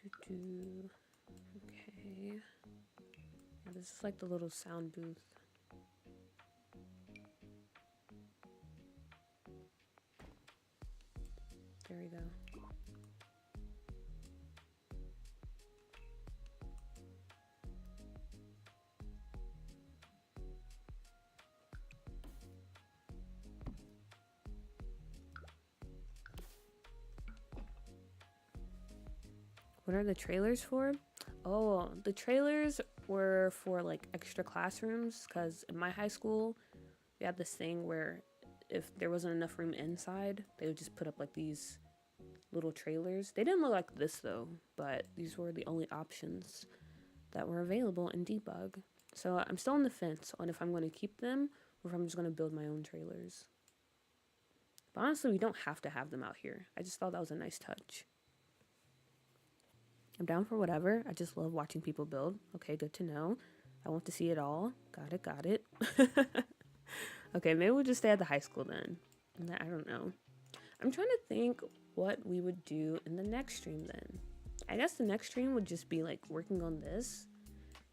Okay. This is like the little sound booth. There we go. What are the trailers for? Oh, the trailers were for like extra classrooms because in my high school, we had this thing where if there wasn't enough room inside, they would just put up like these little trailers. They didn't look like this though, but these were the only options that were available in debug. So I'm still on the fence on if I'm going to keep them or if I'm just going to build my own trailers. But honestly, we don't have to have them out here. I just thought that was a nice touch. I'm down for whatever. I just love watching people build. Okay, good to know. I want to see it all. Got it, got it. Okay, maybe we'll just stay at the high school then. I don't know. I'm trying to think what we would do in the next stream then. I guess the next stream would just be like working on this.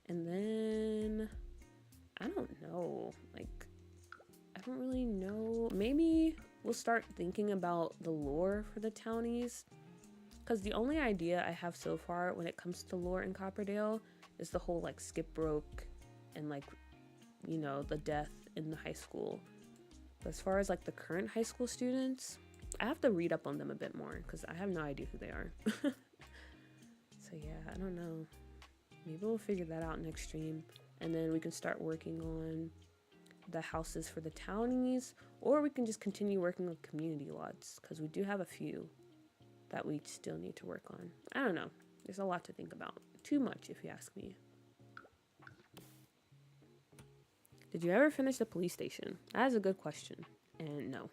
And then, I don't know. Like, I don't really know. Maybe we'll start thinking about the lore for the townies. Because the only idea I have so far when it comes to lore in Copperdale is the whole like skip broke and like, you know, the death in the high school. But as far as like the current high school students, I have to read up on them a bit more because I have no idea who they are. So yeah, I don't know. Maybe we'll figure that out next stream. And then we can start working on the houses for the townies, or we can just continue working on community lots because we do have a few that we still need to work on. I don't know. There's a lot to think about. Too much, if you ask me. Did you ever finish the police station? That is a good question. And no.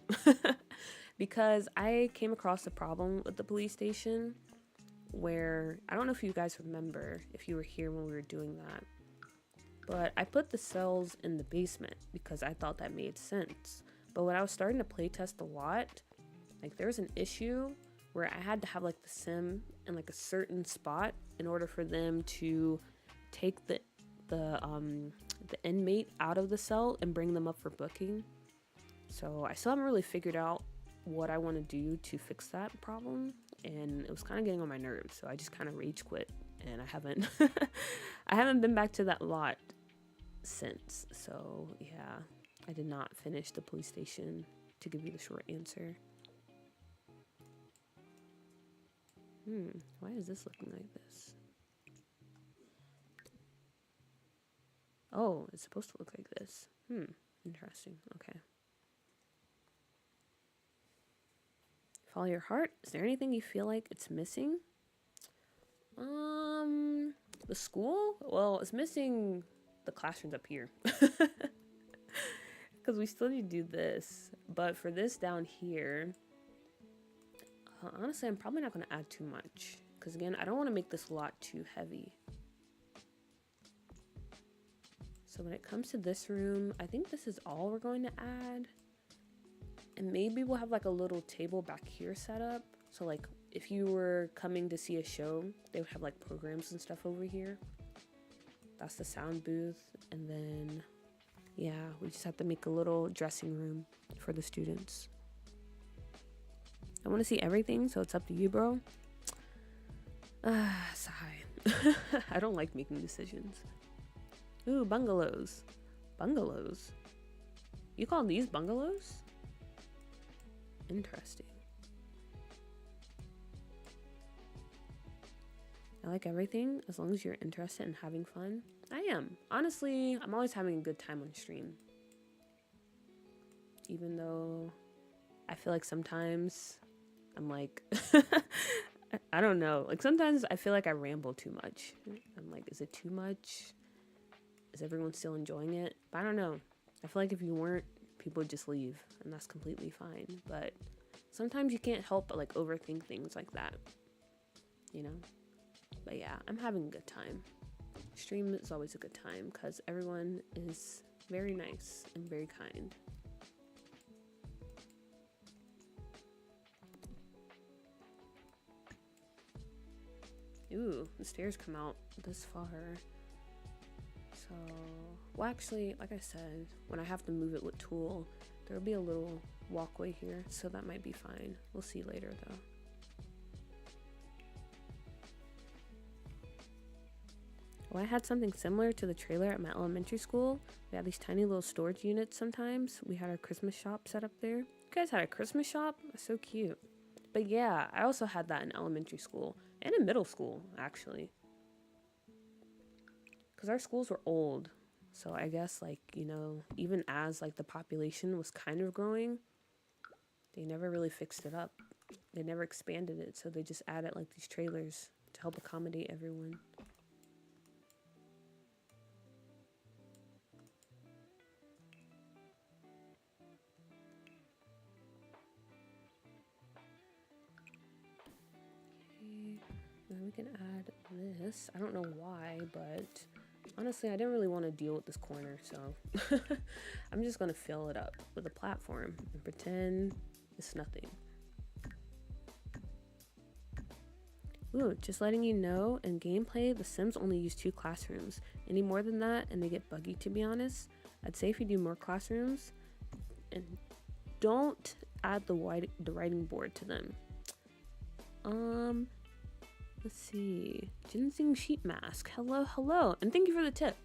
Because I came across a problem with the police station where, I don't know if you guys remember, if you were here when we were doing that, but I put the cells in the basement because I thought that made sense. But when I was starting to playtest a lot, like there was an issue where I had to have like the sim in like a certain spot in order for them to take the inmate out of the cell and bring them up for booking. So I still haven't really figured out what I want to do to fix that problem, and it was kind of getting on my nerves, so I just kind of rage quit and I haven't I haven't been back to that lot since. So yeah, I did not finish the police station, to give you the short answer. Why is this looking like this? Oh, it's supposed to look like this. Interesting. Okay. Follow your heart. Is there anything you feel like it's missing? The school? Well, it's missing the classrooms up here. Because we still need to do this. But for this down here, honestly, I'm probably not going to add too much. Because again, I don't want to make this lot too heavy. So when it comes to this room, I think this is all we're going to add. And maybe we'll have like a little table back here set up. So like if you were coming to see a show, they would have like programs and stuff over here. That's the sound booth. And then, yeah, we just have to make a little dressing room for the students. I want to see everything, so it's up to you, bro. Sigh. I don't like making decisions. Ooh, bungalows. Bungalows? You call these bungalows? Interesting. I like everything as long as you're interested in having fun. I am. Honestly, I'm always having a good time on stream. Even though I feel like sometimes I'm like, I don't know. Like sometimes I feel like I ramble too much. I'm like, is it too much? Is everyone still enjoying it? But I don't know. I feel like if you weren't, people would just leave, and that's completely fine. But sometimes you can't help but like overthink things like that, you know? But yeah, I'm having a good time. Stream is always a good time because everyone is very nice and very kind. Ooh, the stairs come out this far. So, well actually, like I said, when I have to move it with tool, there'll be a little walkway here, so that might be fine. We'll see later though. Well, I had something similar to the trailer at my elementary school. We had these tiny little storage units sometimes. We had our Christmas shop set up there. You guys had a Christmas shop? That's so cute. But yeah, I also had that in elementary school and in middle school, actually. Because our schools were old. So I guess, like, you know, even as, like, the population was kind of growing, they never really fixed it up. They never expanded it. So they just added, like, these trailers to help accommodate everyone. Then we can add this. I don't know why, but honestly, I didn't really want to deal with this corner, so I'm just going to fill it up with a platform and pretend it's nothing. Ooh, just letting you know, in gameplay, The Sims only use 2 classrooms. Any more than that, and they get buggy, to be honest. I'd say if you do more classrooms, and don't add the writing board to them. Let's see. Ginseng sheet mask. Hello. And thank you for the tip.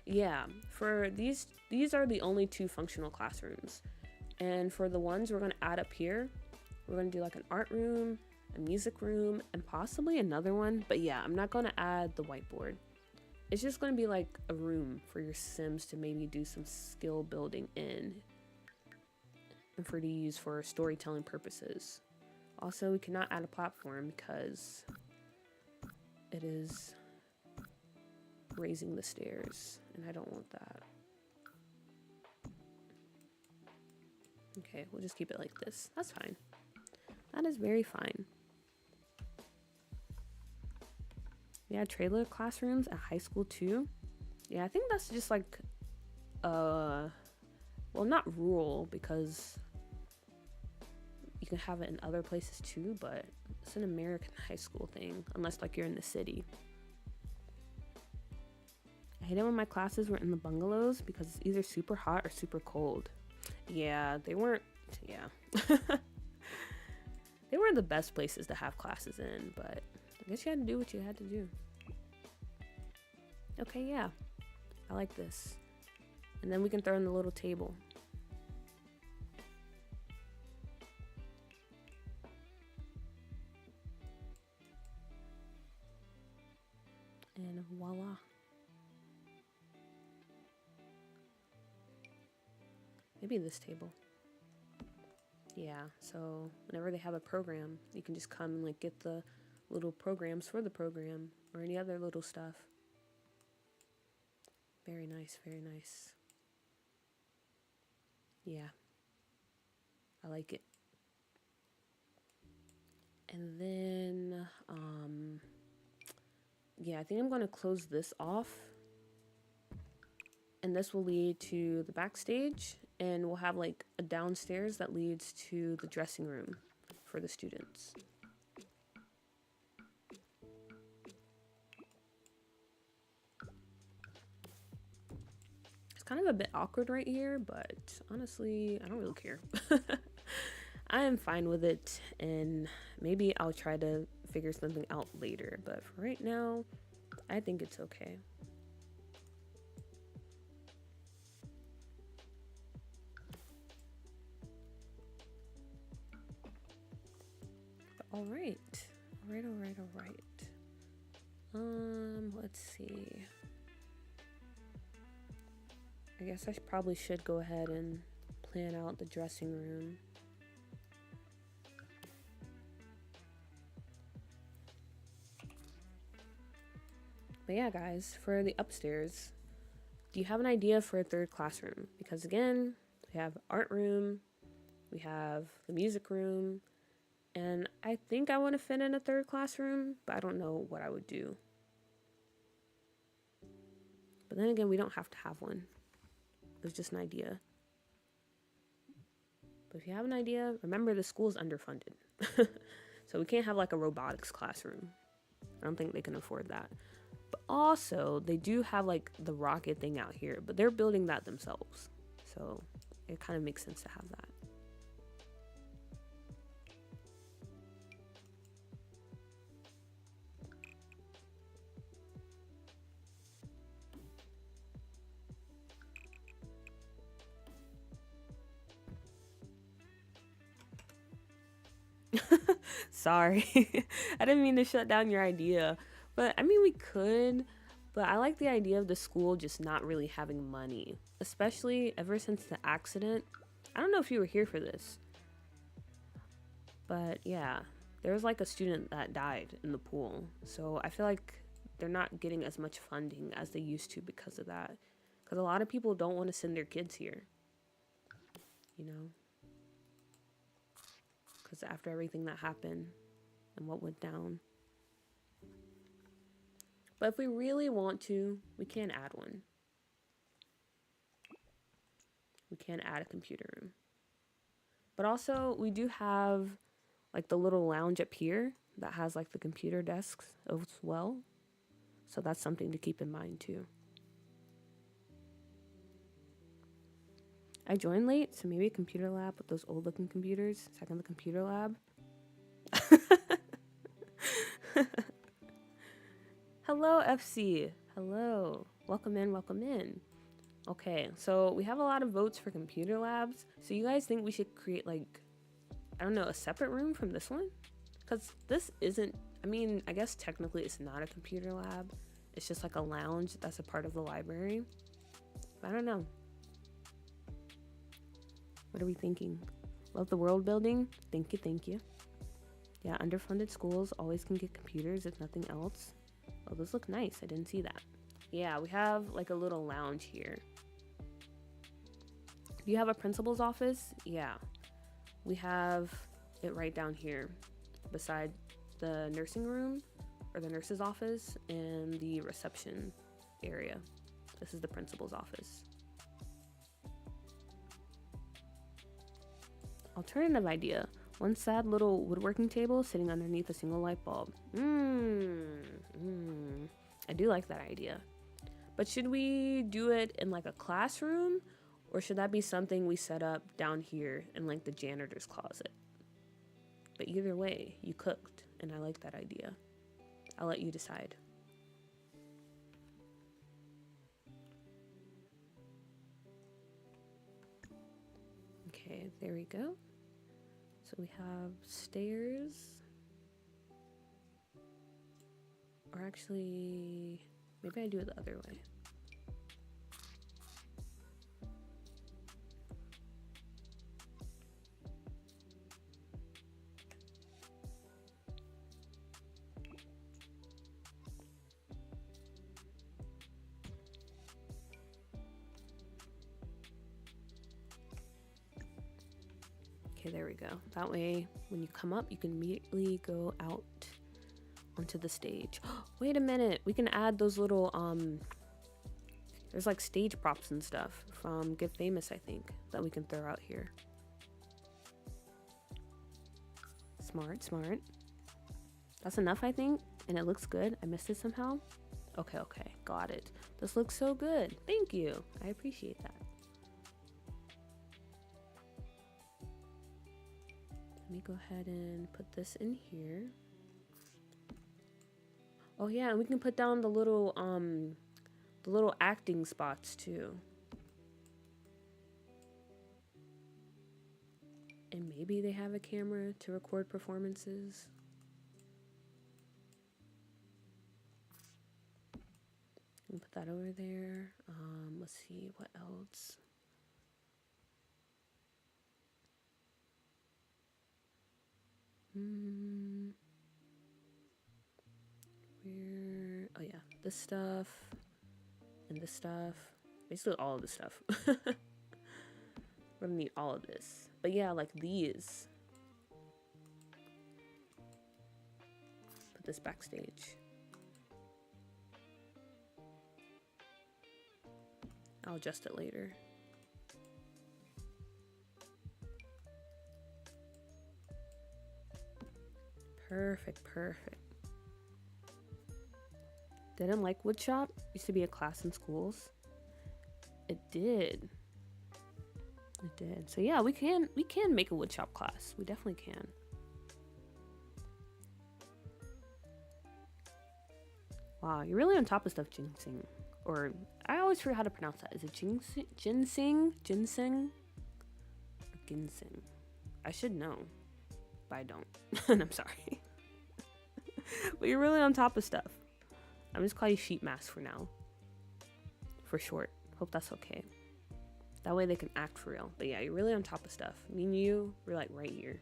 Yeah, for these are the only 2 functional classrooms. And for the ones we're going to add up here, we're going to do like an art room, a music room, and possibly another one. But yeah, I'm not going to add the whiteboard. It's just going to be like a room for your Sims to maybe do some skill building in, and for to use for storytelling purposes. Also, we cannot add a platform because it is raising the stairs, and I don't want that. Okay, we'll just keep it like this. That's fine. That is very fine. Yeah, trailer classrooms at high school too. Yeah, I think that's just like, well, not rural, because you can have it in other places too, but it's an American high school thing, unless like you're in the city. I hate it when my classes were in the bungalows because it's either super hot or super cold. Yeah, they weren't they weren't the best places to have classes in, but I guess you had to do what you had to do. Okay, yeah, I like this. And then we can throw in the little table. And voila. Maybe this table. Yeah, so whenever they have a program, you can just come and like get the little programs for the program or any other little stuff. Very nice, very nice. Yeah, I like it. And then, yeah, I think I'm going to close this off. And this will lead to the backstage, and we'll have like a downstairs that leads to the dressing room for the students. It's kind of a bit awkward right here, but honestly, I don't really care. I am fine with it, and maybe I'll try to figure something out later, but for right now, I think it's okay. All right. All right, all right, all right. Let's see. I guess I probably should go ahead and plan out the dressing room. But yeah, guys, for the upstairs, do you have an idea for a third classroom? Because again, we have art room, we have the music room, and I think I want to fit in a third classroom, but I don't know what I would do. But then again, we don't have to have one. It was just an idea. But if you have an idea, remember the school's underfunded. So we can't have like a robotics classroom. I don't think they can afford that. But also, they do have like the rocket thing out here, but they're building that themselves. So it kind of makes sense to have that. Sorry. I didn't mean to shut down your idea. But I mean, we could. But I like the idea of the school just not really having money, especially ever since the accident. I don't know if you were here for this, but yeah, there was like a student that died in the pool. So I feel like they're not getting as much funding as they used to because of that. Because a lot of people don't want to send their kids here, you know? Because after everything that happened and what went down. But if we really want to, we can add one. We can add a computer room. But also, we do have like the little lounge up here that has like the computer desks as well. So that's something to keep in mind too. I joined late, so maybe a computer lab with those old looking computers. Second, the computer lab. Hello, FC. Hello. Welcome in, welcome in. Okay, so we have a lot of votes for computer labs. So you guys think we should create like, I don't know, a separate room from this one? Because this isn't, I mean, I guess technically it's not a computer lab. It's just like a lounge that's a part of the library. But I don't know. What are we thinking? Love the world building? Thank you, thank you. Yeah, underfunded schools always can get computers if nothing else. Oh, those look nice. I didn't see that. Yeah, we have like a little lounge here. Do you have a principal's office? Yeah. We have it right down here beside the nursing room or the nurse's office and the reception area. This is the principal's office. Alternative idea. One sad little woodworking table sitting underneath a single light bulb. I do like that idea. But should we do it in like a classroom, or should that be something we set up down here in like the janitor's closet? But either way, you cooked, and I like that idea. I'll let you decide. Okay, there we go. So we have stairs. Or actually, maybe I do it the other way. Okay, there we go. That way, when you come up, you can immediately go out onto the stage. Wait a minute, we can add those little, there's like stage props and stuff from Get Famous, I think, that we can throw out here. Smart, smart. That's enough, I think, and it looks good. I missed it somehow. Okay, got it. This looks so good. Thank you. I appreciate that. Let me go ahead and put this in here. Oh yeah, and we can put down the little acting spots too. And maybe they have a camera to record performances. And put that over there. Let's see, what else? Where? Oh yeah, this stuff and this stuff. Basically all of this stuff. We're gonna need all of this. But yeah, like these. Put this backstage. I'll adjust it later. Perfect, perfect. Didn't like woodshop? Used to be a class in schools. It did. It did. So yeah, we can make a woodshop class. We definitely can. Wow, you're really on top of stuff, ginseng. Or I always forget how to pronounce that. Is it ginseng? Ginseng? Or ginseng? I should know, but I don't. And I'm sorry. But you're really on top of stuff. I'm just calling you sheet mask for now. For short. Hope that's okay. That way they can act for real. But yeah, you're really on top of stuff. Me and you, we're like right here.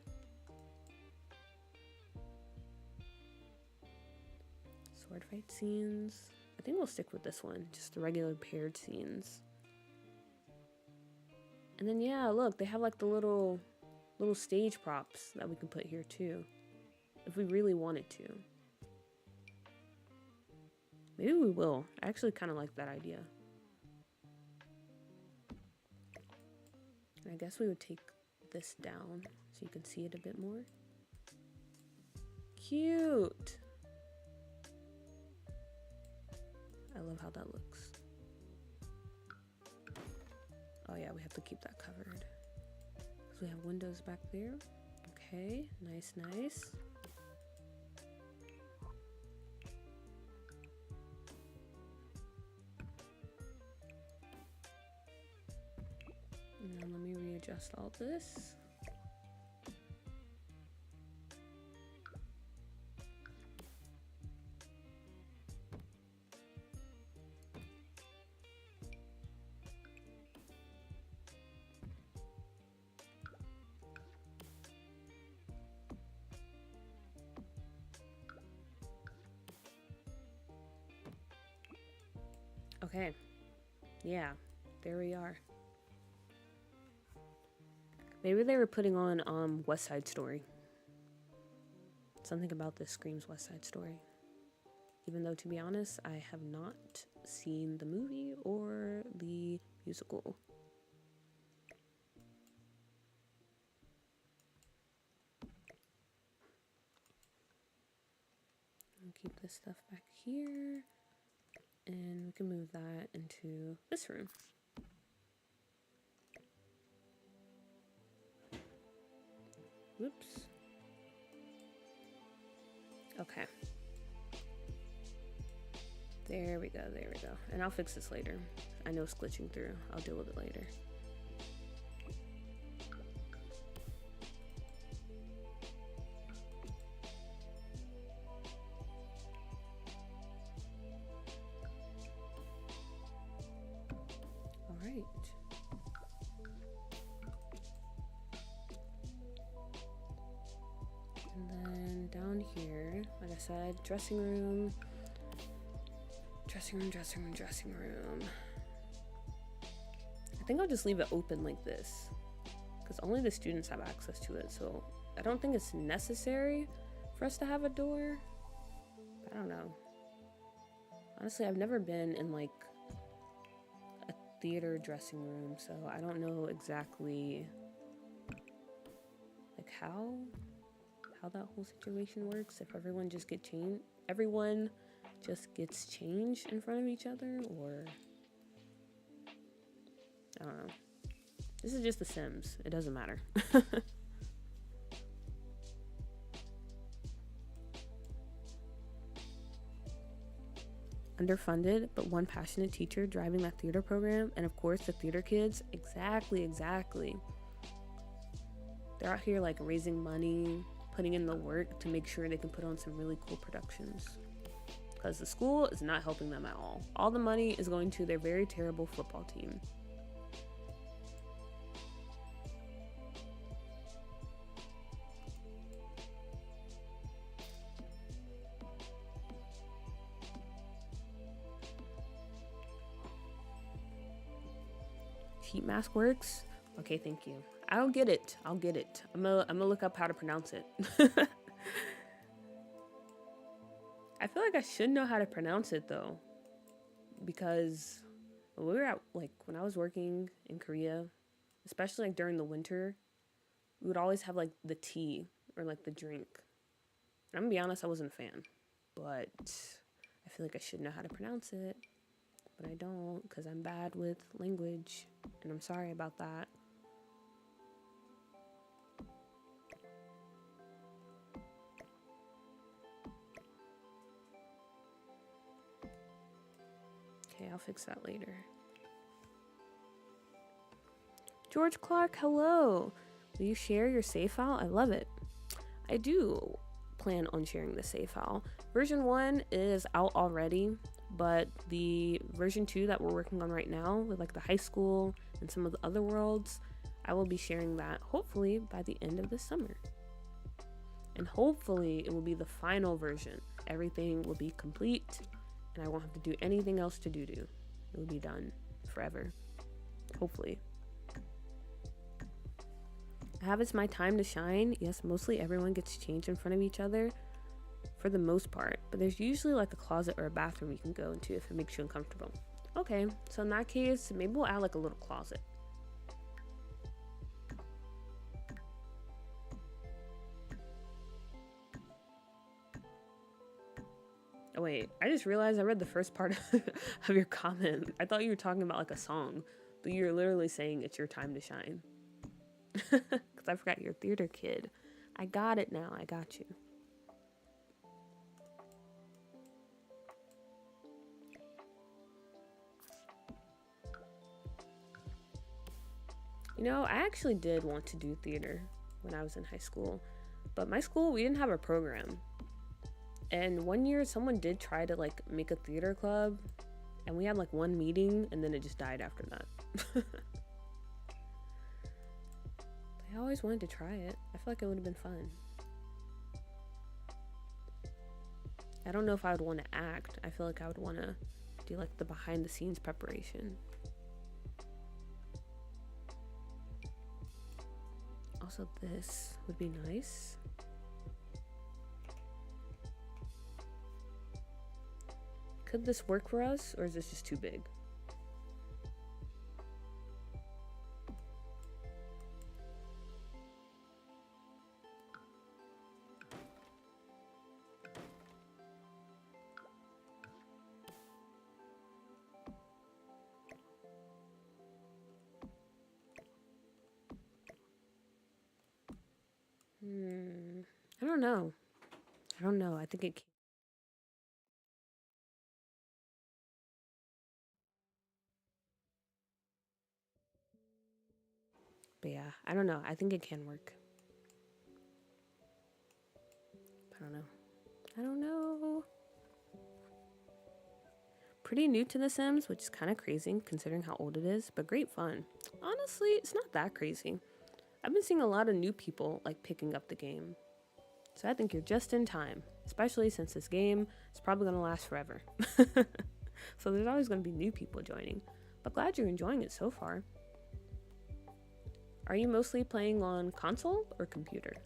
Sword fight scenes. I think we'll stick with this one. Just the regular paired scenes. And then yeah, look, they have like the little stage props that we can put here too. If we really wanted to. Maybe we will. I actually kind of like that idea. And I guess we would take this down so you can see it a bit more. Cute! I love how that looks. Oh yeah, we have to keep that covered. So we have windows back there. Okay, nice, nice. And then let me readjust all this. Okay, yeah, there we are. Maybe they were putting on West Side Story. Something about this screams West Side Story. Even though, to be honest, I have not seen the movie or the musical. I'll keep this stuff back here. And we can move that into this room. Whoops. Okay. There we go, there we go. And I'll fix this later. I know it's glitching through. I'll deal with it later. I said, dressing room. Dressing room, dressing room, dressing room. I think I'll just leave it open like this, because only the students have access to it, so I don't think it's necessary for us to have a door. I don't know. Honestly, I've never been in like a theater dressing room, so I don't know exactly like how that whole situation works. If everyone just gets changed in front of each other, or I don't know. This is just The Sims. It doesn't matter. Underfunded, but one passionate teacher driving that theater program, and of course the theater kids. Exactly. They're out here like raising money, putting in the work to make sure they can put on some really cool productions. Because the school is not helping them at all. All the money is going to their very terrible football team. Heat mask works? Okay, thank you. I'll get it. I'm gonna look up how to pronounce it. I feel like I should know how to pronounce it though, because when we were at, like, when I was working in Korea, especially like during the winter, we would always have like the tea or like the drink. And I'm gonna be honest, I wasn't a fan, but I feel like I should know how to pronounce it, but I don't, because I'm bad with language, and I'm sorry about that. Okay, I'll fix that later. George Clark, hello. Will you share your save file? I love it. I do plan on sharing the save file. Version 1 is out already, but the version 2 that we're working on right now with like the high school and some of the other worlds, I will be sharing that hopefully by the end of the summer. And hopefully it will be the final version. Everything will be complete and I won't have to do anything else to do. It will be done forever. Hopefully. I have It's My Time to Shine. Yes, mostly everyone gets changed in front of each other for the most part, but there's usually like a closet or a bathroom you can go into if it makes you uncomfortable. Okay, so in that case, maybe we'll add like a little closet. Oh wait, I just realized I read the first part of your comment. I thought you were talking about like a song, but you're literally saying it's your time to shine. Because I forgot you're a theater kid. I got it now. I got you. You know, I actually did want to do theater when I was in high school, but my school, we didn't have a program. And one year someone did try to like make a theater club, and we had like one meeting and then it just died after that. I always wanted to try it. I feel like it would have been fun. I don't know if I would want to act. I feel like I would want to do like the behind the scenes preparation. Also, this would be nice. Could this work for us, or is this just too big? I don't know. I think it can. But yeah, I don't know. I think it can work. I don't know. Pretty new to The Sims, which is kind of crazy considering how old it is, but great fun. Honestly, it's not that crazy. I've been seeing a lot of new people like picking up the game. So I think you're just in time, especially since this game is probably going to last forever. So there's always going to be new people joining, but glad you're enjoying it so far. Are you mostly playing on console or computer?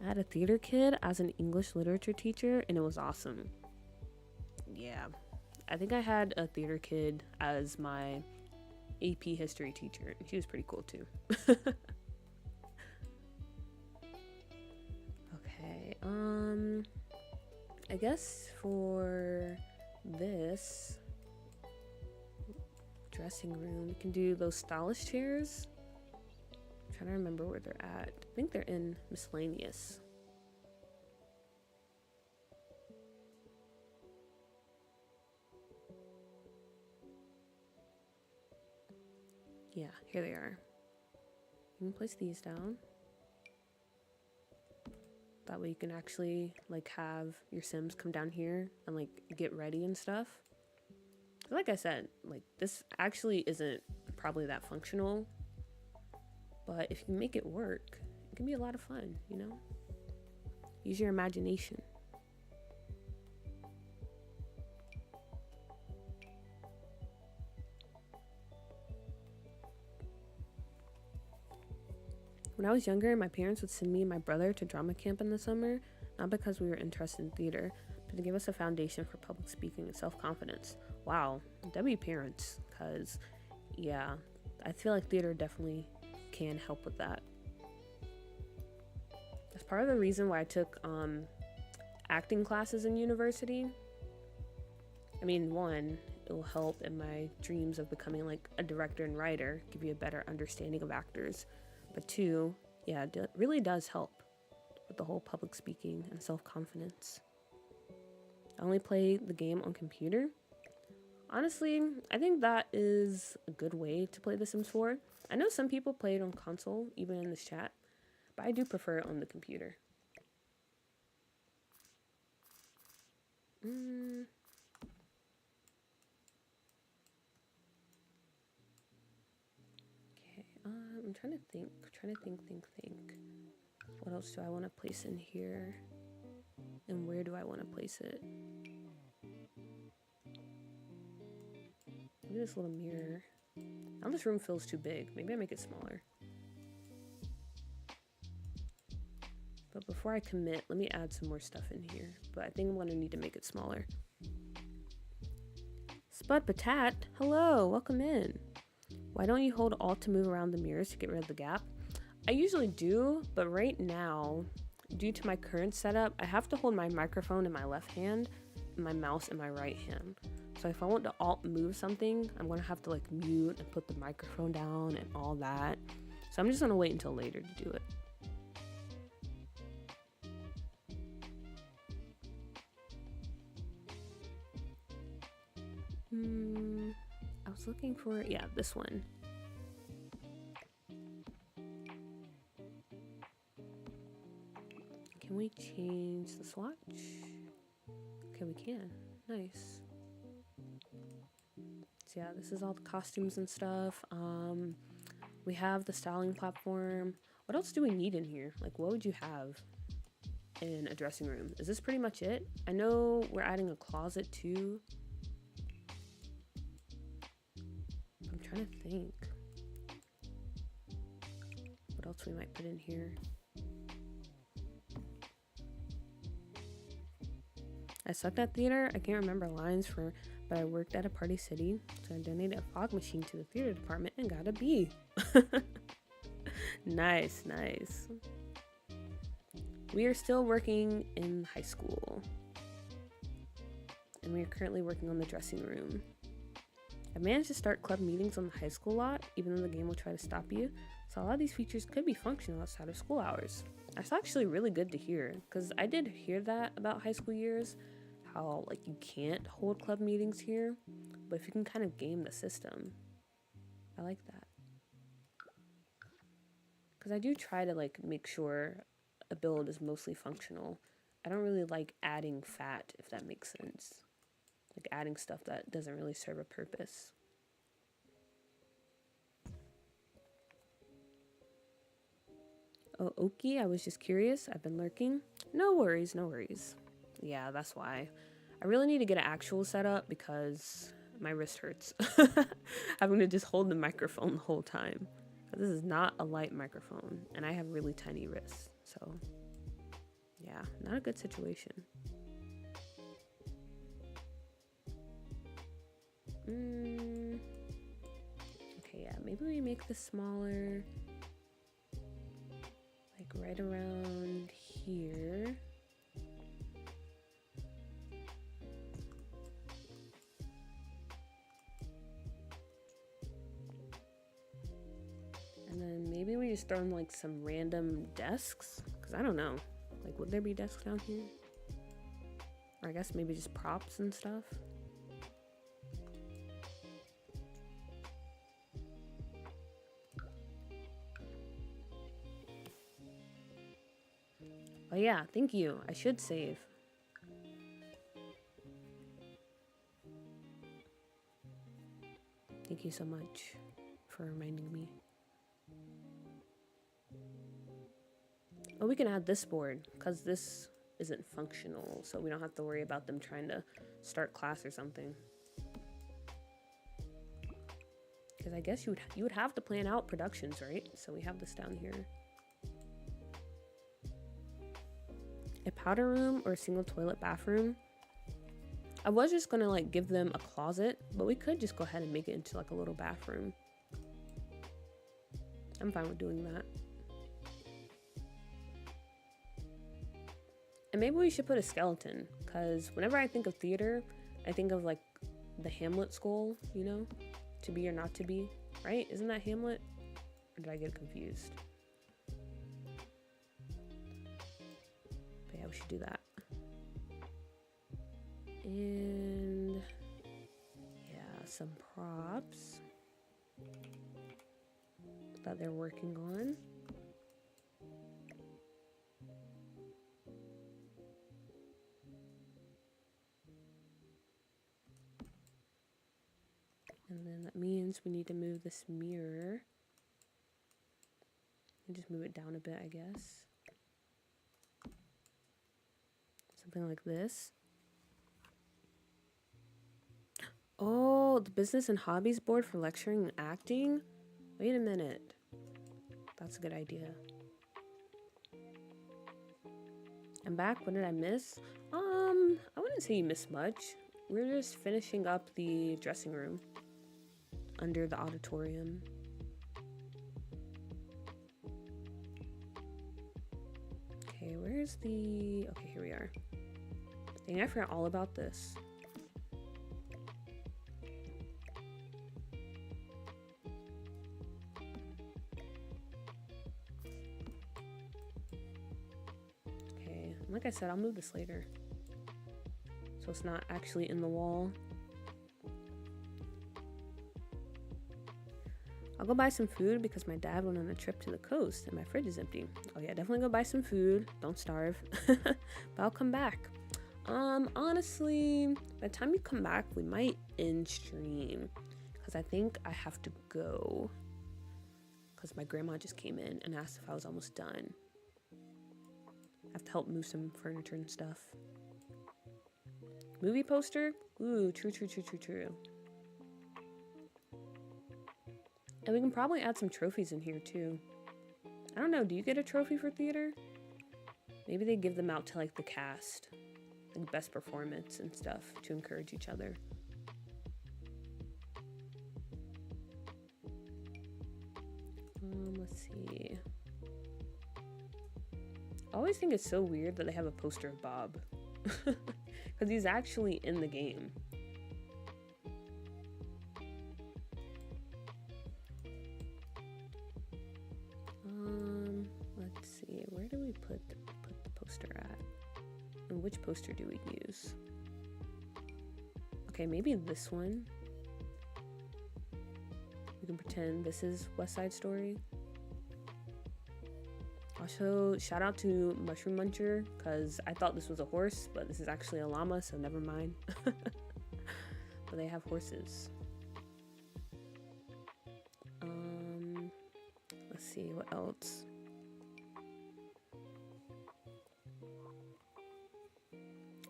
I had a theater kid as an English literature teacher, and it was awesome. Yeah, I think I had a theater kid as my AP history teacher, and she was pretty cool too. Okay, I guess for this dressing room, we can do those stylish chairs. I'm trying to remember where they're at. I think they're in miscellaneous. Yeah, here they are. You can place these down. That way you can actually like have your Sims come down here and like get ready and stuff. Like I said, like this actually isn't probably that functional, but if you make it work, it can be a lot of fun, you know? Use your imagination. When I was younger, my parents would send me and my brother to drama camp in the summer, not because we were interested in theater, but to give us a foundation for public speaking and self-confidence. Wow, W parents, because yeah, I feel like theater definitely can help with that. That's part of the reason why I took acting classes in university. I mean, one, it will help in my dreams of becoming like a director and writer, give you a better understanding of actors. But two, yeah, it really does help with the whole public speaking and self-confidence. I only play the game on computer. Honestly, I think that is a good way to play The Sims 4. I know some people play it on console, even in this chat, but I do prefer it on the computer. Okay, I'm trying to think. What else do I want to place in here? And where do I want to place it? Maybe this little mirror. Now this room feels too big. Maybe I make it smaller. But before I commit, let me add some more stuff in here. But I think I'm going to need to make it smaller. Spud Patat, hello, welcome in. Why don't you hold Alt to move around the mirrors to get rid of the gap? I usually do, but right now, due to my current setup, I have to hold my microphone in my left hand and my mouse in my right hand. So if I want to Alt move something, I'm going to have to like mute and put the microphone down and all that. So I'm just going to wait until later to do it. I was looking for, yeah, this one. Can we change the swatch? Okay, we can. Nice. So yeah, this is all the costumes and stuff. We have the styling platform. What else do we need in here? Like, what would you have in a dressing room? Is this pretty much it? I know we're adding a closet too. I'm trying to think what else we might put in here. I sucked at theater. I can't remember lines but I worked at a Party City, so I donated a fog machine to the theater department and got a B. Nice, nice. We are still working in high school, and we are currently working on the dressing room. I managed to start club meetings on the high school lot, even though the game will try to stop you, so a lot of these features could be functional outside of school hours. That's actually really good to hear, because I did hear that about high school years, how like you can't hold club meetings here, but if you can kind of game the system, I like that. Because I do try to like make sure a build is mostly functional. I don't really like adding fat, if that makes sense. Like adding stuff that doesn't really serve a purpose. Oh, Oki, I was just curious. I've been lurking. No worries, no worries. Yeah, that's why. I really need to get an actual setup because my wrist hurts. Having to just hold the microphone the whole time. This is not a light microphone, and I have really tiny wrists. So, yeah, not a good situation. Okay, yeah, maybe we make this smaller. Like right around here. And then maybe we just throw in like some random desks. Because I don't know. Like, would there be desks down here? Or I guess maybe just props and stuff. Oh yeah, thank you. I should save. Thank you so much for reminding me. Oh, we can add this board because this isn't functional, so we don't have to worry about them trying to start class or something. Because I guess you would have to plan out productions, right? So we have this down here. A powder room or a single toilet bathroom. I was just gonna like give them a closet, but we could just go ahead and make it into like a little bathroom. I'm fine with doing that. And maybe we should put a skeleton, because whenever I think of theater, I think of like the Hamlet skull, you know? To be or not to be, right? Isn't that Hamlet? Or did I get confused? But yeah, we should do that. And yeah, some props that they're working on. And then that means we need to move this mirror. And just move it down a bit, I guess. Something like this. Oh, the business and hobbies board for lecturing and acting? Wait a minute. That's a good idea. I'm back. What did I miss? I wouldn't say you missed much. We're just finishing up the dressing room under the auditorium. Okay, where's the... Okay, here we are. Dang, I forgot all about this. Okay, like I said, I'll move this later. So it's not actually in the wall. I'll go buy some food because my dad went on a trip to the coast and my fridge is empty. Oh yeah, definitely go buy some food. Don't starve. But I'll come back. Honestly, by the time you come back, we might end stream because I think I have to go because my grandma just came in and asked if I was almost done. I have to help move some furniture and stuff. Movie poster? Ooh, true. And we can probably add some trophies in here too. I don't know, do you get a trophy for theater? Maybe they give them out to like the cast. Like best performance and stuff to encourage each other. Let's see. I always think it's so weird that they have a poster of Bob. Because he's actually in the game. Let's see. Where do we put the poster at? And which poster do we use? Okay, maybe this one. We can pretend this is West Side Story. Also, shout out to Mushroom Muncher, because I thought this was a horse, but this is actually a llama, so never mind. But they have horses. Let's see, what else?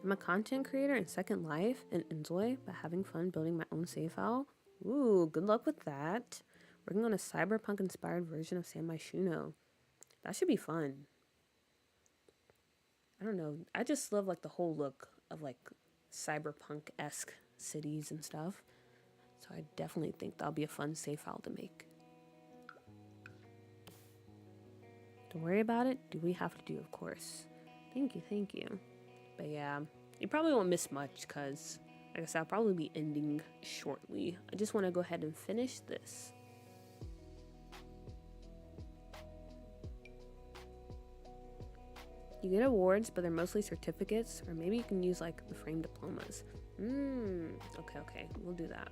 I'm a content creator in Second Life and enjoy by having fun building my own save file. Ooh, good luck with that. Working on a cyberpunk inspired version of San Myshuno. That should be fun. I don't know. I just love like the whole look of like cyberpunk-esque cities and stuff. So I definitely think that'll be a fun save file to make. Don't worry about it. Do we have to do, of course. Thank you, thank you. But yeah, you probably won't miss much because, like I said, I'll probably be ending shortly. I just want to go ahead and finish this. You get awards, but they're mostly certificates, or maybe you can use like the framed diplomas. Okay, we'll do that.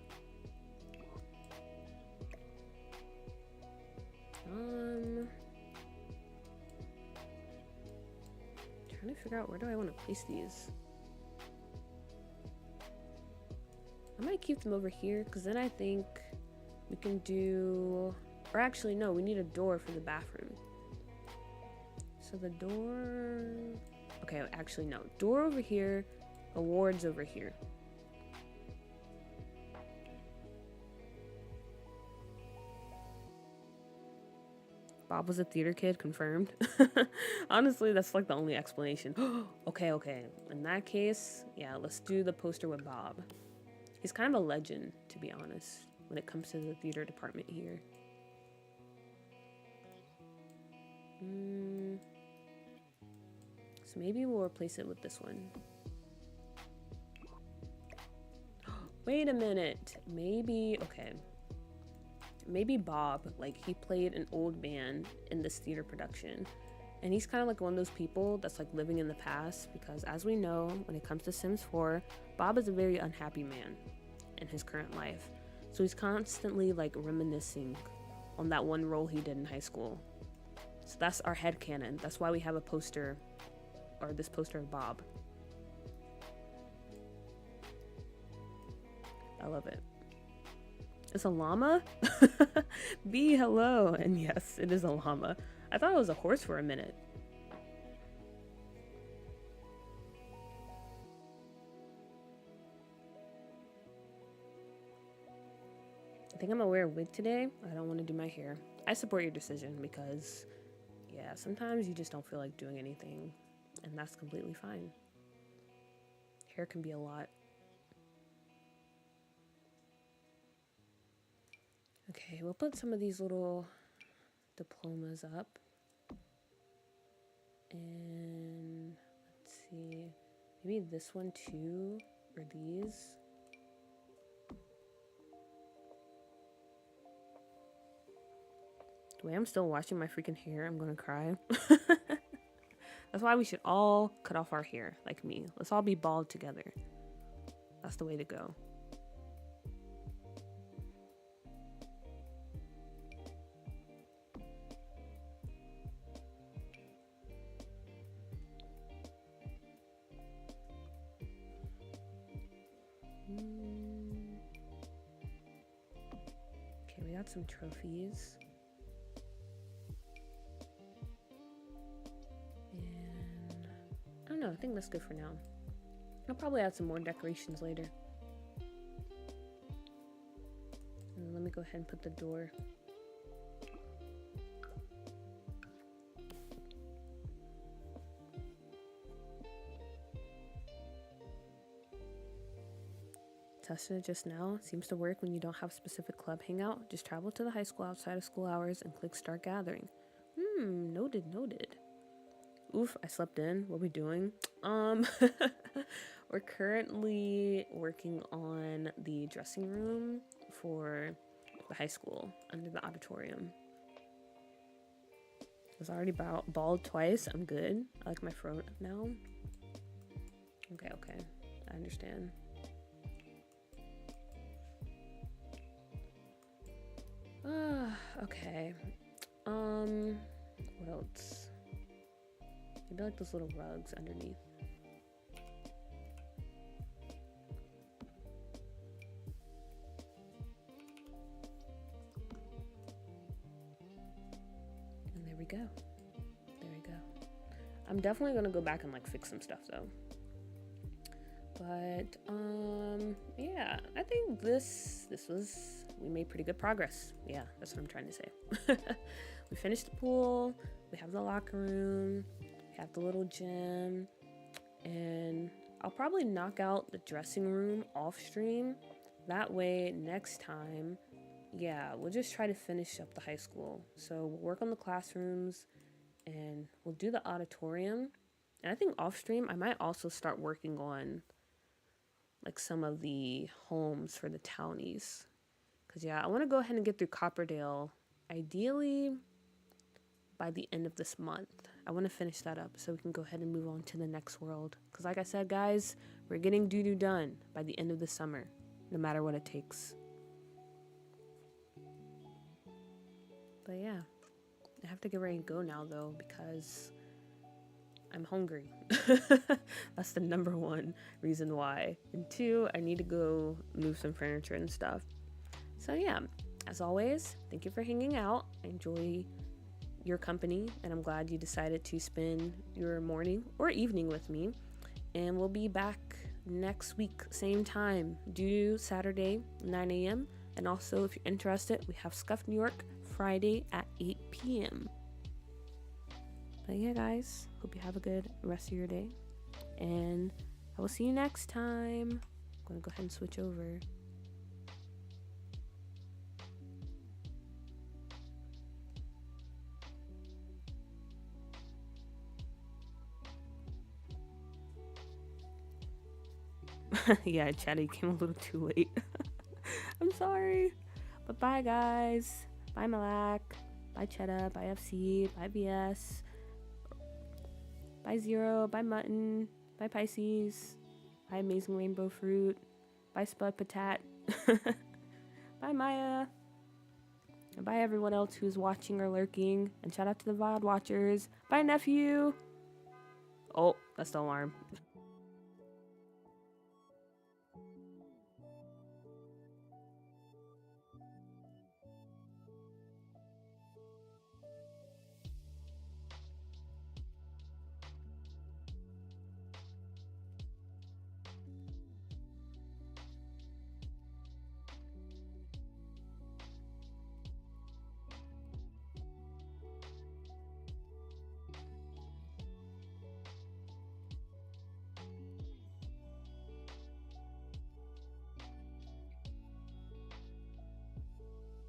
Trying to figure out where do I want to place these. I might keep them over here because then I think we can do, or actually no, we need a door for the bathroom. So the door, okay, actually no, door over here, awards over here. Bob was a theater kid, confirmed. Honestly, that's like the only explanation. Okay. In that case, yeah, let's do the poster with Bob. He's kind of a legend, to be honest, when it comes to the theater department here. So maybe we'll replace it with this one. Wait a minute. Maybe, okay. Maybe Bob, like he played an old man in this theater production. And he's kind of like one of those people that's like living in the past because as we know, when it comes to Sims 4, Bob is a very unhappy man in his current life. So he's constantly like reminiscing on that one role he did in high school. So that's our headcanon. That's why we have a poster, or this poster of Bob. I love it. It's a llama? B, hello. And yes, it is a llama. I thought it was a horse for a minute. I think I'm gonna wear a wig today. I don't want to do my hair. I support your decision because, yeah, sometimes you just don't feel like doing anything, and that's completely fine. Hair can be a lot. Okay, we'll put some of these little diplomas up. And let's see, maybe this one too, or these. The way I'm still washing my freaking hair, I'm gonna cry. That's why we should all cut off our hair, like me. Let's all be bald together. That's the way to go. Okay, we got some trophies. And I don't know, I think that's good for now. I'll probably add some more decorations later. And let me go ahead and put the door. Tested it just now. Seems to work when you don't have a specific club hangout. Just travel to the high school outside of school hours and click start gathering. Noted. Oof, I slept in. What are we doing? We're currently working on the dressing room for the high school under the auditorium. I was already bald twice. I'm good. I like my fro now. Okay. I understand. Okay. What else? Maybe like those little rugs underneath. And there we go. I'm definitely gonna go back and like fix some stuff though. But yeah, I think we made pretty good progress. Yeah, that's what I'm trying to say. We finished the pool, we have the locker room, we have the little gym, and I'll probably knock out the dressing room off stream. That way next time, yeah, we'll just try to finish up the high school. So we'll work on the classrooms and we'll do the auditorium. And I think off stream I might also start working on like some of the homes for the townies. Cause yeah, I want to go ahead and get through Copperdale, ideally by the end of this month. I want to finish that up so we can go ahead and move on to the next world. Cause like I said, guys, we're getting doo-doo done by the end of the summer, no matter what it takes. But yeah, I have to get ready to go now though because I'm hungry. That's the number one reason why. And two, I need to go move some furniture and stuff. So yeah, as always, thank you for hanging out. I enjoy your company and I'm glad you decided to spend your morning or evening with me. And we'll be back next week, same time, due Saturday, 9 a.m. And also, if you're interested, we have Scuff New York Friday at 8 p.m. But yeah, guys, hope you have a good rest of your day. And I will see you next time. I'm going to go ahead and switch over. Yeah, Chatty came a little too late. I'm sorry. But bye, guys. Bye, Malak. Bye, Cheddar. Bye, FC. Bye, BS. Bye, Zero. Bye, Mutton. Bye, Pisces. Bye, Amazing Rainbow Fruit. Bye, Spud Patat. Bye, Maya. And bye, everyone else who's watching or lurking. And shout out to the VOD watchers. Bye, nephew. Oh, that's the alarm.